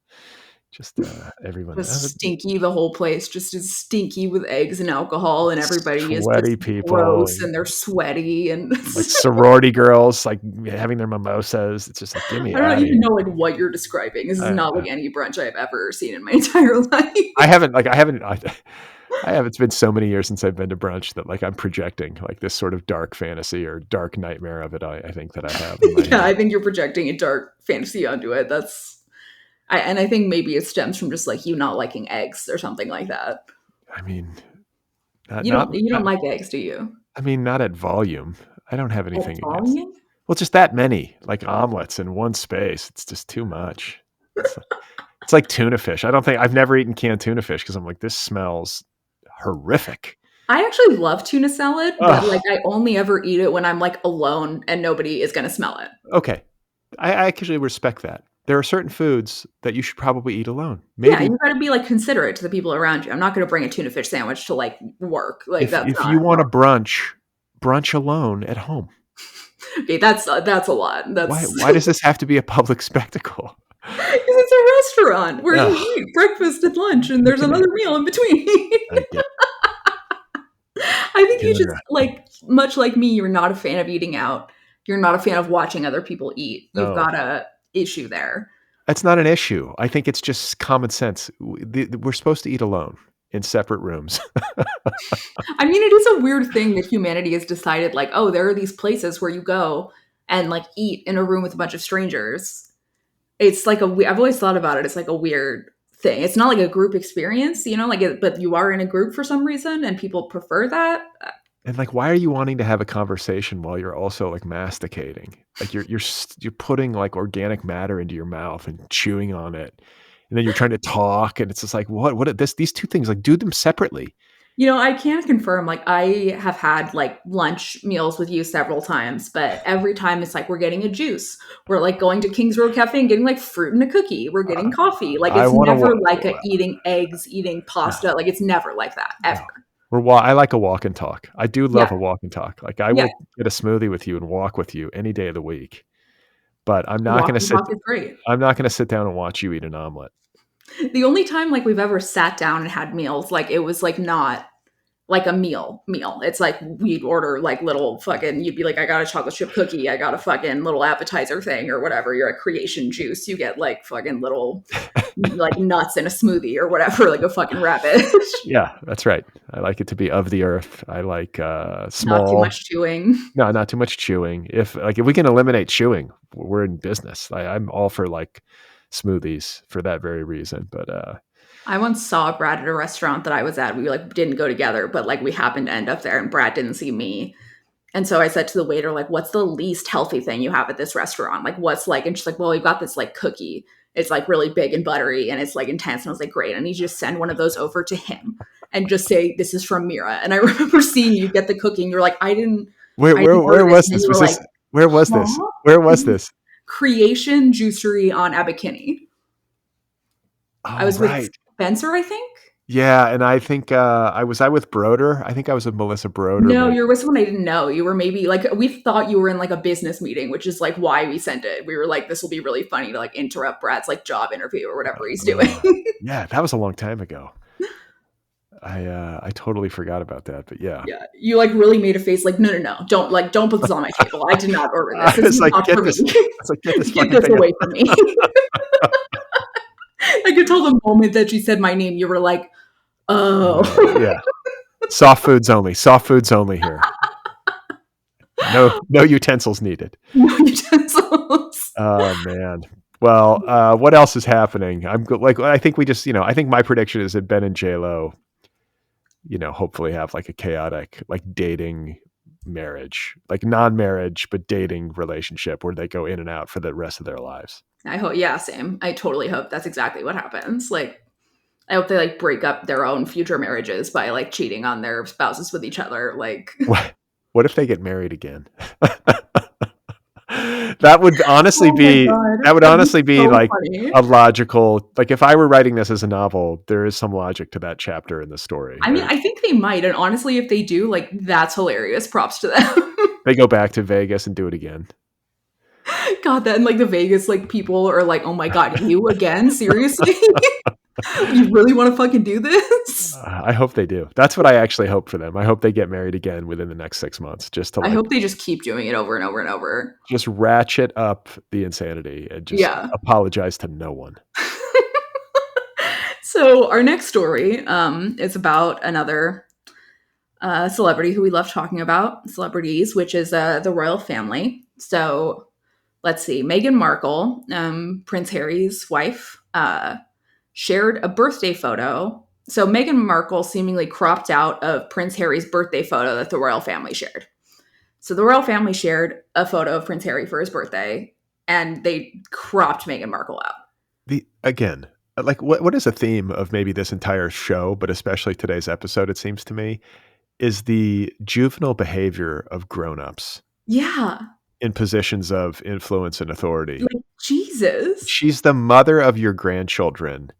Speaker 3: Just everyone
Speaker 2: Just stinky, the whole place just is stinky with eggs and alcohol, and everybody is
Speaker 3: sweaty
Speaker 2: just
Speaker 3: people
Speaker 2: gross
Speaker 3: and
Speaker 2: and they're sweaty and
Speaker 3: like sorority girls like having their mimosas. It's just like get me
Speaker 2: I don't
Speaker 3: out of
Speaker 2: even
Speaker 3: here.
Speaker 2: know like what you're describing. This is
Speaker 3: I,
Speaker 2: not like any brunch I've ever seen in my entire life.
Speaker 3: I haven't like I have. It's been so many years since I've been to brunch that like I'm projecting like this sort of dark fantasy or dark nightmare of it. I think that I have in my
Speaker 2: Yeah,
Speaker 3: head.
Speaker 2: I think you're projecting a dark fantasy onto it. And I think maybe it stems from just like you not liking eggs or something like that.
Speaker 3: I mean, not
Speaker 2: You
Speaker 3: not.
Speaker 2: don't you don't like eggs, do you?
Speaker 3: I mean, not at volume. I don't have
Speaker 2: At
Speaker 3: anything against.
Speaker 2: volume?
Speaker 3: Well, just that many like omelets in one space. It's just too much. It's like, it's like tuna fish. I don't think I've never eaten canned tuna fish because I'm like, this smells horrific.
Speaker 2: I actually love tuna salad, but like
Speaker 3: Oh,
Speaker 2: I only ever eat it when I'm like alone and nobody is gonna smell it.
Speaker 3: okay. I actually respect that. There are certain foods that you should probably eat alone.
Speaker 2: Yeah,
Speaker 3: Maybe
Speaker 2: you gotta be like considerate to the people around you. I'm not gonna bring a tuna fish sandwich to like work. Like that's
Speaker 3: if
Speaker 2: not
Speaker 3: you want to brunch, brunch alone at home.
Speaker 2: okay. That's a lot.
Speaker 3: Why
Speaker 2: That's
Speaker 3: why does this have to be a public spectacle?
Speaker 2: because it's a restaurant where you
Speaker 3: Ugh,
Speaker 2: eat breakfast and lunch, and
Speaker 3: you
Speaker 2: there's
Speaker 3: can
Speaker 2: another meal in between.
Speaker 3: I get
Speaker 2: I think you just
Speaker 3: yeah.
Speaker 2: like much like me. You're not a fan of eating out. You're not a fan of watching other people eat. You've
Speaker 3: No.
Speaker 2: got a issue there.
Speaker 3: That's not an issue. I think it's just common sense. We're supposed to eat alone in separate rooms.
Speaker 2: I mean, it is a weird thing that humanity has decided, like, oh, there are these places where you go and like eat in a room with a bunch of strangers. It's like I've always thought about it. It's like a weird thing. It's not like a group experience, you know, like, but you are in a group for some reason and people prefer that.
Speaker 3: And like, why are you wanting to have a conversation while you're also like masticating? Like you're putting like organic matter into your mouth and chewing on it, and then you're trying to talk, and it's just like these two things like do them separately.
Speaker 2: You know, I can confirm, like, I have had like lunch meals with you several times, but every time it's like we're getting a juice. We're like going to Kings Road Cafe and getting like fruit and a cookie. We're getting
Speaker 3: Uh,
Speaker 2: coffee. Like,
Speaker 3: I
Speaker 2: it's
Speaker 3: want
Speaker 2: never
Speaker 3: to.
Speaker 2: like a eating eggs, eating pasta. Like, it's never like that, ever.
Speaker 3: No. I like a walk and talk. I do
Speaker 2: Yeah.
Speaker 3: love a walk and talk. Like I
Speaker 2: Yeah.
Speaker 3: will get a smoothie with you and walk with you any day of the week. But
Speaker 2: Walk and talk is great.
Speaker 3: I'm not gonna sit down and watch you eat an omelet.
Speaker 2: The only time like we've ever sat down and had meals, like it was like not like a meal. It's like we'd order like little fucking you'd be like, I got a chocolate chip cookie, I got a fucking little appetizer thing or whatever. You're a creation juice. You get like fucking little like nuts in a smoothie or whatever, like a fucking rabbit.
Speaker 3: Yeah, that's right. I like it to be of the earth. I like
Speaker 2: Not too
Speaker 3: small.
Speaker 2: much chewing.
Speaker 3: No, not too much chewing. If we can eliminate chewing, we're in business. I'm all for like smoothies for that very reason. But
Speaker 2: I once saw Brad at a restaurant that I was at. We like didn't go together, but like we happened to end up there and Brad didn't see me. And so I said to the waiter, like, what's the least healthy thing you have at this restaurant? Like, what's like, and she's like, well, we've got this like cookie. It's like really big and buttery and it's like intense. And I was like, great. I need you to send one of those over to him and just say, this is from Mira. And I remember seeing you get the cookie and you're like, I didn't order
Speaker 3: where
Speaker 2: this.
Speaker 3: was
Speaker 2: And then
Speaker 3: this?
Speaker 2: you were
Speaker 3: Was
Speaker 2: like,
Speaker 3: this where was this?
Speaker 2: huh?
Speaker 3: Where was this?
Speaker 2: Creation Juicery on Abercrombie. I
Speaker 3: Oh,
Speaker 2: was with
Speaker 3: right.
Speaker 2: Spencer, I think.
Speaker 3: Yeah, and I think I with Broder. I think I was with Melissa Broder,
Speaker 2: No,
Speaker 3: maybe.
Speaker 2: you're with someone I didn't know. You were maybe like we thought you were in like a business meeting, which is like why we sent it. We were like, this will be really funny to like interrupt Brad's like job interview or whatever he's doing.
Speaker 3: Yeah, that was a long time ago. I totally forgot about that, but yeah.
Speaker 2: Yeah, you like really made a face like, no, don't put this on my table. I did not order this.
Speaker 3: I
Speaker 2: This
Speaker 3: was
Speaker 2: is
Speaker 3: like,
Speaker 2: not for me.
Speaker 3: get this
Speaker 2: Get
Speaker 3: fucking
Speaker 2: this
Speaker 3: thing
Speaker 2: away
Speaker 3: out.
Speaker 2: from me. I could tell the moment that she said my name, you were like, oh,
Speaker 3: Yeah. Soft foods only. Soft foods only here. No utensils needed.
Speaker 2: no utensils.
Speaker 3: Oh man. Well, what else is happening? Like I think we just, I think my prediction is that Ben and J Lo, hopefully have like a chaotic like dating marriage, like non-marriage but dating relationship where they go in and out for the rest of their lives.
Speaker 2: I hope, yeah, same. I totally hope that's exactly what happens. Like, I hope they like break up their own future marriages by like cheating on their spouses with each other. Like,
Speaker 3: What if they get married again? That would honestly
Speaker 2: oh my
Speaker 3: be
Speaker 2: god,
Speaker 3: that would
Speaker 2: that'd be
Speaker 3: honestly be
Speaker 2: so
Speaker 3: like
Speaker 2: funny.
Speaker 3: a logical, like if I were writing this as a novel, there is some logic to that chapter in the story.
Speaker 2: I mean, I think they might, and honestly, if they do, like, that's hilarious. Props to them.
Speaker 3: They go back to Vegas and do it again.
Speaker 2: God, then like the Vegas like people are like, oh my god, you again? Seriously? You really want to fucking do this?
Speaker 3: I hope they do. That's what I actually hope for them. I hope they get married again within the next 6 months, just to
Speaker 2: I
Speaker 3: like
Speaker 2: hope they just keep doing it over and over and over.
Speaker 3: just ratchet up the insanity and just
Speaker 2: Yeah.
Speaker 3: apologize to no one.
Speaker 2: So our next story is about another celebrity who we love talking about, celebrities, which is the royal family. So let's see, Meghan Markle, Prince Harry's wife, shared a birthday photo. So Meghan Markle seemingly cropped out of Prince Harry's birthday photo that the royal family shared. So the royal family shared a photo of Prince Harry for his birthday, and they cropped Meghan Markle out.
Speaker 3: The again, like what is a theme of maybe this entire show, but especially today's episode, it seems to me, is the juvenile behavior of grown-ups
Speaker 2: Yeah,
Speaker 3: in positions of influence and authority.
Speaker 2: like Jesus.
Speaker 3: She's the mother of your grandchildren.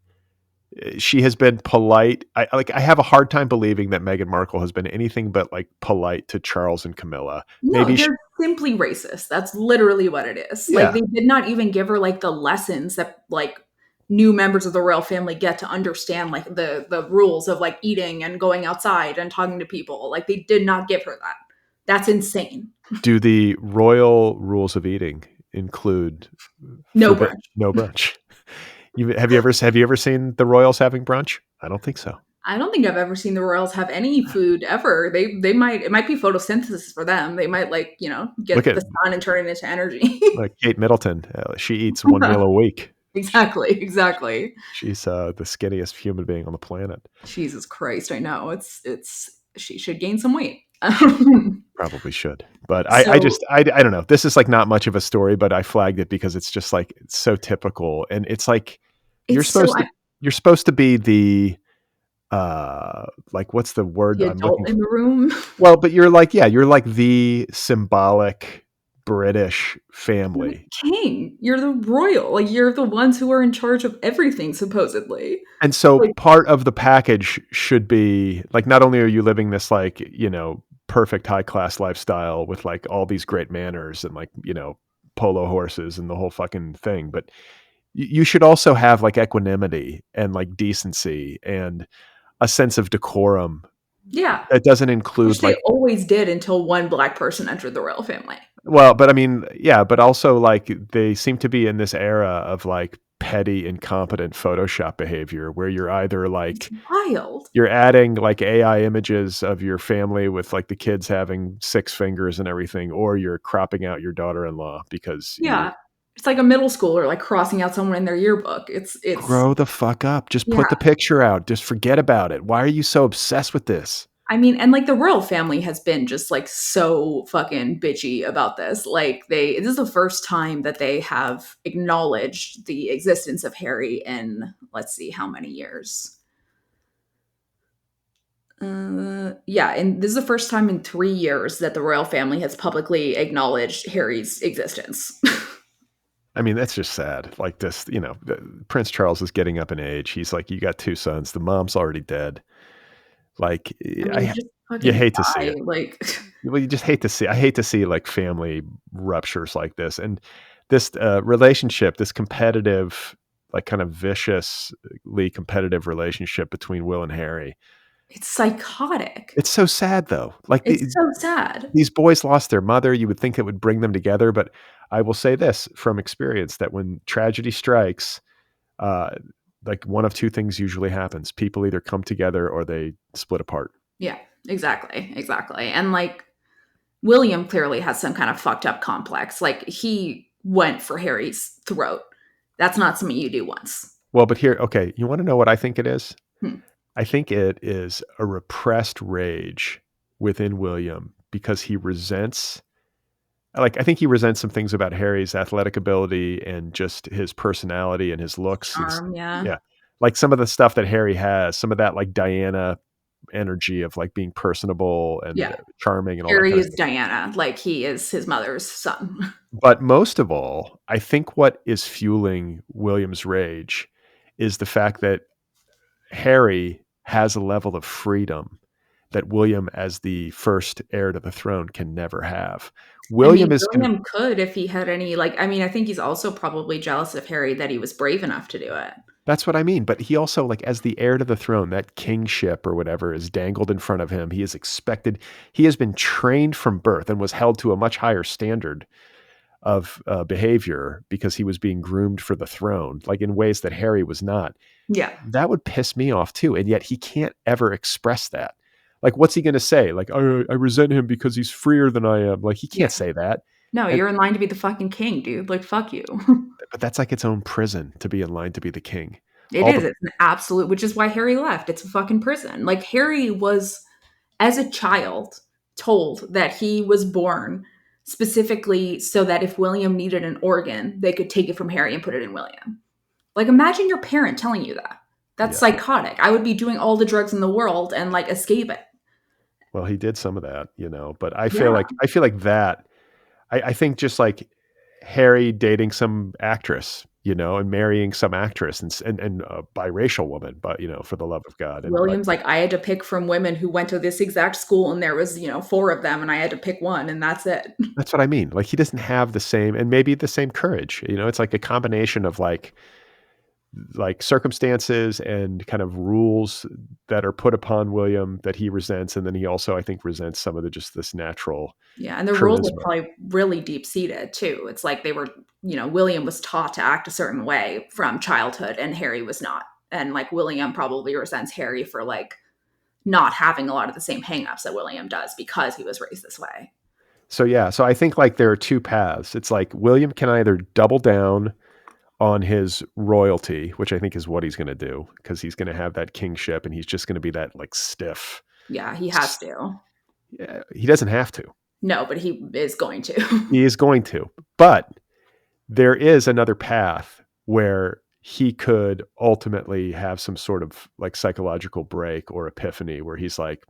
Speaker 3: She has been polite. I have a hard time believing that Meghan Markle has been anything but like polite to Charles and Camilla.
Speaker 2: No,
Speaker 3: Maybe she,
Speaker 2: they're simply racist. That's literally what it is. Like
Speaker 3: yeah.
Speaker 2: they did not even give her like the lessons that like new members of the royal family get to understand like the rules of like eating and going outside and talking to people. Like they did not give her that. That's insane.
Speaker 3: Do the royal rules of eating include
Speaker 2: No
Speaker 3: forbid
Speaker 2: brunch.
Speaker 3: no brunch? Have you ever seen the royals having brunch? I don't think so.
Speaker 2: I don't think I've ever seen the royals have any food ever. They might it might be photosynthesis for them. They might like,
Speaker 3: Look
Speaker 2: get
Speaker 3: at
Speaker 2: the sun and turn it into energy.
Speaker 3: like Kate Middleton. She eats one meal a week.
Speaker 2: Exactly, exactly.
Speaker 3: She's the skinniest human being on the planet.
Speaker 2: Jesus Christ, I know. It's she should gain some weight.
Speaker 3: Probably should. But I
Speaker 2: So
Speaker 3: just I don't know. This is like not much of a story, but I flagged it because it's just like it's so typical. And it's like you're
Speaker 2: it's so
Speaker 3: supposed to you're supposed to be the like what's the word
Speaker 2: the
Speaker 3: I'm looking
Speaker 2: adult in
Speaker 3: for?
Speaker 2: the room.
Speaker 3: Well, but you're like, yeah, you're like the symbolic British
Speaker 2: You're the
Speaker 3: family.
Speaker 2: king. You're the royal. Like you're the ones who are in charge of everything, supposedly.
Speaker 3: And so
Speaker 2: Like,
Speaker 3: part of the package should be like not only are you living this like, perfect high class lifestyle with like all these great manners and like, polo horses and the whole fucking thing, but you should also have like equanimity and like decency and a sense of decorum
Speaker 2: yeah.
Speaker 3: that doesn't
Speaker 2: Which
Speaker 3: include
Speaker 2: they
Speaker 3: like
Speaker 2: always did until one black person entered the royal family.
Speaker 3: well, but I mean, yeah, but also like they seem to be in this era of like petty, incompetent Photoshop behavior where you're either
Speaker 2: It's
Speaker 3: like
Speaker 2: wild.
Speaker 3: you're adding like AI images of your family with like the kids having six fingers and everything, or you're cropping out your daughter-in-law because you
Speaker 2: Yeah. It's like a middle schooler like crossing out someone in their yearbook. It's
Speaker 3: grow the fuck up. Just
Speaker 2: yeah.
Speaker 3: put the picture out. Just forget about it. Why are you so obsessed with this?
Speaker 2: I mean, and like the royal family has been just like so fucking bitchy about this. Like this is the first time that they have acknowledged the existence of Harry in let's see how many years. Yeah, and this is the first time in 3 years that the royal family has publicly acknowledged Harry's existence.
Speaker 3: I mean, that's just sad. Like this, Prince Charles is getting up in age. He's like, you got two sons. The mom's already dead. Like,
Speaker 2: I mean,
Speaker 3: I
Speaker 2: just
Speaker 3: you
Speaker 2: fucking
Speaker 3: hate to see
Speaker 2: die.
Speaker 3: it.
Speaker 2: Like,
Speaker 3: Well, you just hate to see. I hate to see like family ruptures like this, and this relationship, this competitive, like kind of viciously competitive relationship between Will and Harry.
Speaker 2: it's psychotic.
Speaker 3: It's so sad though. Like
Speaker 2: It's so sad.
Speaker 3: these boys lost their mother. You would think it would bring them together, but I will say this from experience that when tragedy strikes, uh, like one of two things usually happens: people either come together or they split apart.
Speaker 2: Yeah, exactly. Exactly. And like, William clearly has some kind of fucked up complex. Like, he went for Harry's throat. That's not something you do once.
Speaker 3: Well, but here, okay, you want to know what I think it is?
Speaker 2: Hmm.
Speaker 3: I think it is a repressed rage within William because he resents like I think he resents some things about Harry's athletic ability and just his personality and his looks.
Speaker 2: Charm, yeah.
Speaker 3: Yeah. Like some of the stuff that Harry has, some of that like Diana energy of like being personable and
Speaker 2: Yeah.
Speaker 3: charming and all that
Speaker 2: Harry
Speaker 3: kind of
Speaker 2: is
Speaker 3: stuff.
Speaker 2: Diana. Like, he is his mother's son.
Speaker 3: But most of all, I think what is fueling William's rage is the fact that Harry has a level of freedom that William, as the first heir to the throne, can never have.
Speaker 2: I mean,
Speaker 3: William is
Speaker 2: William could if he had any, like, I mean, I think he's also probably jealous of Harry that he was brave enough to do it.
Speaker 3: that's what I mean. But he also, like, as the heir to the throne, that kingship or whatever is dangled in front of him. He is expected, he has been trained from birth and was held to a much higher standard of behavior because he was being groomed for the throne, like in ways that Harry was not.
Speaker 2: Yeah.
Speaker 3: That would piss me off too. And yet he can't ever express that. Like, what's he going to say? Like, I resent him because he's freer than I am. Like, he
Speaker 2: Yeah.
Speaker 3: can't say that.
Speaker 2: No,
Speaker 3: And,
Speaker 2: you're in line to be the fucking king, dude. Like, fuck you.
Speaker 3: but that's like its own prison to be in line to be the king.
Speaker 2: It
Speaker 3: All
Speaker 2: is.
Speaker 3: the
Speaker 2: It's an absolute, which is why Harry left. It's a fucking prison. Like, Harry was, as a child, told that he was born specifically so that if William needed an organ, they could take it from Harry and put it in William. Like, imagine your parent telling you that. That's
Speaker 3: Yeah.
Speaker 2: psychotic. I would be doing all the drugs in the world and like escape it.
Speaker 3: Well, he did some of that, but
Speaker 2: Yeah.
Speaker 3: I feel like that. I think just like Harry dating some actress, and marrying some actress and a biracial woman, but for the love of God, and like
Speaker 2: William's like, I had to pick from women who went to this exact school and there was, four of them and I had to pick one and that's it.
Speaker 3: that's what I mean. Like he doesn't have the same, and maybe the same courage. It's like a combination of like circumstances and kind of rules that are put upon William that he resents, and then he also I think resents some of the just this natural
Speaker 2: Yeah, and the rules are
Speaker 3: charisma.
Speaker 2: probably really deep seated too. It's like they were, William was taught to act a certain way from childhood and Harry was not. And like William probably resents Harry for like not having a lot of the same hangups that William does because he was raised this way.
Speaker 3: So yeah, so I think like there are two paths. It's like William can either double down on his royalty, which I think is what he's going to do, because he's going to have that kingship and he's just going to be that like stiff.
Speaker 2: Yeah, he has to.
Speaker 3: Yeah, he doesn't have to.
Speaker 2: No, but he is going to.
Speaker 3: He is going to. But there is another path where he could ultimately have some sort of like psychological break or epiphany where he's like,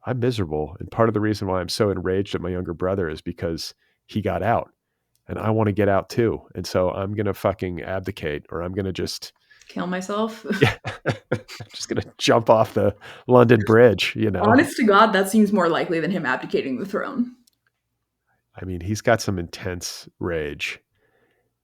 Speaker 3: I'm miserable. And part of the reason why I'm so enraged at my younger brother is because he got out and I want to get out too. And so I'm going to fucking abdicate, or I'm going to just,
Speaker 2: Kill myself.
Speaker 3: yeah, I'm just going to jump off the London Bridge.
Speaker 2: Honest to God, that seems more likely than him abdicating the throne.
Speaker 3: I mean, he's got some intense rage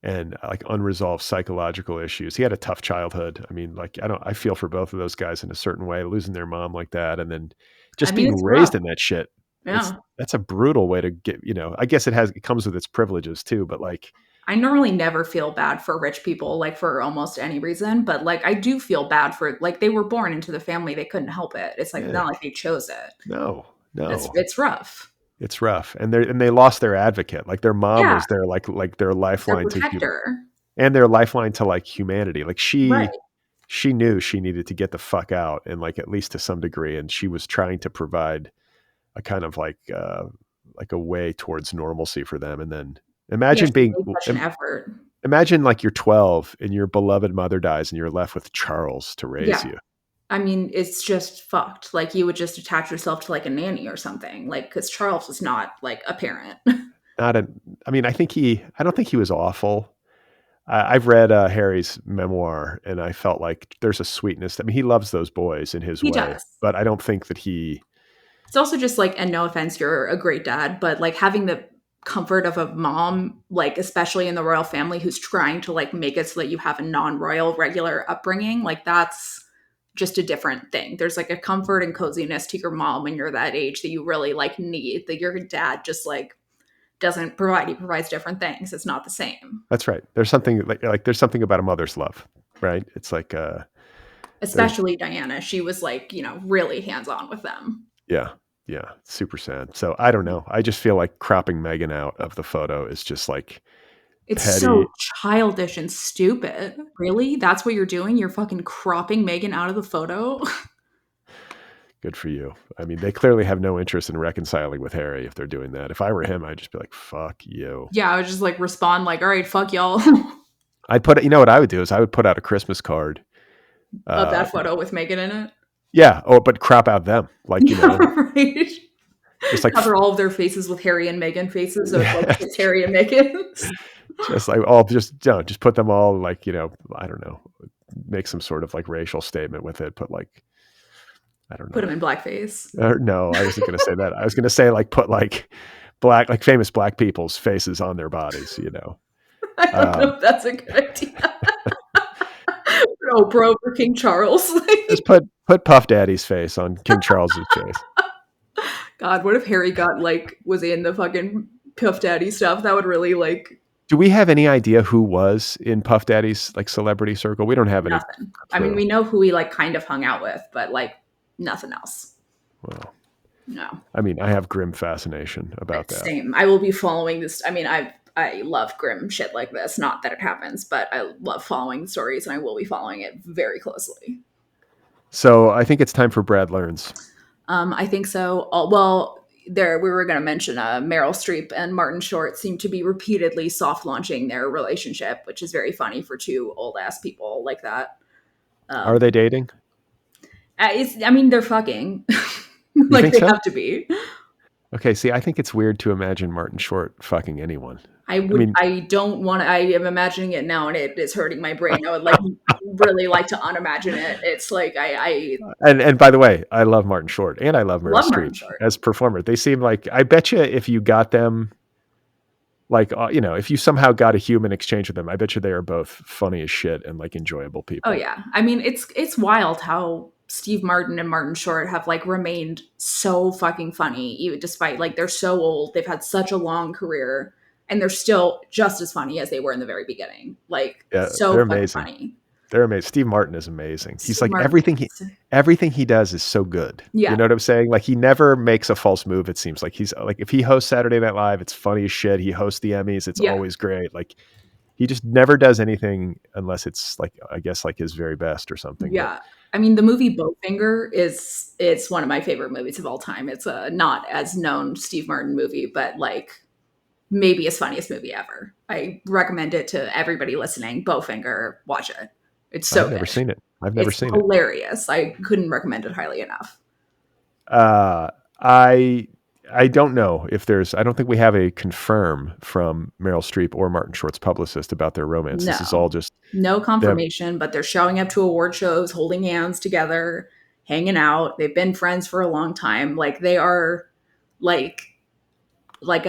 Speaker 3: and like unresolved psychological issues. He had a tough childhood. I mean, like I feel for both of those guys in a certain way, losing their mom like that and then
Speaker 2: I
Speaker 3: just
Speaker 2: mean,
Speaker 3: being
Speaker 2: it's rough.
Speaker 3: raised in that shit.
Speaker 2: Yeah.
Speaker 3: That's a brutal way to get, I guess it comes with its privileges too, but like
Speaker 2: I normally never feel bad for rich people, like for almost any reason, but like I do feel bad for like they were born into the family, they couldn't help it. It's like
Speaker 3: yeah,
Speaker 2: not like they chose it.
Speaker 3: no,
Speaker 2: It's
Speaker 3: no.
Speaker 2: it's rough.
Speaker 3: It's rough. And they lost their advocate. Like their mom
Speaker 2: Yeah,
Speaker 3: was their like their
Speaker 2: their
Speaker 3: lifeline to
Speaker 2: protector.
Speaker 3: and their lifeline to like humanity. Like
Speaker 2: Right.
Speaker 3: she knew she needed to get the fuck out, and like at least to some degree, and she was trying to provide a kind of like a way towards normalcy for them. And then
Speaker 2: Yeah,
Speaker 3: imagine
Speaker 2: she
Speaker 3: being
Speaker 2: made such an effort.
Speaker 3: imagine like you're 12 and your beloved mother dies and you're left with Charles to raise
Speaker 2: Yeah.
Speaker 3: you.
Speaker 2: I mean, it's just fucked. Like you would just attach yourself to like a nanny or something. Like because Charles was not like a parent.
Speaker 3: Not a, I mean, I don't think he was awful. I've read Harry's memoir, and I felt like there's a sweetness. I mean, he loves those boys in his
Speaker 2: He
Speaker 3: way,
Speaker 2: does.
Speaker 3: but I don't think that he.
Speaker 2: It's also just like, and no offense, you're a great dad, but like having the comfort of a mom, like especially in the royal family, who's trying to like make it so that you have a non-royal regular upbringing, like that's just a different thing. There's like a comfort and coziness to your mom when you're that age that you really like need that your dad just like doesn't provide. He provides different things. It's not the same.
Speaker 3: That's right. There's something like there's something about a mother's love, right? It's like there's
Speaker 2: Especially Diana. She was like, really hands-on with them.
Speaker 3: yeah, yeah, super sad. So I don't know. I just feel like cropping Megan out of the photo is just like
Speaker 2: It's
Speaker 3: petty.
Speaker 2: so childish and stupid. Really? That's what you're doing? You're fucking cropping Megan out of the photo?
Speaker 3: Good for you. I mean, they clearly have no interest in reconciling with Harry if they're doing that. If I were him, I'd just be like, "Fuck you."
Speaker 2: Yeah, I would just like respond like, all right, fuck y'all.
Speaker 3: I'd put, you know what I would do is I would put out a Christmas card.
Speaker 2: Of
Speaker 3: Uh,
Speaker 2: that photo with Megan in it.
Speaker 3: yeah. Oh, but crop out them, like
Speaker 2: Yeah, right.
Speaker 3: just like
Speaker 2: Cover all of their faces with Harry and Meghan faces, so it's like
Speaker 3: yeah,
Speaker 2: it's Harry and Meghan's.
Speaker 3: just like all just put them all like I don't know, make some sort of like racial statement with it. Put like I don't
Speaker 2: Put
Speaker 3: know.
Speaker 2: him in blackface.
Speaker 3: No, I wasn't going to say that. I was going to say like put like famous black people's faces on their bodies.
Speaker 2: I don't know
Speaker 3: Um,
Speaker 2: if that's a good idea. Oprah over King Charles.
Speaker 3: just put Puff Daddy's face on King Charles's face.
Speaker 2: God, what if Harry got like was in the fucking Puff Daddy stuff? That would really like
Speaker 3: Do we have any idea who was in Puff Daddy's like celebrity circle? We don't have any
Speaker 2: nothing. I mean,
Speaker 3: clue.
Speaker 2: we know who he like kind of hung out with, but like nothing else.
Speaker 3: Well,
Speaker 2: No.
Speaker 3: I mean, I have grim fascination about that.
Speaker 2: Same. I will be following this. I mean, I love grim shit like this. Not that it happens, but I love following the stories, and I will be following it very closely.
Speaker 3: So I think it's time for Brad Learns.
Speaker 2: I think so. Well, there we were going to mention Meryl Streep and Martin Short seem to be repeatedly soft launching their relationship, which is very funny for two old ass people like that.
Speaker 3: Are
Speaker 2: Um,
Speaker 3: they dating?
Speaker 2: I mean, they're fucking
Speaker 3: You
Speaker 2: like
Speaker 3: think
Speaker 2: they
Speaker 3: so?
Speaker 2: have to be.
Speaker 3: Okay, see, I think it's weird to imagine Martin Short fucking anyone. I mean,
Speaker 2: I don't want to. I am imagining it now, and it is hurting my brain. I would like really like to unimagine it. It's like I
Speaker 3: and by the way, I love Martin Short and I love Meryl
Speaker 2: love Martin
Speaker 3: Streep
Speaker 2: Short.
Speaker 3: as performers. They seem like, I bet you if you got them, like, if you somehow got a human exchange with them, I bet you they are both funny as shit and like enjoyable
Speaker 2: Oh
Speaker 3: people.
Speaker 2: yeah. I mean, it's wild how Steve Martin and Martin Short have like remained so fucking funny, even despite like they're so old. They've had such a long career, and they're still just as funny as they were in the very beginning. Like
Speaker 3: Yeah,
Speaker 2: so
Speaker 3: they're
Speaker 2: fucking
Speaker 3: amazing.
Speaker 2: funny.
Speaker 3: They're amazing. Steve Martin is amazing. He's
Speaker 2: Steve
Speaker 3: like
Speaker 2: Martin.
Speaker 3: everything he does is so good. You
Speaker 2: Yeah.
Speaker 3: know what I'm saying? Like he never makes a false move. It seems like he's like, if he hosts Saturday Night Live, it's funny as shit. He hosts the Emmys, it's
Speaker 2: Yeah.
Speaker 3: always great. Like he just never does anything unless it's like, I guess, like his very best or something. But
Speaker 2: Yeah. I mean, the movie Bowfinger is it's one of my favorite movies of all time. It's a not as known Steve Martin movie, but like maybe his funniest movie ever. I recommend it to everybody listening. Bowfinger, watch it. It's so
Speaker 3: I've never
Speaker 2: good.
Speaker 3: seen it. I've never
Speaker 2: It's
Speaker 3: seen it.
Speaker 2: hilarious. I couldn't recommend it highly enough.
Speaker 3: Uh, I I don't know if there's. I don't think we have a confirm from Meryl Streep or Martin Short's publicist about their romance. This is
Speaker 2: No,
Speaker 3: all just
Speaker 2: no
Speaker 3: them.
Speaker 2: confirmation, but they're showing up to award shows, holding hands together, hanging out. They've been friends for a long time. Like they are like like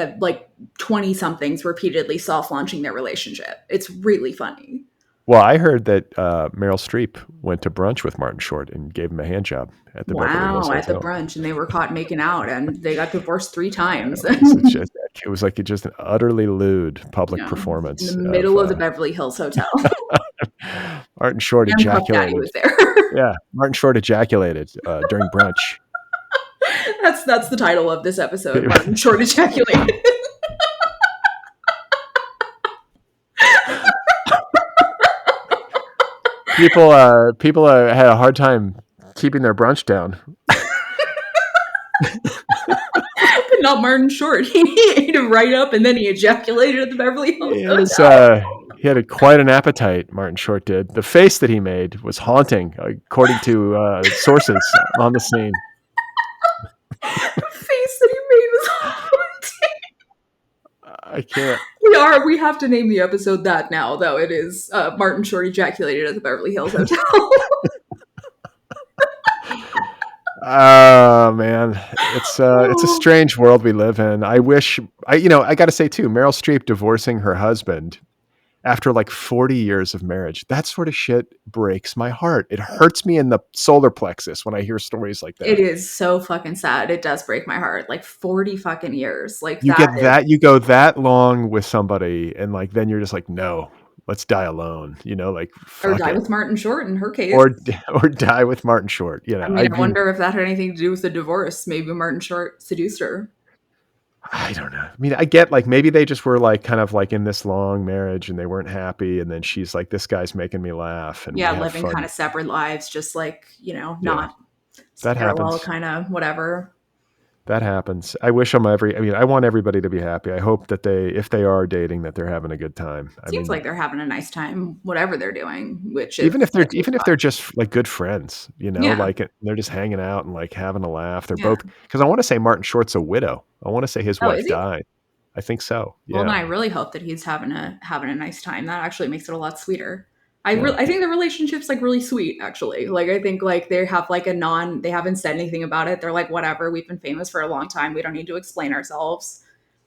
Speaker 2: 20 somethings repeatedly soft launching their relationship. It's really funny.
Speaker 3: Well, I heard that Meryl Streep went to brunch with Martin Short and gave him a hand job at the Beverly Hills
Speaker 2: Wow, at the
Speaker 3: Hotel.
Speaker 2: brunch and they were caught making out and they got divorced 3 times.
Speaker 3: It was like just an utterly lewd public
Speaker 2: Yeah, in the
Speaker 3: performance of
Speaker 2: middle of the Beverly Hills Hotel.
Speaker 3: Martin Short
Speaker 2: And Puff Daddy
Speaker 3: ejaculated.
Speaker 2: was there.
Speaker 3: Yeah, Martin Short ejaculated during brunch.
Speaker 2: That's the title of this episode. Martin Short ejaculated.
Speaker 3: People had a hard time keeping their brunch down.
Speaker 2: But not Martin Short. He ate him right up and then he ejaculated at the Beverly Hills
Speaker 3: Hotel. He had quite an appetite, Martin Short did. The face that he made was haunting, according to sources on the scene.
Speaker 2: The face that he made was haunting.
Speaker 3: I can't.
Speaker 2: We have to name the episode that now, though. It is Martin Short ejaculated at the Beverly Hills Hotel.
Speaker 3: Oh man, it's a strange world we live in. I wish I got to say too, Meryl Streep divorcing her husband after like 40 years of marriage. That sort of shit breaks my heart. It hurts me in the solar plexus when I hear stories like that.
Speaker 2: It is so fucking sad. It does break my heart. Like 40 fucking years. Like
Speaker 3: you get that, you go that long with somebody and like then you're just like, no, let's die alone, like
Speaker 2: or die
Speaker 3: it.
Speaker 2: with Martin Short in her case.
Speaker 3: Or die with Martin Short,
Speaker 2: I mean, I wonder if that had anything to do with the divorce. Maybe Martin Short seduced her.
Speaker 3: I don't know. I mean, I get like maybe they just were like kind of like in this long marriage and they weren't happy, and then she's like, "This guy's making me laugh," and
Speaker 2: yeah, living kind of separate lives, just like not
Speaker 3: that
Speaker 2: parallel,
Speaker 3: happens.
Speaker 2: kind of whatever.
Speaker 3: That happens. I wish I want everybody to be happy. I hope that if they are dating, that they're having a good time.
Speaker 2: Seems like they're having a nice time, whatever they're doing. Which
Speaker 3: even if they're just like good friends, like they're just hanging out and like having a laugh. They're both, because I want to say Martin Short's a widow. I want to say his wife died. I think so. Yeah.
Speaker 2: Well, then I really hope that he's having a nice time. That actually makes it a lot sweeter. I think the relationship's like really sweet, actually. Like I think like they have like they haven't said anything about it. They're like, whatever, we've been famous for a long time. We don't need to explain ourselves.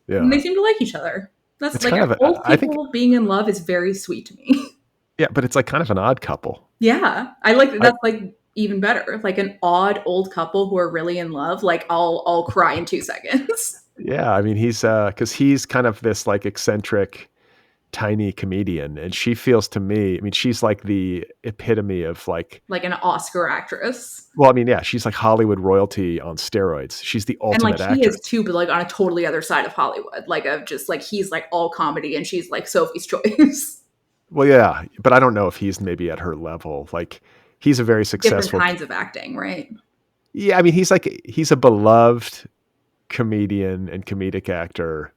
Speaker 2: Yeah. And they seem to like each other. That's it's like old people being in love is very sweet to me.
Speaker 3: Yeah, but it's like kind of an odd couple.
Speaker 2: Yeah. I like that's like even better. Like an odd old couple who are really in love. Like I'll cry in 2 seconds.
Speaker 3: Yeah, I mean because he's kind of this like eccentric tiny comedian, and she feels to me, she's like the epitome of like
Speaker 2: an Oscar actress.
Speaker 3: Well, she's like Hollywood royalty on steroids. She's the ultimate actress. And
Speaker 2: like he is too, but like on a totally other side of Hollywood. Like of just like he's like all comedy and she's like Sophie's Choice.
Speaker 3: Well, yeah, but I don't know if he's maybe at her level. Like he's a very successful.
Speaker 2: Different kinds of acting, right?
Speaker 3: Yeah, I mean, he's a beloved comedian and comedic actor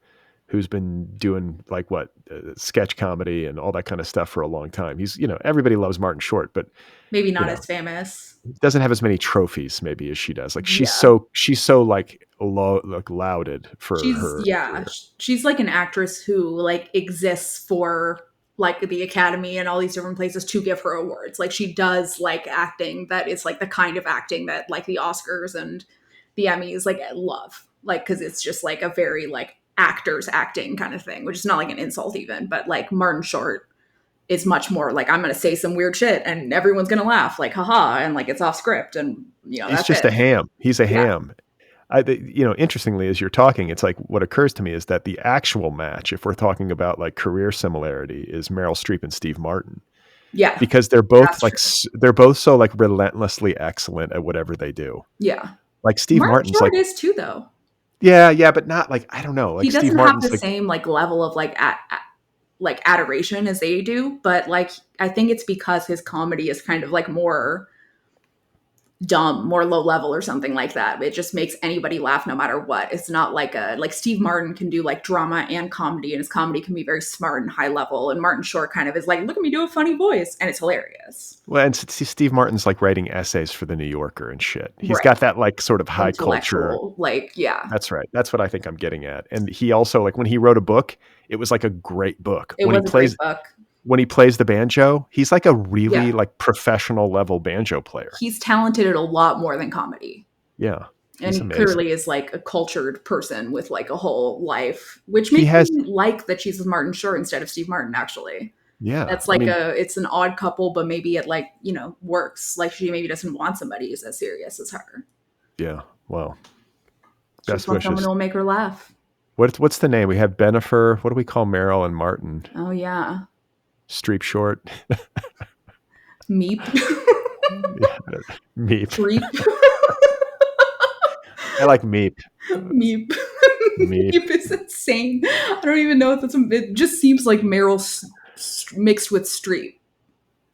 Speaker 3: who's been doing like what sketch comedy and all that kind of stuff for a long time. He's, everybody loves Martin Short, but
Speaker 2: Maybe
Speaker 3: you
Speaker 2: not
Speaker 3: know,
Speaker 2: as famous.
Speaker 3: he doesn't have as many trophies maybe as she does. Like
Speaker 2: Yeah.
Speaker 3: she's so like like lauded for her career.
Speaker 2: She's like an actress who like exists for like the Academy and all these different places to give her awards. Like she does like acting that is like the kind of acting that like the Oscars and the Emmys like love. Like cuz it's just like a very like actors acting kind of thing, which is not like an insult even, but like Martin Short is much more like I'm going to say some weird shit and everyone's going to laugh like haha and like it's off script and
Speaker 3: He's
Speaker 2: that's
Speaker 3: just
Speaker 2: it.
Speaker 3: a ham. He's a
Speaker 2: Yeah.
Speaker 3: ham. Interestingly, as you're talking, it's like what occurs to me is that the actual match, if we're talking about like career similarity, is Meryl Streep and Steve Martin,
Speaker 2: Yeah.
Speaker 3: because they're both
Speaker 2: That's
Speaker 3: like
Speaker 2: true.
Speaker 3: they're both so like relentlessly excellent at whatever they do.
Speaker 2: Yeah.
Speaker 3: Like Steve
Speaker 2: Martin
Speaker 3: Martin's like,
Speaker 2: Short is too, though.
Speaker 3: yeah, but not like I don't know.
Speaker 2: He
Speaker 3: Like Steve
Speaker 2: doesn't have the
Speaker 3: Martin's like,
Speaker 2: same like level of like adoration as they do, but like I think it's because his comedy is kind of like more dumb, more low level or something like that. It just makes anybody laugh no matter what. It's not like a like Steve Martin can do like drama and comedy, and his comedy can be very smart and high level. And Martin Short kind of is like, look at me do a funny voice, and it's hilarious.
Speaker 3: well, and Steve Martin's like writing essays for the New Yorker and shit. He's
Speaker 2: Right.
Speaker 3: got that like sort of high culture.
Speaker 2: Intellectual, like, yeah.
Speaker 3: That's right. That's what I think I'm getting at. And he also like when he wrote a book, it was like a great book.
Speaker 2: It was a great book.
Speaker 3: When he plays the banjo, he's like a really
Speaker 2: Yeah.
Speaker 3: like professional level banjo player.
Speaker 2: He's talented at a lot more than comedy.
Speaker 3: Yeah.
Speaker 2: And
Speaker 3: He's
Speaker 2: he
Speaker 3: amazing.
Speaker 2: clearly is like a cultured person with like a whole life, which
Speaker 3: He
Speaker 2: makes
Speaker 3: has
Speaker 2: me like that she's with Martin Short instead of Steve Martin, actually.
Speaker 3: yeah.
Speaker 2: That's
Speaker 3: I
Speaker 2: like
Speaker 3: mean,
Speaker 2: it's an odd couple, but maybe it like, works. Like she maybe doesn't want somebody who's as serious as her.
Speaker 3: yeah. Well,
Speaker 2: She just
Speaker 3: best
Speaker 2: wants someone
Speaker 3: wishes.
Speaker 2: who will make her laugh.
Speaker 3: What's the name? We have Bennifer. What do we call Meryl and Martin?
Speaker 2: Oh yeah.
Speaker 3: Streep Short.
Speaker 2: Meep.
Speaker 3: Yeah. Meep.
Speaker 2: Treep.
Speaker 3: I like Meep.
Speaker 2: Meep.
Speaker 3: Meep.
Speaker 2: Meep is insane. I don't even know if that's it just seems like Meryl mixed with Streep.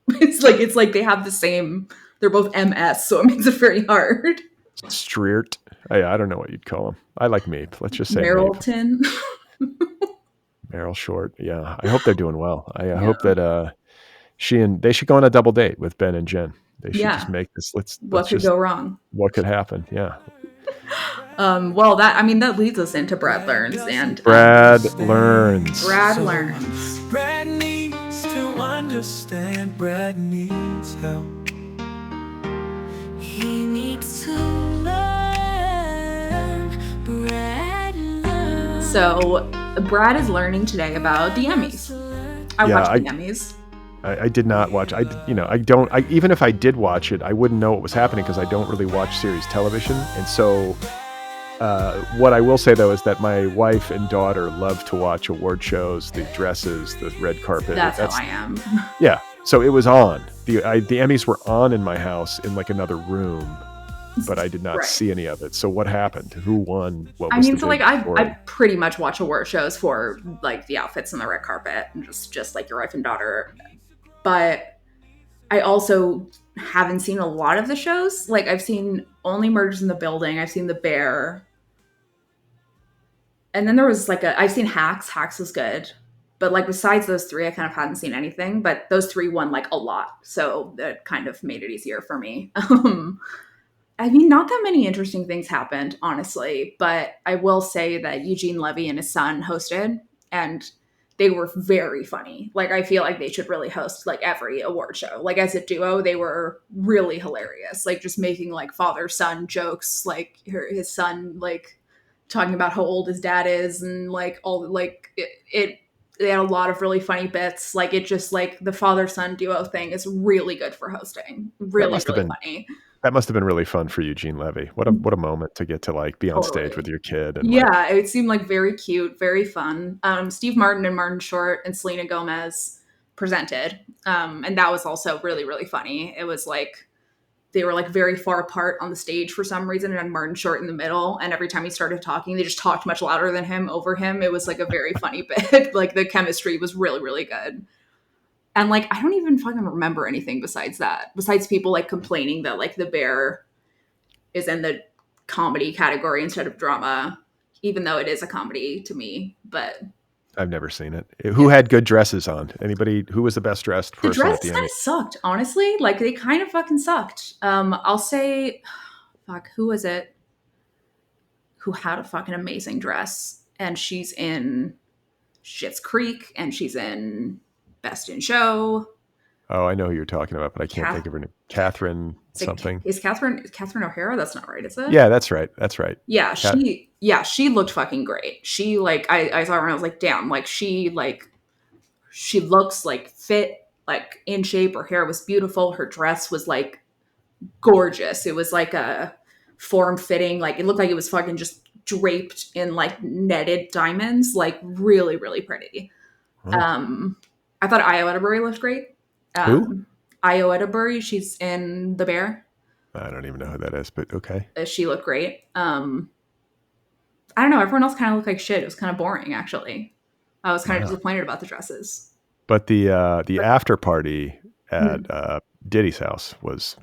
Speaker 2: It's like they have the same. They're both MS, so it makes it very hard.
Speaker 3: Streert. I don't know what you'd call him. I like Meep. Let's just say Meep.
Speaker 2: Merylton.
Speaker 3: Meryl Short. Yeah. I hope they're doing well. I
Speaker 2: Yeah.
Speaker 3: hope that they should go on a double date with Ben and Jen. They should just
Speaker 2: Yeah.
Speaker 3: make this. Let's
Speaker 2: What could
Speaker 3: just
Speaker 2: go wrong?
Speaker 3: what could happen. Yeah.
Speaker 2: Well, that leads us into Brad Learns and
Speaker 3: Brad learns.
Speaker 2: Brad Learns.
Speaker 1: Brad needs to understand. Brad needs help. He needs to learn. Brad learns.
Speaker 2: So Brad is learning today about the Emmys. I watched the Emmys.
Speaker 3: I did not watch. Even if I did watch it, I wouldn't know what was happening because I don't really watch series television. And so, what I will say though is that my wife and daughter love to watch award shows, the dresses, the red carpet.
Speaker 2: That's how I am.
Speaker 3: Yeah. So it was on. The Emmys were on in my house in like another room, but I did not
Speaker 2: Right.
Speaker 3: see any of it. So what happened? Who won? What
Speaker 2: I
Speaker 3: was
Speaker 2: mean,
Speaker 3: the
Speaker 2: so
Speaker 3: big
Speaker 2: like
Speaker 3: story?
Speaker 2: I pretty much watch award shows for like the outfits and the red carpet and just like your wife and daughter. But I also haven't seen a lot of the shows. Like I've seen only Murders in the Building. I've seen The Bear. And then there was like I've seen Hacks. Hacks was good. But like besides those three, I kind of hadn't seen anything. But those three won like a lot. So that kind of made it easier for me. I mean, not that many interesting things happened, honestly, but I will say that Eugene Levy and his son hosted, and they were very funny. Like, I feel like they should really host like every award show. Like, as a duo, they were really hilarious. Like, just making like father son jokes, like his son, like talking about how old his dad is, and like all like it they had a lot of really funny bits. Like, it just like the father son duo thing is really good for hosting.
Speaker 3: That
Speaker 2: Really,
Speaker 3: must have
Speaker 2: really
Speaker 3: been
Speaker 2: funny.
Speaker 3: That must have been really fun for Eugene Levy. What a moment to get to like be on stage
Speaker 2: Totally.
Speaker 3: with your kid and
Speaker 2: Yeah,
Speaker 3: like
Speaker 2: it seemed like very cute, very fun. Steve Martin and Martin Short and Selena Gomez presented, and that was also really, really funny. It was like they were like very far apart on the stage for some reason, and Martin Short in the middle. And every time he started talking, they just talked much louder than him over him. It was like a very funny bit. Like the chemistry was really, really good. And like I don't even fucking remember anything besides that. Besides people like complaining that like the bear is in the comedy category instead of drama, even though it is a comedy to me. But
Speaker 3: I've never seen it. Who had good dresses on? Anybody? Who was the best dressed
Speaker 2: the
Speaker 3: person at
Speaker 2: dresses
Speaker 3: the
Speaker 2: kind
Speaker 3: end?
Speaker 2: of sucked, honestly. Like they kind of fucking sucked. I'll say, fuck, who was it? Who had a fucking amazing dress? And she's in Schitt's Creek, and she's in Best in Show.
Speaker 3: Oh, I know who you're talking about, but I can't
Speaker 2: Kath-
Speaker 3: think of her name. Catherine something.
Speaker 2: Is Catherine O'Hara? That's not right, is it?
Speaker 3: Yeah, that's right. That's right.
Speaker 2: Yeah, she looked fucking great. She like I saw her and I was like, damn, like she looks like fit, like in shape. Her hair was beautiful. Her dress was like gorgeous. It was like a form fitting, like it looked like it was fucking just draped in like netted diamonds, like really, really pretty.
Speaker 3: Wow.
Speaker 2: I thought Io Edinburgh looked great.
Speaker 3: Who?
Speaker 2: Io Edinburgh, she's in The Bear.
Speaker 3: I don't even know who that is, but okay.
Speaker 2: She looked great. I don't know. Everyone else kind of looked like shit. It was kind of boring, actually. I was kind of disappointed about the dresses.
Speaker 3: But the after party at Diddy's house was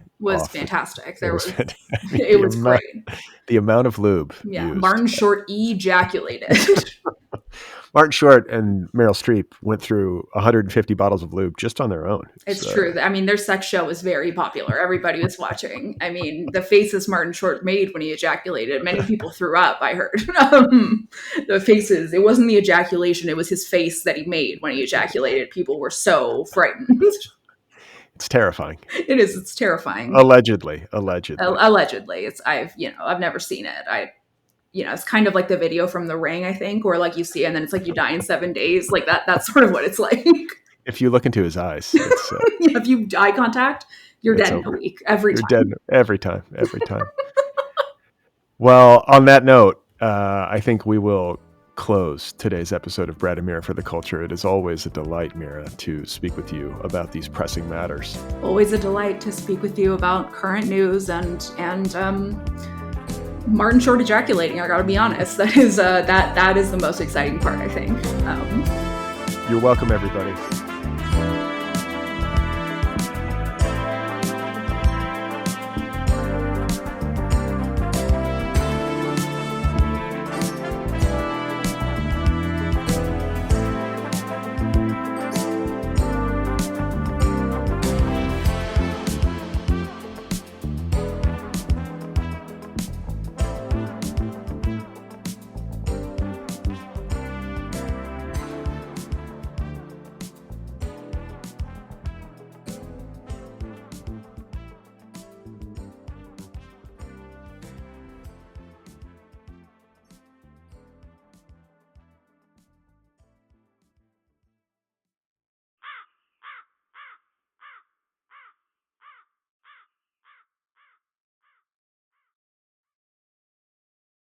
Speaker 2: fantastic.
Speaker 3: It
Speaker 2: was great.
Speaker 3: The amount of lube.
Speaker 2: Yeah,
Speaker 3: used.
Speaker 2: Martin Short ejaculated.
Speaker 3: Martin Short and Meryl Streep went through 150 bottles of lube just on their own.
Speaker 2: It's true. I mean, their sex show was very popular. Everybody was watching. I mean, the faces Martin Short made when he ejaculated, many people threw up, I heard. The faces, it wasn't the ejaculation, it was his face that he made when he ejaculated. People were so frightened.
Speaker 3: It's terrifying.
Speaker 2: It is. It's terrifying.
Speaker 3: Allegedly.
Speaker 2: I've never seen it. It's kind of like the video from The Ring, I think, where like you see, and then it's like you die in 7 days. Like that. That's sort of what it's like.
Speaker 3: If you look into his eyes, it's,
Speaker 2: if you eye contact, you're dead in a week. You're
Speaker 3: dead every time. Well, on that note, I think we will close today's episode of Brad and Mira for the Culture. It is always a delight, Mira, to speak with you about these pressing matters.
Speaker 2: Always a delight to speak with you about current news and Martin Short ejaculating. I gotta be honest. That is the most exciting part, I think.
Speaker 3: You're welcome, everybody.